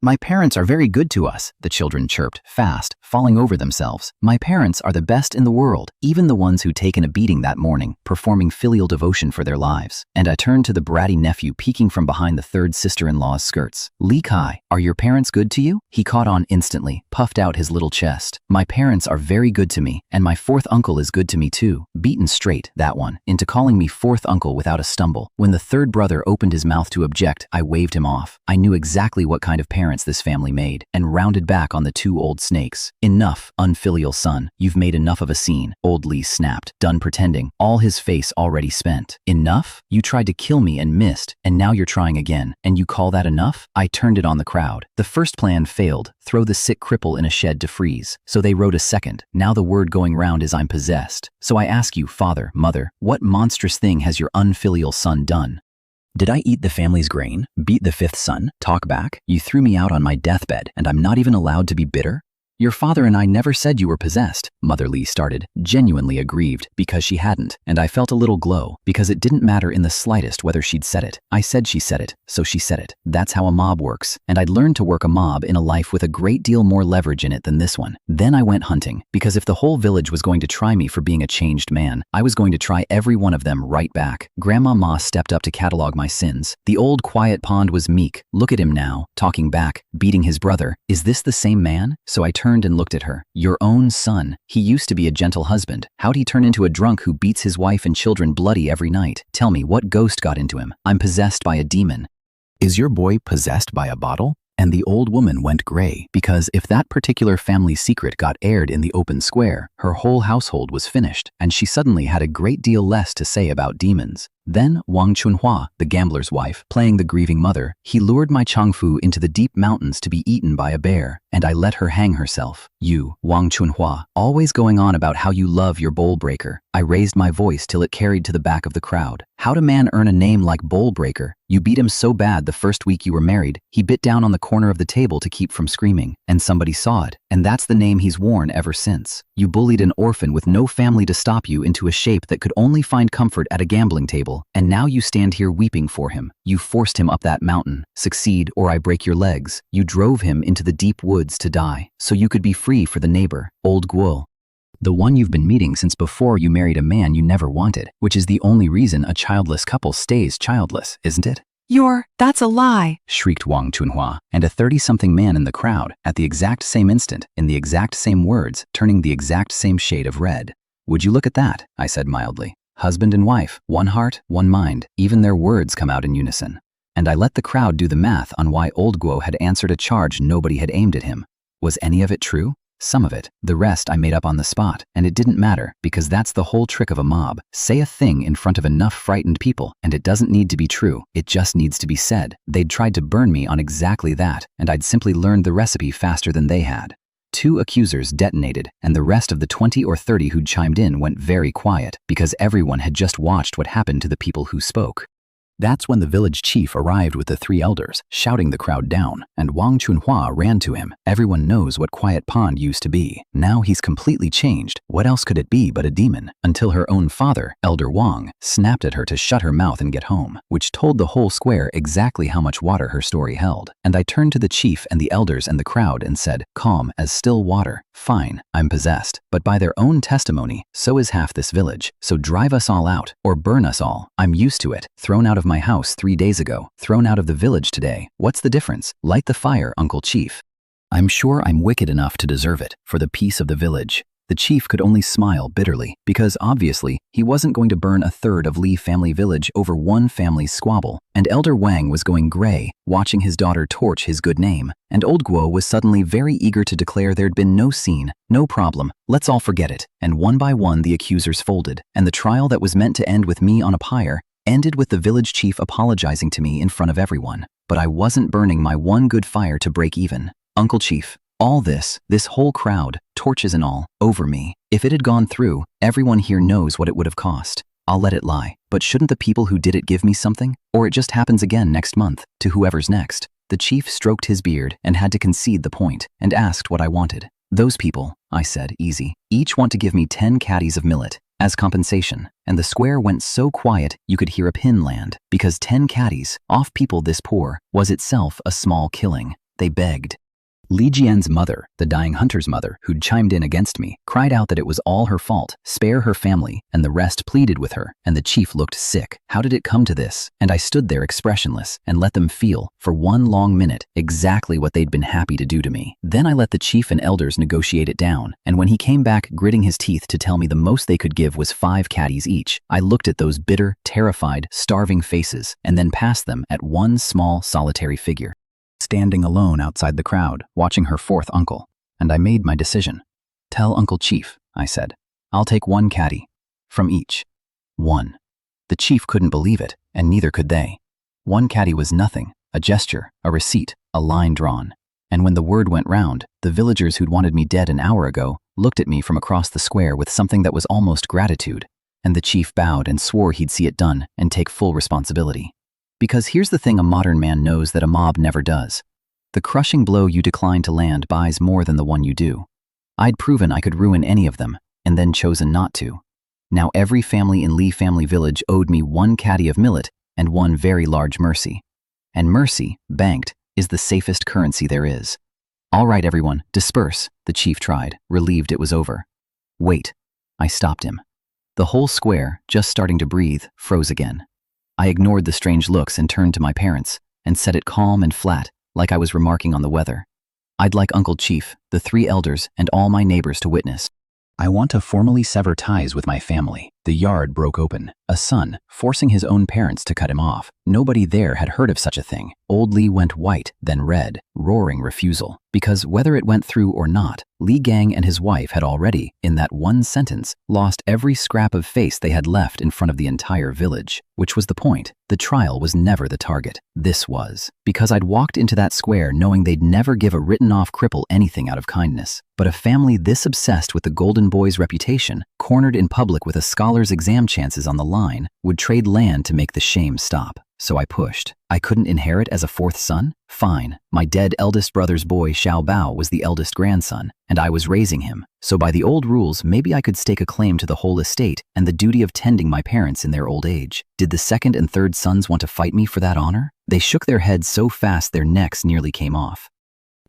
My parents are very good to us, the children chirped, fast, falling over themselves. My parents are the best in the world, even the ones who'd taken a beating that morning, performing filial devotion for their lives. And I turned to the bratty nephew peeking from behind the third sister-in-law's skirts. Li Kai, are your parents good to you? He caught on instantly, puffed out his little chest. My parents are very good to me, and my fourth uncle is good to me too. Beaten straight, that one, into calling me fourth uncle without a stumble. When the third brother opened his mouth to object, I waved him off. I knew exactly what kind of parents this family made, and rounded back on the two old snakes. Enough, unfilial son. You've made enough of a scene, old Li snapped, done pretending, all his face already spent. Enough? You tried to kill me and missed, and now you're trying again, and you call that enough? I turned it on the crowd. The first plan failed, throw the sick cripple in a shed to freeze. So they wrote a second. Now the word going round is I'm possessed. So I ask you, father, mother, what monstrous thing has your unfilial son done? Did I eat the family's grain? Beat the fifth son? Talk back? You threw me out on my deathbed, and I'm not even allowed to be bitter? Your father and I never said you were possessed, Mother Li started, genuinely aggrieved because she hadn't, and I felt a little glow because it didn't matter in the slightest whether she'd said it. I said she said it, so she said it. That's how a mob works, and I'd learned to work a mob in a life with a great deal more leverage in it than this one. Then I went hunting, because if the whole village was going to try me for being a changed man, I was going to try every one of them right back. Grandma Ma stepped up to catalog my sins. The old quiet pond was meek. Look at him now, talking back, beating his brother. Is this the same man? So I turned and looked at her. Your own son. He used to be a gentle husband. How'd he turn into a drunk who beats his wife and children bloody every night? Tell me, what ghost got into him? I'm possessed by a demon. Is your boy possessed by a bottle? And the old woman went gray, because if that particular family secret got aired in the open square, her whole household was finished, and she suddenly had a great deal less to say about demons. Then Wang Chunhua, the gambler's wife, playing the grieving mother, he lured my Changfu into the deep mountains to be eaten by a bear, and I let her hang herself. You, Wang Chunhua, always going on about how you love your bowl breaker. I raised my voice till it carried to the back of the crowd. How'd a man earn a name like bowl breaker? You beat him so bad the first week you were married, he bit down on the corner of the table to keep from screaming, and somebody saw it, and that's the name he's worn ever since. You bullied an orphan with no family to stop you into a shape that could only find comfort at a gambling table, and now you stand here weeping for him. You forced him up that mountain. Succeed or I break your legs. You drove him into the deep woods to die, so you could be free for the neighbor, old Guo. The one you've been meeting since before you married a man you never wanted, which is the only reason a childless couple stays childless, isn't it? That's a lie, shrieked Wang Chunhua, and a 30-something man in the crowd, at the exact same instant, in the exact same words, turning the exact same shade of red. Would you look at that? I said mildly. Husband and wife, one heart, one mind, even their words come out in unison. And I let the crowd do the math on why old Guo had answered a charge nobody had aimed at him. Was any of it true? Some of it. The rest I made up on the spot, and it didn't matter, because that's the whole trick of a mob. Say a thing in front of enough frightened people, and it doesn't need to be true. It just needs to be said. They'd tried to burn me on exactly that, and I'd simply learned the recipe faster than they had. 2 accusers detonated, and the rest of the 20 or 30 who'd chimed in went very quiet, because everyone had just watched what happened to the people who spoke. That's when the village chief arrived with the 3 elders, shouting the crowd down, and Wang Chunhua ran to him. Everyone knows what Quiet Pond used to be. Now he's completely changed. What else could it be but a demon? Until her own father, Elder Wang, snapped at her to shut her mouth and get home, which told the whole square exactly how much water her story held. And I turned to the chief and the elders and the crowd and said, calm as still water. Fine, I'm possessed. But by their own testimony, so is half this village. So drive us all out, or burn us all. I'm used to it. Thrown out of my house 3 days ago, thrown out of the village today. What's the difference? Light the fire, Uncle Chief. I'm sure I'm wicked enough to deserve it, for the peace of the village. The chief could only smile bitterly, because obviously he wasn't going to burn a third of Li family village over one family's squabble, and Elder Wang was going gray, watching his daughter torch his good name, and old Guo was suddenly very eager to declare there'd been no scene, no problem, let's all forget it, and one by one the accusers folded, and the trial that was meant to end with me on a pyre ended with the village chief apologizing to me in front of everyone. But I wasn't burning my one good fire to break even. Uncle Chief, all this whole crowd, torches and all, over me. If it had gone through, everyone here knows what it would have cost. I'll let it lie. But shouldn't the people who did it give me something? Or it just happens again next month, to whoever's next. The chief stroked his beard and had to concede the point, and asked what I wanted. Those people, I said, easy, each want to give me 10 caddies of millet as compensation, and the square went so quiet you could hear a pin land, because 10 caddies, off people this poor, was itself a small killing. They begged. Li Jian's mother, the dying hunter's mother, who'd chimed in against me, cried out that it was all her fault, spare her family, and the rest pleaded with her, and the chief looked sick. How did it come to this? And I stood there expressionless and let them feel, for one long minute, exactly what they'd been happy to do to me. Then I let the chief and elders negotiate it down, and when he came back gritting his teeth to tell me the most they could give was 5 caddies each, I looked at those bitter, terrified, starving faces, and then passed them at one small, solitary figure, standing alone outside the crowd, watching her 4th uncle. And I made my decision. "Tell Uncle Chief," I said. "I'll take 1 caddy. From each." 1. The chief couldn't believe it, and neither could they. 1 caddy was nothing, a gesture, a receipt, a line drawn. And when the word went round, the villagers who'd wanted me dead an hour ago looked at me from across the square with something that was almost gratitude. And the chief bowed and swore he'd see it done and take full responsibility. Because here's the thing a modern man knows that a mob never does. The crushing blow you decline to land buys more than the one you do. I'd proven I could ruin any of them, and then chosen not to. Now every family in Li family village owed me 1 caddy of millet and 1 very large mercy. And mercy, banked, is the safest currency there is. "All right, everyone, disperse," the chief tried, relieved it was over. "Wait," I stopped him. The whole square, just starting to breathe, froze again. I ignored the strange looks and turned to my parents, and said it calm and flat, like I was remarking on the weather. "I'd like Uncle Chief, the 3 elders, and all my neighbors to witness. I want to formally sever ties with my family." The yard broke open, a son forcing his own parents to cut him off. Nobody there had heard of such a thing. Old Li went white, then red, roaring refusal. Because whether it went through or not, Li Gang and his wife had already, in that one sentence, lost every scrap of face they had left in front of the entire village. Which was the point. The trial was never the target. This was. Because I'd walked into that square knowing they'd never give a written-off cripple anything out of kindness. But a family this obsessed with the golden boy's reputation, cornered in public with a scholar's exam chances on the line, would trade land to make the shame stop. So I pushed. I couldn't inherit as a 4th son? Fine. My dead eldest brother's boy Xiao Bao was the eldest grandson, and I was raising him. So by the old rules, maybe I could stake a claim to the whole estate and the duty of tending my parents in their old age. Did the 2nd and 3rd sons want to fight me for that honor? They shook their heads so fast their necks nearly came off.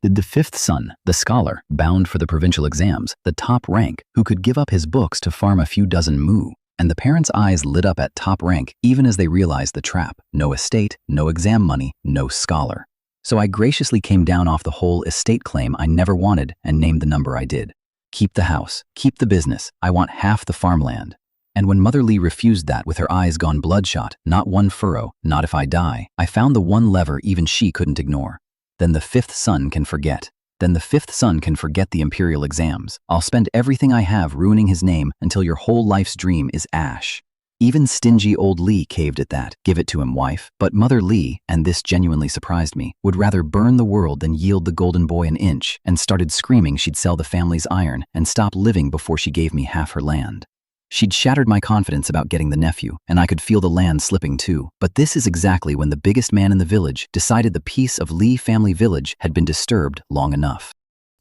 Did the 5th son, the scholar, bound for the provincial exams, the top rank, who could give up his books to farm a few dozen moo? And the parents' eyes lit up at top rank even as they realized the trap. No estate, no exam money, no scholar. So I graciously came down off the whole estate claim I never wanted and named the number I did. "Keep the house, keep the business, I want half the farmland." And when Mother Li refused that with her eyes gone bloodshot, not one furrow, not if I die, I found the one lever even she couldn't ignore. Then the 5th son can forget. Then the 5th son can forget the imperial exams. I'll spend everything I have ruining his name until your whole life's dream is ash. Even stingy old Li caved at that. Give it to him, wife. But Mother Li, and this genuinely surprised me, would rather burn the world than yield the golden boy an inch, and started screaming she'd sell the family's iron and stop living before she gave me half her land. She'd shattered my confidence about getting the nephew, and I could feel the land slipping too. But this is exactly when the biggest man in the village decided the peace of Li family village had been disturbed long enough.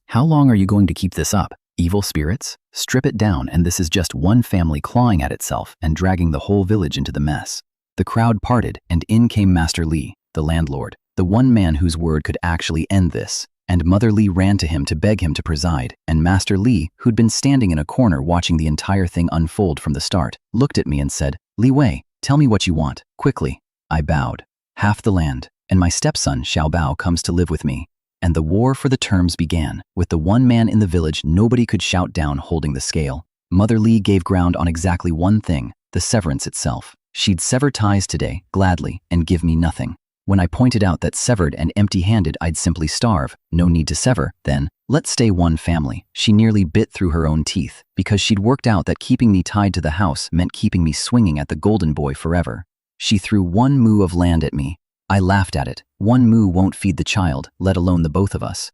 "How long are you going to keep this up? Evil spirits? Strip it down and this is just one family clawing at itself and dragging the whole village into the mess." The crowd parted and in came Master Li, the landlord, the one man whose word could actually end this. And Mother Li ran to him to beg him to preside, and Master Li, who'd been standing in a corner watching the entire thing unfold from the start, looked at me and said, "Li Wei, tell me what you want, quickly." I bowed. "Half the land, and my stepson Xiao Bao comes to live with me." And the war for the terms began, with the one man in the village nobody could shout down holding the scale. Mother Li gave ground on exactly one thing, the severance itself. She'd sever ties today, gladly, and give me nothing. When I pointed out that severed and empty-handed I'd simply starve, no need to sever, then, let's stay one family, she nearly bit through her own teeth, because she'd worked out that keeping me tied to the house meant keeping me swinging at the golden boy forever. She threw 1 moo of land at me. I laughed at it. 1 moo won't feed the child, let alone the both of us.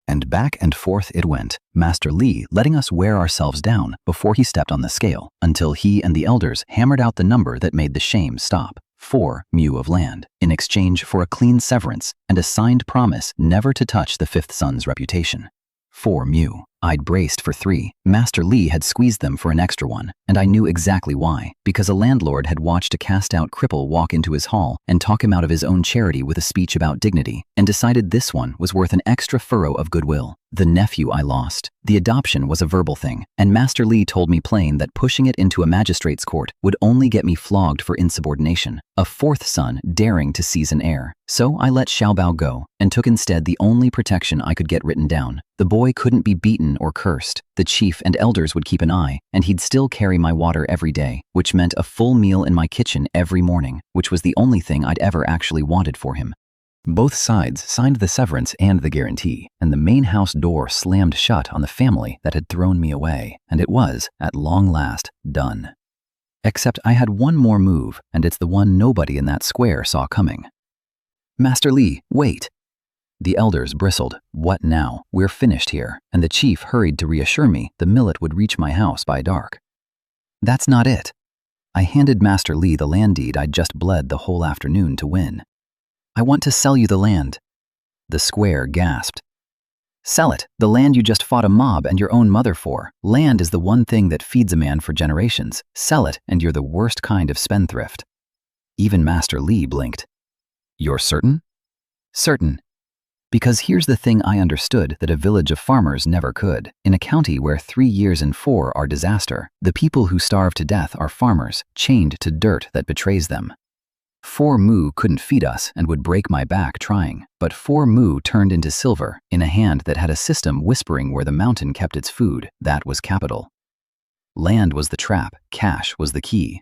And back and forth it went, Master Li letting us wear ourselves down before he stepped on the scale, until he and the elders hammered out the number that made the shame stop. 4 moo of land, in exchange for a clean severance and a signed promise never to touch the 5th son's reputation. 4 moo. I'd braced for 3. Master Li had squeezed them for an extra one, and I knew exactly why. Because a landlord had watched a cast-out cripple walk into his hall and talk him out of his own charity with a speech about dignity, and decided this one was worth an extra furrow of goodwill. The nephew I lost. The adoption was a verbal thing, and Master Li told me plain that pushing it into a magistrate's court would only get me flogged for insubordination. A 4th son daring to seize an heir. So I let Xiaobao go, and took instead the only protection I could get written down. The boy couldn't be beaten or cursed. The chief and elders would keep an eye, and he'd still carry my water every day, which meant a full meal in my kitchen every morning, which was the only thing I'd ever actually wanted for him. Both sides signed the severance and the guarantee, and the main house door slammed shut on the family that had thrown me away, and it was, at long last, done. Except I had one more move, and it's the one nobody in that square saw coming. Master Li, wait! The elders bristled. What now? We're finished here, and the chief hurried to reassure me the millet would reach my house by dark. That's not it. I handed Master Li the land deed I'd just bled the whole afternoon to win. I want to sell you the land. The square gasped. Sell it, the land you just fought a mob and your own mother for. Land is the one thing that feeds a man for generations. Sell it, and you're the worst kind of spendthrift. Even Master Li blinked. You're certain? Certain. Because here's the thing I understood that a village of farmers never could. In a county where 3 years in 4 are disaster, the people who starve to death are farmers, chained to dirt that betrays them. 4 mu couldn't feed us and would break my back trying, but 4 mu turned into silver in a hand that had a system whispering where the mountain kept its food. That was capital. Land was the trap, cash was the key.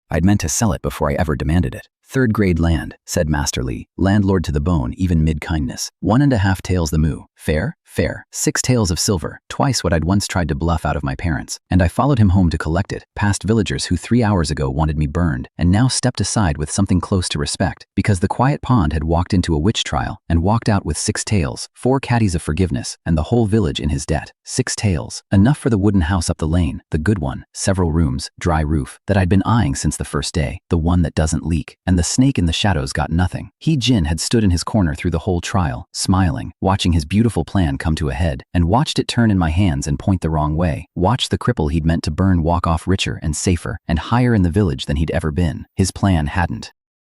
I'd meant to sell it before I ever demanded it. 3rd-grade land, said Master Li, landlord to the bone, even mid-kindness. 1.5 taels the mu. Fair? Fair. 6 taels of silver, twice what I'd once tried to bluff out of my parents. And I followed him home to collect it, past villagers who 3 hours ago wanted me burned, and now stepped aside with something close to respect, because the quiet pond had walked into a witch trial, and walked out with 6 taels, 4 caddies of forgiveness, and the whole village in his debt. 6 taels. Enough for the wooden house up the lane, the good one, several rooms, dry roof, that I'd been eyeing since the first day, the one that doesn't leak, and the snake in the shadows got nothing. He Jin had stood in his corner through the whole trial, smiling, watching his beautiful plan come to a head, and watched it turn in my hands and point the wrong way. Watched the cripple he'd meant to burn walk off richer and safer and higher in the village than he'd ever been. His plan hadn't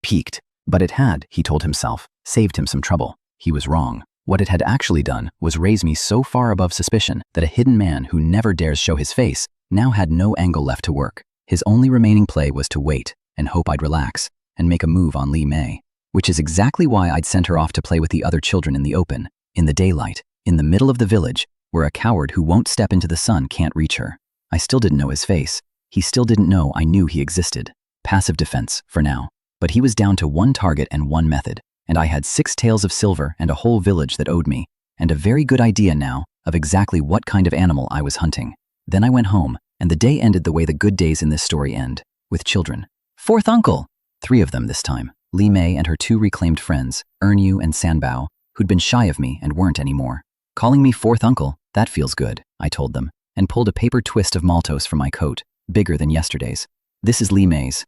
peaked, but it had, he told himself, saved him some trouble. He was wrong. What it had actually done was raise me so far above suspicion that a hidden man who never dares show his face now had no angle left to work. His only remaining play was to wait and hope I'd relax and make a move on Li Wei, which is exactly why I'd sent her off to play with the other children in the open, in the daylight, in the middle of the village, where a coward who won't step into the sun can't reach her. I still didn't know his face. He still didn't know I knew he existed. Passive defense, for now. But he was down to 1 target and 1 method, and I had 6 taels of silver and a whole village that owed me, and a very good idea now of exactly what kind of animal I was hunting. Then I went home, and the day ended the way the good days in this story end, with children. 4th uncle! 3 of them this time. Li Wei and her 2 reclaimed friends, Ernyu and Sanbao, who'd been shy of me and weren't anymore. Calling me 4th uncle, that feels good, I told them, and pulled a paper twist of Maltose from my coat, bigger than yesterday's. This is Li Wei's.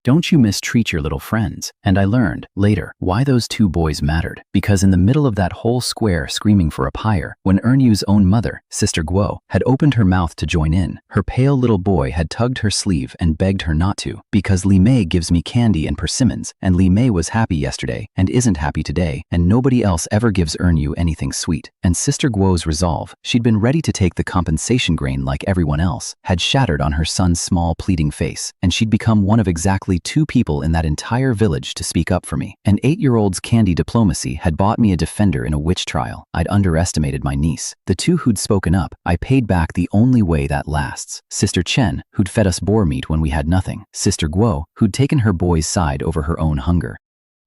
Don't you mistreat your little friends. And I learned, later, why those 2 boys mattered. Because in the middle of that whole square screaming for a pyre, when Ernyu's own mother, Sister Guo, had opened her mouth to join in, her pale little boy had tugged her sleeve and begged her not to, because Li Wei gives me candy and persimmons, and Li Wei was happy yesterday and isn't happy today, and nobody else ever gives Ernyu anything sweet. And Sister Guo's resolve, she'd been ready to take the compensation grain like everyone else, had shattered on her son's small pleading face, and she'd become one of exactly 2 people in that entire village to speak up for me. An 8-year-old's candy diplomacy had bought me a defender in a witch trial. I'd underestimated my niece. The 2 who'd spoken up, I paid back the only way that lasts. Sister Chen, who'd fed us boar meat when we had nothing. Sister Guo, who'd taken her boy's side over her own hunger.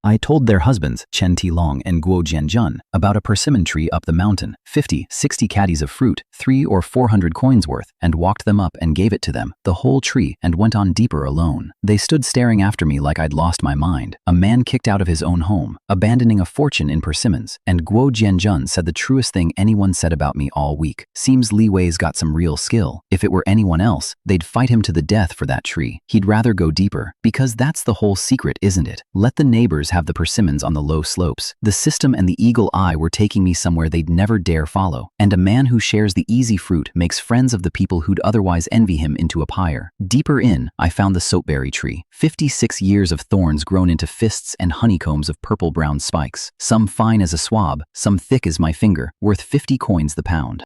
I told their husbands, Chen Tilong and Guo Jianjun, about a persimmon tree up the mountain, 50, 60 caddies of fruit, 300 or 400 coins worth, and walked them up and gave it to them, the whole tree, and went on deeper alone. They stood staring after me like I'd lost my mind. A man kicked out of his own home, abandoning a fortune in persimmons, and Guo Jianjun said the truest thing anyone said about me all week. Seems Li Wei's got some real skill. If it were anyone else, they'd fight him to the death for that tree. He'd rather go deeper, because that's the whole secret, isn't it? Let the neighbors others have the persimmons on the low slopes. The system and the eagle eye were taking me somewhere they'd never dare follow, and a man who shares the easy fruit makes friends of the people who'd otherwise envy him into a pyre. Deeper in, I found the soapberry tree. 56 years of thorns grown into fists and honeycombs of purple-brown spikes, some fine as a swab, some thick as my finger, worth 50 coins the pound.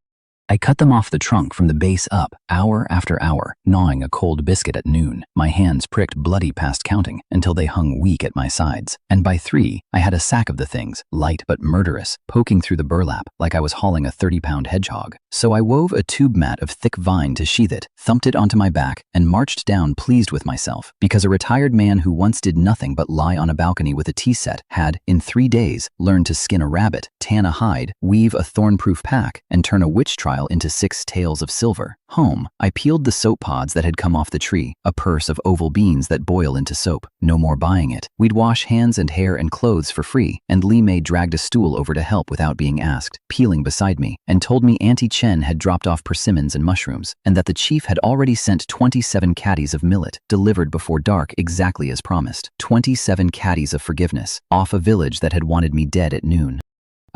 I cut them off the trunk from the base up, hour after hour, gnawing a cold biscuit at noon. My hands pricked bloody past counting until they hung weak at my sides. And by 3, I had a sack of the things, light but murderous, poking through the burlap like I was hauling a 30-pound hedgehog. So I wove a tube mat of thick vine to sheath it, thumped it onto my back, and marched down pleased with myself, because a retired man who once did nothing but lie on a balcony with a tea set had, in 3 days, learned to skin a rabbit, tan a hide, weave a thorn-proof pack, and turn a witch trial into 6 taels of silver. Home, I peeled the soap pods that had come off the tree, a purse of oval beans that boil into soap. No more buying it. We'd wash hands and hair and clothes for free, and Li Wei dragged a stool over to help without being asked, peeling beside me, and told me Auntie Chen had dropped off persimmons and mushrooms, and that the chief had already sent 27 caddies of millet, delivered before dark exactly as promised. 27 caddies of forgiveness, off a village that had wanted me dead at noon.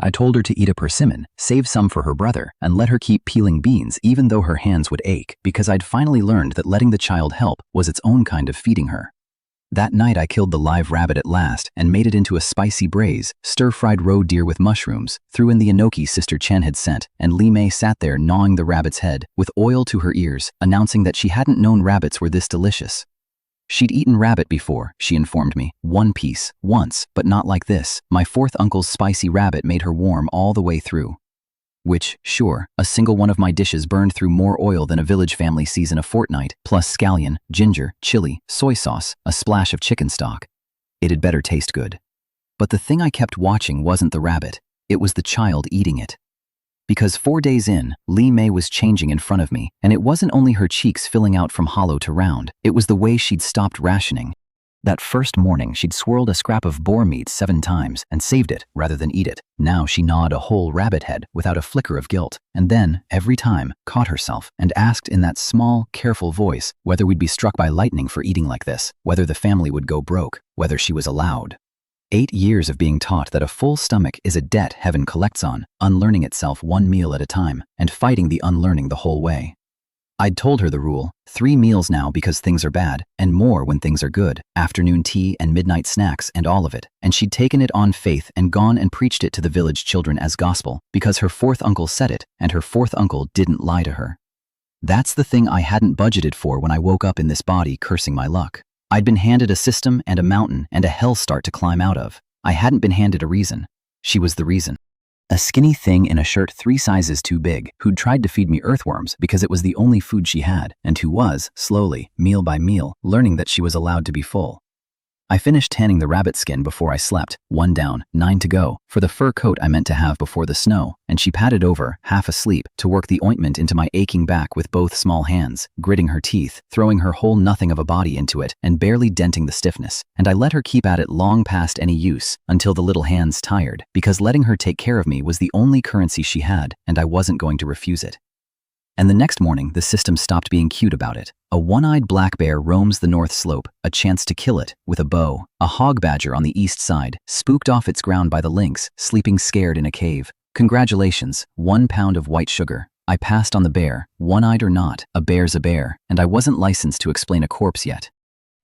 I told her to eat a persimmon, save some for her brother, and let her keep peeling beans even though her hands would ache, because I'd finally learned that letting the child help was its own kind of feeding her. That night I killed the live rabbit at last and made it into a spicy braise, stir-fried roe deer with mushrooms, threw in the enoki Sister Chen had sent, and Li Wei sat there gnawing the rabbit's head, with oil to her ears, announcing that she hadn't known rabbits were this delicious. She'd eaten rabbit before, she informed me. 1 piece, once, but not like this. My 4th uncle's spicy rabbit made her warm all the way through. Which, sure, a single one of my dishes burned through more oil than a village family sees in a fortnight, plus scallion, ginger, chili, soy sauce, a splash of chicken stock. It had better taste good. But the thing I kept watching wasn't the rabbit, it was the child eating it. Because 4 days in, Li Wei was changing in front of me, and it wasn't only her cheeks filling out from hollow to round, it was the way she'd stopped rationing. That first morning, she'd swirled a scrap of boar meat 7 times and saved it rather than eat it. Now she gnawed a whole rabbit head without a flicker of guilt, and then, every time, caught herself and asked in that small, careful voice whether we'd be struck by lightning for eating like this, whether the family would go broke, whether she was allowed. 8 years of being taught that a full stomach is a debt heaven collects on, unlearning itself 1 meal at a time, and fighting the unlearning the whole way. I'd told her the rule, 3 meals now because things are bad, and more when things are good, afternoon tea and midnight snacks and all of it, and she'd taken it on faith and gone and preached it to the village children as gospel, because her 4th uncle said it, and her 4th uncle didn't lie to her. That's the thing I hadn't budgeted for when I woke up in this body cursing my luck. I'd been handed a system and a mountain and a hell start to climb out of. I hadn't been handed a reason. She was the reason. A skinny thing in a shirt 3 sizes too big, who'd tried to feed me earthworms because it was the only food she had, and who was, slowly, meal by meal, learning that she was allowed to be full. I finished tanning the rabbit skin before I slept, 1 down, 9 to go, for the fur coat I meant to have before the snow, and she padded over, half asleep, to work the ointment into my aching back with both small hands, gritting her teeth, throwing her whole nothing of a body into it, and barely denting the stiffness, and I let her keep at it long past any use, until the little hands tired, because letting her take care of me was the only currency she had, and I wasn't going to refuse it. And the next morning, the system stopped being cute about it. A one-eyed black bear roams the north slope, a chance to kill it, with a bow. A hog badger on the east side, spooked off its ground by the lynx, sleeping scared in a cave. Congratulations, 1 pound of white sugar. I passed on the bear, one-eyed or not, a bear's a bear, and I wasn't licensed to explain a corpse yet.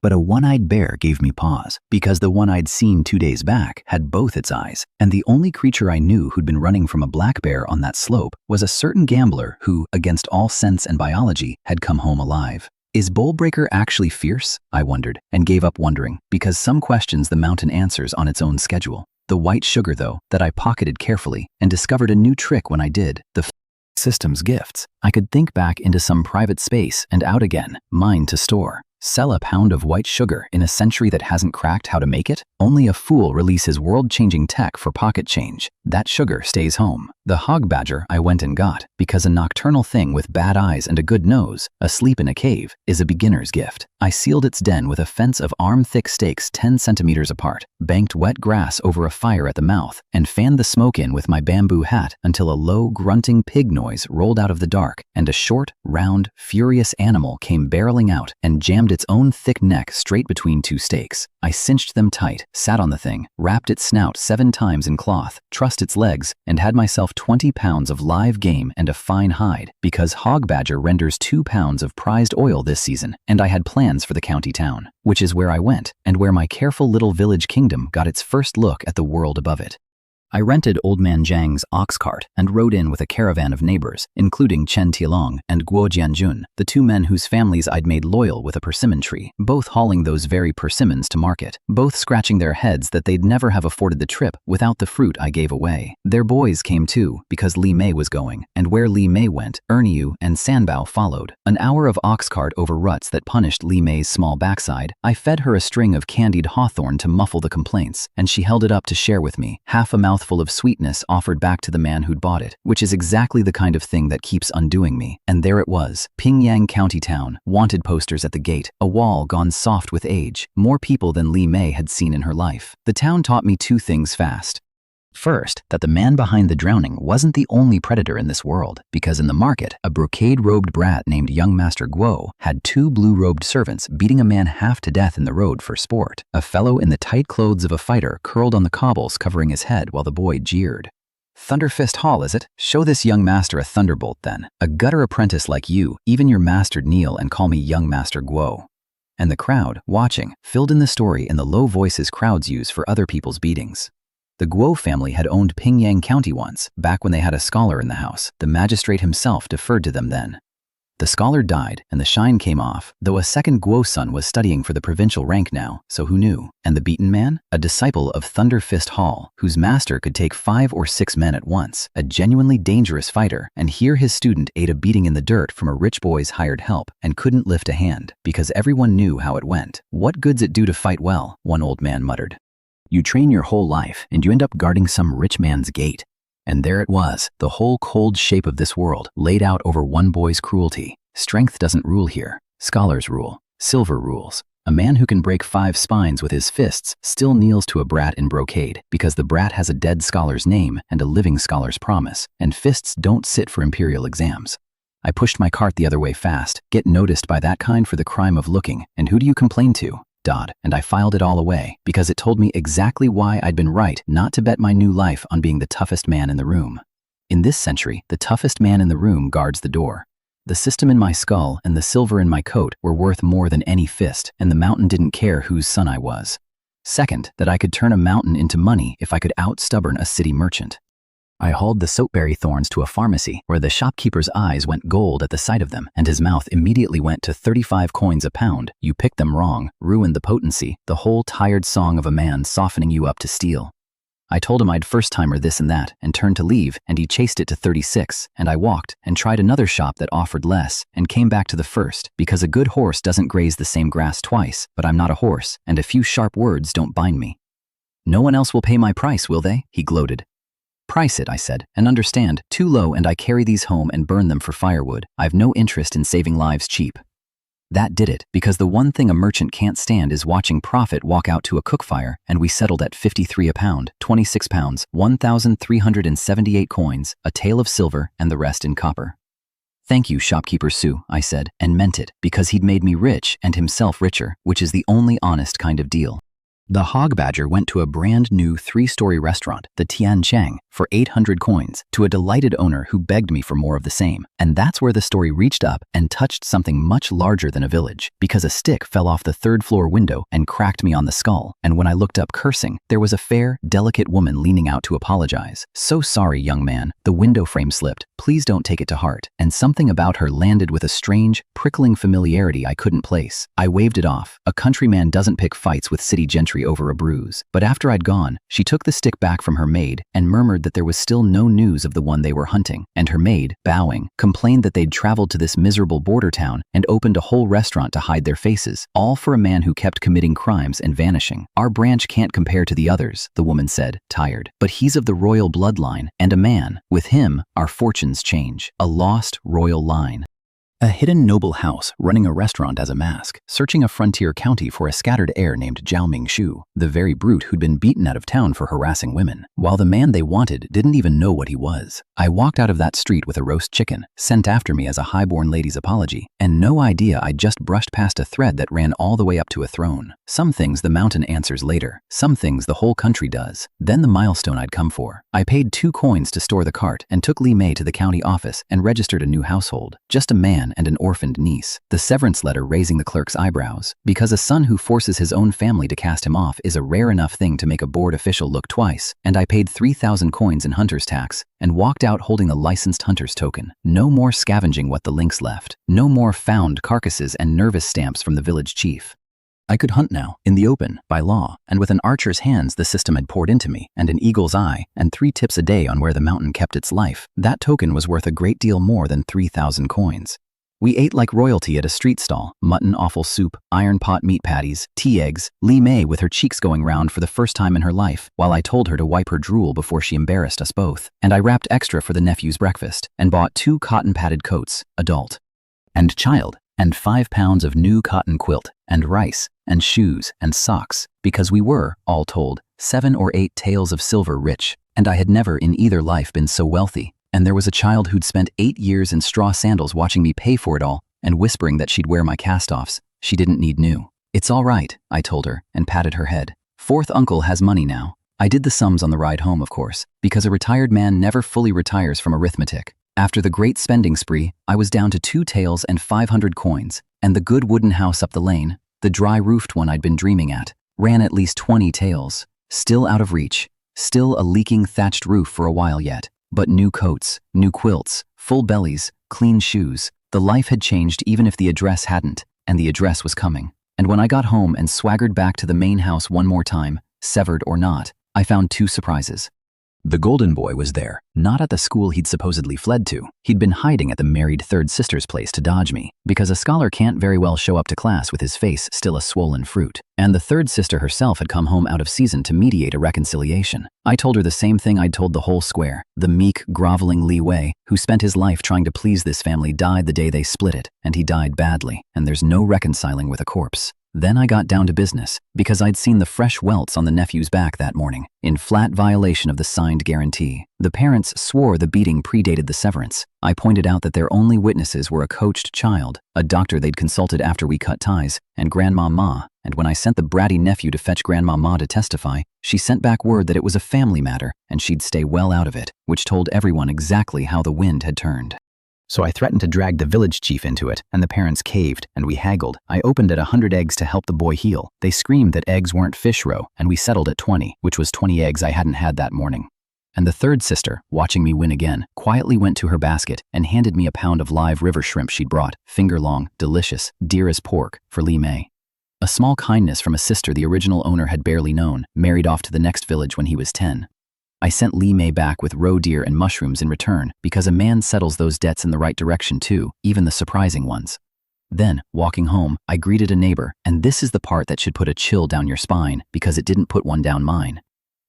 But a one-eyed bear gave me pause, because the one I'd seen 2 days back had both its eyes, and the only creature I knew who'd been running from a black bear on that slope was a certain gambler who, against all sense and biology, had come home alive. Is Bullbreaker actually fierce? I wondered, and gave up wondering, because some questions the mountain answers on its own schedule. The white sugar, though, that I pocketed carefully, and discovered a new trick when I did, the system's gifts. I could think back into some private space and out again, mine to store. Sell a pound of white sugar in a century that hasn't cracked how to make it? Only a fool releases world-changing tech for pocket change. That sugar stays home. The hog badger I went and got, because a nocturnal thing with bad eyes and a good nose, asleep in a cave, is a beginner's gift. I sealed its den with a fence of arm-thick stakes 10 centimeters apart, banked wet grass over a fire at the mouth, and fanned the smoke in with my bamboo hat until a low, grunting pig noise rolled out of the dark, and a short, round, furious animal came barreling out and jammed its own thick neck straight between two stakes. I cinched them tight, sat on the thing, wrapped its snout 7 times in cloth, trussed its legs, and had myself 20 pounds of live game and a fine hide, because hog badger renders 2 pounds of prized oil this season, and I had plans for the county town, which is where I went, and where my careful little village kingdom got its first look at the world above it. I rented Old Man Zhang's ox cart and rode in with a caravan of neighbors, including Chen Tielong and Guo Jianjun, the 2 men whose families I'd made loyal with a persimmon tree, both hauling those very persimmons to market, both scratching their heads that they'd never have afforded the trip without the fruit I gave away. Their boys came too, because Li Wei was going, and where Li Wei went, Erniu and Sanbao followed. An hour of ox cart over ruts that punished Li Wei's small backside, I fed her a string of candied hawthorn to muffle the complaints, and she held it up to share with me, half a mouthful of sweetness offered back to the man who'd bought it, which is exactly the kind of thing that keeps undoing me. And there it was, Pingyang County Town, wanted posters at the gate, a wall gone soft with age, more people than Li Wei had seen in her life. The town taught me 2 things fast. First, that the man behind the drowning wasn't the only predator in this world, because in the market, a brocade-robed brat named young Master Guo had 2 blue-robed servants beating a man half to death in the road for sport. A fellow in the tight clothes of a fighter curled on the cobbles covering his head while the boy jeered. "Thunderfist Hall, is it? Show this young master a thunderbolt then. A gutter apprentice like you, even your master'd kneel and call me young Master Guo." And the crowd, watching, filled in the story in the low voices crowds use for other people's beatings. The Guo family had owned Pingyang County once, back when they had a scholar in the house. The magistrate himself deferred to them then. The scholar died, and the shine came off, though a second Guo son was studying for the provincial rank now, so who knew? And the beaten man? A disciple of Thunderfist Hall, whose master could take 5 or 6 men at once, a genuinely dangerous fighter, and here his student ate a beating in the dirt from a rich boy's hired help, and couldn't lift a hand, because everyone knew how it went. "What good's it do to fight well?" one old man muttered. "You train your whole life, and you end up guarding some rich man's gate." And there it was, the whole cold shape of this world, laid out over one boy's cruelty. Strength doesn't rule here. Scholars rule. Silver rules. A man who can break 5 spines with his fists still kneels to a brat in brocade, because the brat has a dead scholar's name and a living scholar's promise, and fists don't sit for imperial exams. I pushed my cart the other way fast, get noticed by that kind for the crime of looking, and who do you complain to? And I filed it all away, because it told me exactly why I'd been right not to bet my new life on being the toughest man in the room. In this century, the toughest man in the room guards the door. The system in my skull and the silver in my coat were worth more than any fist, and the mountain didn't care whose son I was. Second, that I could turn a mountain into money if I could out-stubborn a city merchant. I hauled the soapberry thorns to a pharmacy where the shopkeeper's eyes went gold at the sight of them, and his mouth immediately went to 35 coins a pound. You picked them wrong, ruined the potency, the whole tired song of a man softening you up to steal. I told him I'd first-timer this and that, and turned to leave, and he chased it to 36, and I walked, and tried another shop that offered less, and came back to the first, because a good horse doesn't graze the same grass twice, but I'm not a horse, and a few sharp words don't bind me. "No one else will pay my price, will they?" he gloated. "Price it," I said, "and understand, too low and I carry these home and burn them for firewood. I've no interest in saving lives cheap." That did it, because the one thing a merchant can't stand is watching profit walk out to a cook fire, and we settled at 53 a pound, 26 pounds, 1,378 coins, a tael of silver, and the rest in copper. "Thank you, shopkeeper Su," I said, and meant it, because he'd made me rich and himself richer, which is the only honest kind of deal. The hog badger went to a brand new 3-story restaurant, the Tian Chang, for 800 coins, to a delighted owner who begged me for more of the same. And that's where the story reached up and touched something much larger than a village, because a stick fell off the 3rd-floor window and cracked me on the skull, and when I looked up cursing, there was a fair, delicate woman leaning out to apologize. "So sorry, young man, the window frame slipped. Please don't take it to heart." And something about her landed with a strange, prickling familiarity I couldn't place. I waved it off. A countryman doesn't pick fights with city gentry over a bruise. But after I'd gone, she took the stick back from her maid and murmured that there was still no news of the one they were hunting, and her maid, bowing, complained that they'd traveled to this miserable border town and opened a whole restaurant to hide their faces, all for a man who kept committing crimes and vanishing. "Our branch can't compare to the others," the woman said, tired, "but he's of the royal bloodline, and a man. With him, our fortunes change. A lost royal line." A hidden noble house running a restaurant as a mask, searching a frontier county for a scattered heir named Zhao Mingshu, the very brute who'd been beaten out of town for harassing women, while the man they wanted didn't even know what he was. I walked out of that street with a roast chicken, sent after me as a highborn lady's apology, and no idea I'd just brushed past a thread that ran all the way up to a throne. Some things the mountain answers later, some things the whole country does. Then the milestone I'd come for. I paid 2 coins to store the cart and took Li Wei to the county office and registered a new household. Just a man and an orphaned niece, the severance letter raising the clerk's eyebrows, because a son who forces his own family to cast him off is a rare enough thing to make a board official look twice, and I paid 3,000 coins in hunter's tax and walked out holding a licensed hunter's token. No more scavenging what the lynx left. No more found carcasses and nervous stamps from the village chief. I could hunt now, in the open, by law, and with an archer's hands the system had poured into me, and an eagle's eye, and 3 tips a day on where the mountain kept its life. That token was worth a great deal more than 3,000 coins. We ate like royalty at a street stall, mutton offal soup, iron pot meat patties, tea eggs, Li Wei with her cheeks going round for the first time in her life, while I told her to wipe her drool before she embarrassed us both. And I wrapped extra for the nephew's breakfast, and bought 2 cotton-padded coats, adult and child, and 5 pounds of new cotton quilt, and rice, and shoes, and socks, because we were, all told, 7 or 8 taels of silver rich, and I had never in either life been so wealthy. And there was a child who'd spent 8 years in straw sandals watching me pay for it all and whispering that she'd wear my cast-offs. She didn't need new. It's all right, I told her and patted her head. 4th uncle has money now. I did the sums on the ride home, of course, because a retired man never fully retires from arithmetic. After the great spending spree, I was down to 2 taels and 500 coins, and the good wooden house up the lane, the dry-roofed one I'd been dreaming at, ran at least 20 taels. Still out of reach, still a leaking thatched roof for a while yet. But new coats, new quilts, full bellies, clean shoes. The life had changed even if the address hadn't, and the address was coming. And when I got home and swaggered back to the main house one more time, severed or not, I found 2 surprises. The golden boy was there, not at the school he'd supposedly fled to. He'd been hiding at the married 3rd sister's place to dodge me, because a scholar can't very well show up to class with his face still a swollen fruit. And the 3rd sister herself had come home out of season to mediate a reconciliation. I told her the same thing I'd told the whole square. The meek, groveling Li Wei, who spent his life trying to please this family, died the day they split it, and he died badly, and there's no reconciling with a corpse. Then I got down to business, because I'd seen the fresh welts on the nephew's back that morning, in flat violation of the signed guarantee. The parents swore the beating predated the severance. I pointed out that their only witnesses were a coached child, a doctor they'd consulted after we cut ties, and Grandma Ma, and when I sent the bratty nephew to fetch Grandma Ma to testify, she sent back word that it was a family matter, and she'd stay well out of it, which told everyone exactly how the wind had turned. So I threatened to drag the village chief into it, and the parents caved, and we haggled. I opened at 100 eggs to help the boy heal. They screamed that eggs weren't fish roe, and we settled at 20, which was 20 eggs I hadn't had that morning. And the 3rd sister, watching me win again, quietly went to her basket and handed me a pound of live river shrimp she'd brought, finger-long, delicious, dear as pork, for Li Wei. A small kindness from a sister the original owner had barely known, married off to the next village when he was 10. I sent Li Wei back with roe deer and mushrooms in return, because a man settles those debts in the right direction too, even the surprising ones. Then, walking home, I greeted a neighbor, and this is the part that should put a chill down your spine, because it didn't put one down mine.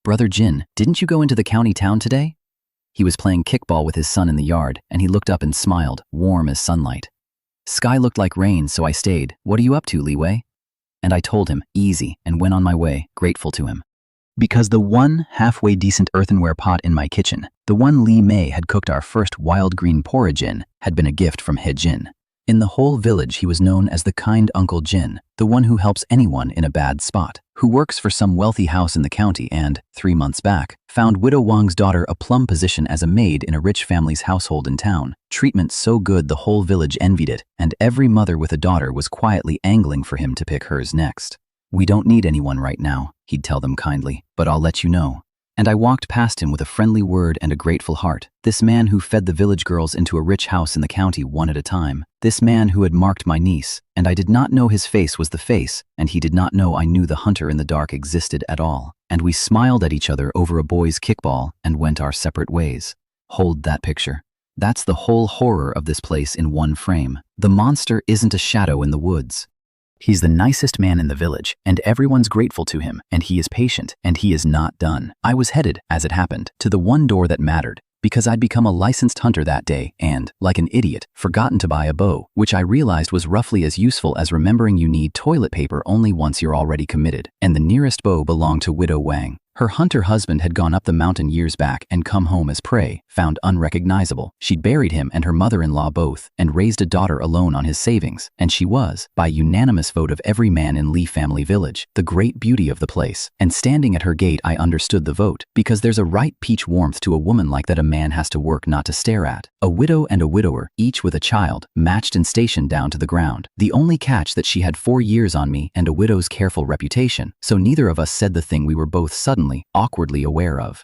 "Brother Jin, didn't you go into the county town today?" He was playing kickball with his son in the yard, and he looked up and smiled, warm as sunlight. "Sky looked like rain, so I stayed. What are you up to, Li Wei?" And I told him, easy, and went on my way, grateful to him. Because the one halfway decent earthenware pot in my kitchen, the one Li Wei had cooked our first wild green porridge in, had been a gift from He Jin. In the whole village he was known as the kind Uncle Jin, the one who helps anyone in a bad spot, who works for some wealthy house in the county and, 3 months back, found Widow Wang's daughter a plum position as a maid in a rich family's household in town. Treatment so good the whole village envied it, and every mother with a daughter was quietly angling for him to pick hers next. "We don't need anyone right now," he'd tell them kindly, "but I'll let you know." And I walked past him with a friendly word and a grateful heart. This man who fed the village girls into a rich house in the county one at a time. This man who had marked my niece, and I did not know his face was the face, and he did not know I knew the hunter in the dark existed at all. And we smiled at each other over a boy's kickball and went our separate ways. Hold that picture. That's the whole horror of this place in one frame. The monster isn't a shadow in the woods. He's the nicest man in the village, and everyone's grateful to him, and he is patient, and he is not done. I was headed, as it happened, to the one door that mattered, because I'd become a licensed hunter that day and, like an idiot, forgotten to buy a bow, which I realized was roughly as useful as remembering you need toilet paper only once you're already committed. And the nearest bow belonged to Widow Wang. Her hunter husband had gone up the mountain years back and come home as prey, found unrecognizable. She'd buried him and her mother-in-law both, and raised a daughter alone on his savings. And she was, by unanimous vote of every man in Li family village, the great beauty of the place. And standing at her gate I understood the vote, because there's a right peach warmth to a woman like that a man has to work not to stare at. A widow and a widower, each with a child, matched and stationed down to the ground. The only catch that she had 4 years on me and a widow's careful reputation, so neither of us said the thing we were both suddenly, awkwardly aware of.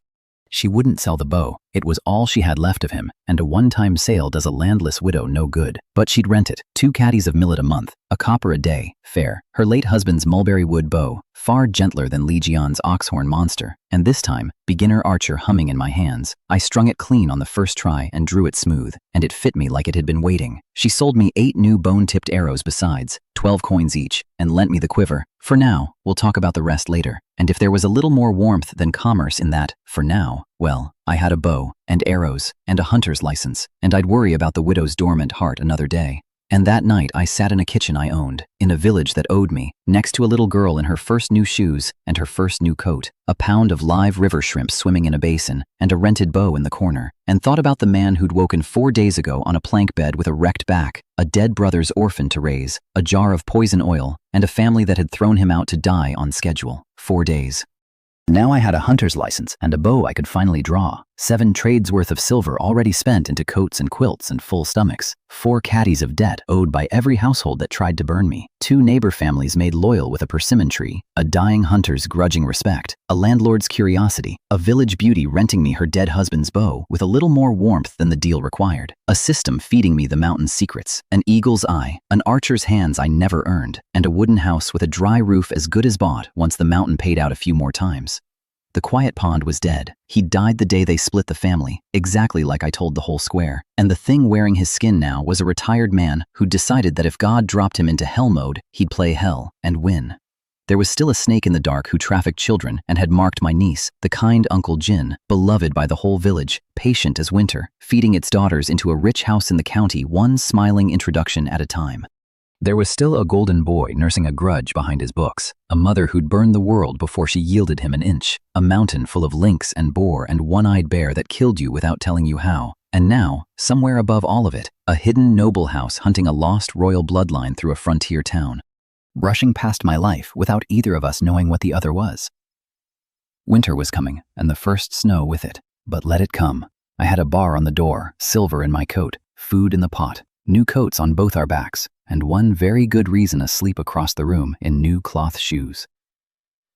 She wouldn't sell the bow. It was all she had left of him, and a one-time sale does a landless widow no good. But she'd rent it, 2 caddies of millet a month, a copper a day, fair. Her late husband's mulberry wood bow, far gentler than Li Jian's oxhorn monster. And this time, beginner archer humming in my hands, I strung it clean on the first try and drew it smooth, and it fit me like it had been waiting. She sold me 8 new bone-tipped arrows besides, 12 coins each, and lent me the quiver. For now, we'll talk about the rest later. And if there was a little more warmth than commerce in that, for now, well, I had a bow, and arrows, and a hunter's license, and I'd worry about the widow's dormant heart another day. And that night I sat in a kitchen I owned, in a village that owed me, next to a little girl in her first new shoes and her first new coat, a pound of live river shrimp swimming in a basin, and a rented bow in the corner, and thought about the man who'd woken 4 days ago on a plank bed with a wrecked back, a dead brother's orphan to raise, a jar of poison oil, and a family that had thrown him out to die on schedule. 4 days. Now I had a hunter's license and a bow I could finally draw. 7 trades worth of silver already spent into coats and quilts and full stomachs. 4 caddies of debt owed by every household that tried to burn me. 2 neighbor families made loyal with a persimmon tree. A dying hunter's grudging respect. A landlord's curiosity. A village beauty renting me her dead husband's bow with a little more warmth than the deal required. A system feeding me the mountain's secrets. An eagle's eye. An archer's hands I never earned. And a wooden house with a dry roof as good as bought once the mountain paid out a few more times. The quiet pond was dead. He died the day they split the family, exactly like I told the whole square. And the thing wearing his skin now was a retired man who decided that if God dropped him into hell mode, he'd play hell and win. There was still a snake in the dark who trafficked children and had marked my niece, the kind Uncle Jin, beloved by the whole village, patient as winter, feeding its daughters into a rich house in the county, one smiling introduction at a time. There was still a golden boy nursing a grudge behind his books, a mother who'd burned the world before she yielded him an inch, a mountain full of lynx and boar and one-eyed bear that killed you without telling you how. And now, somewhere above all of it, a hidden noble house hunting a lost royal bloodline through a frontier town. Rushing past my life without either of us knowing what the other was. Winter was coming, and the first snow with it. But let it come. I had a bar on the door, silver in my coat, food in the pot, new coats on both our backs, and one very good reason asleep across the room in new cloth shoes.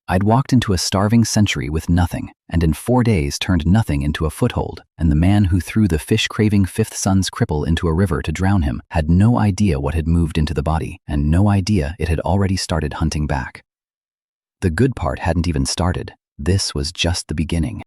I'd walked into a starving century with nothing, and in 4 days turned nothing into a foothold, and the man who threw the fish-craving fifth son's cripple into a river to drown him had no idea what had moved into the body, and no idea it had already started hunting back. The good part hadn't even started. This was just the beginning.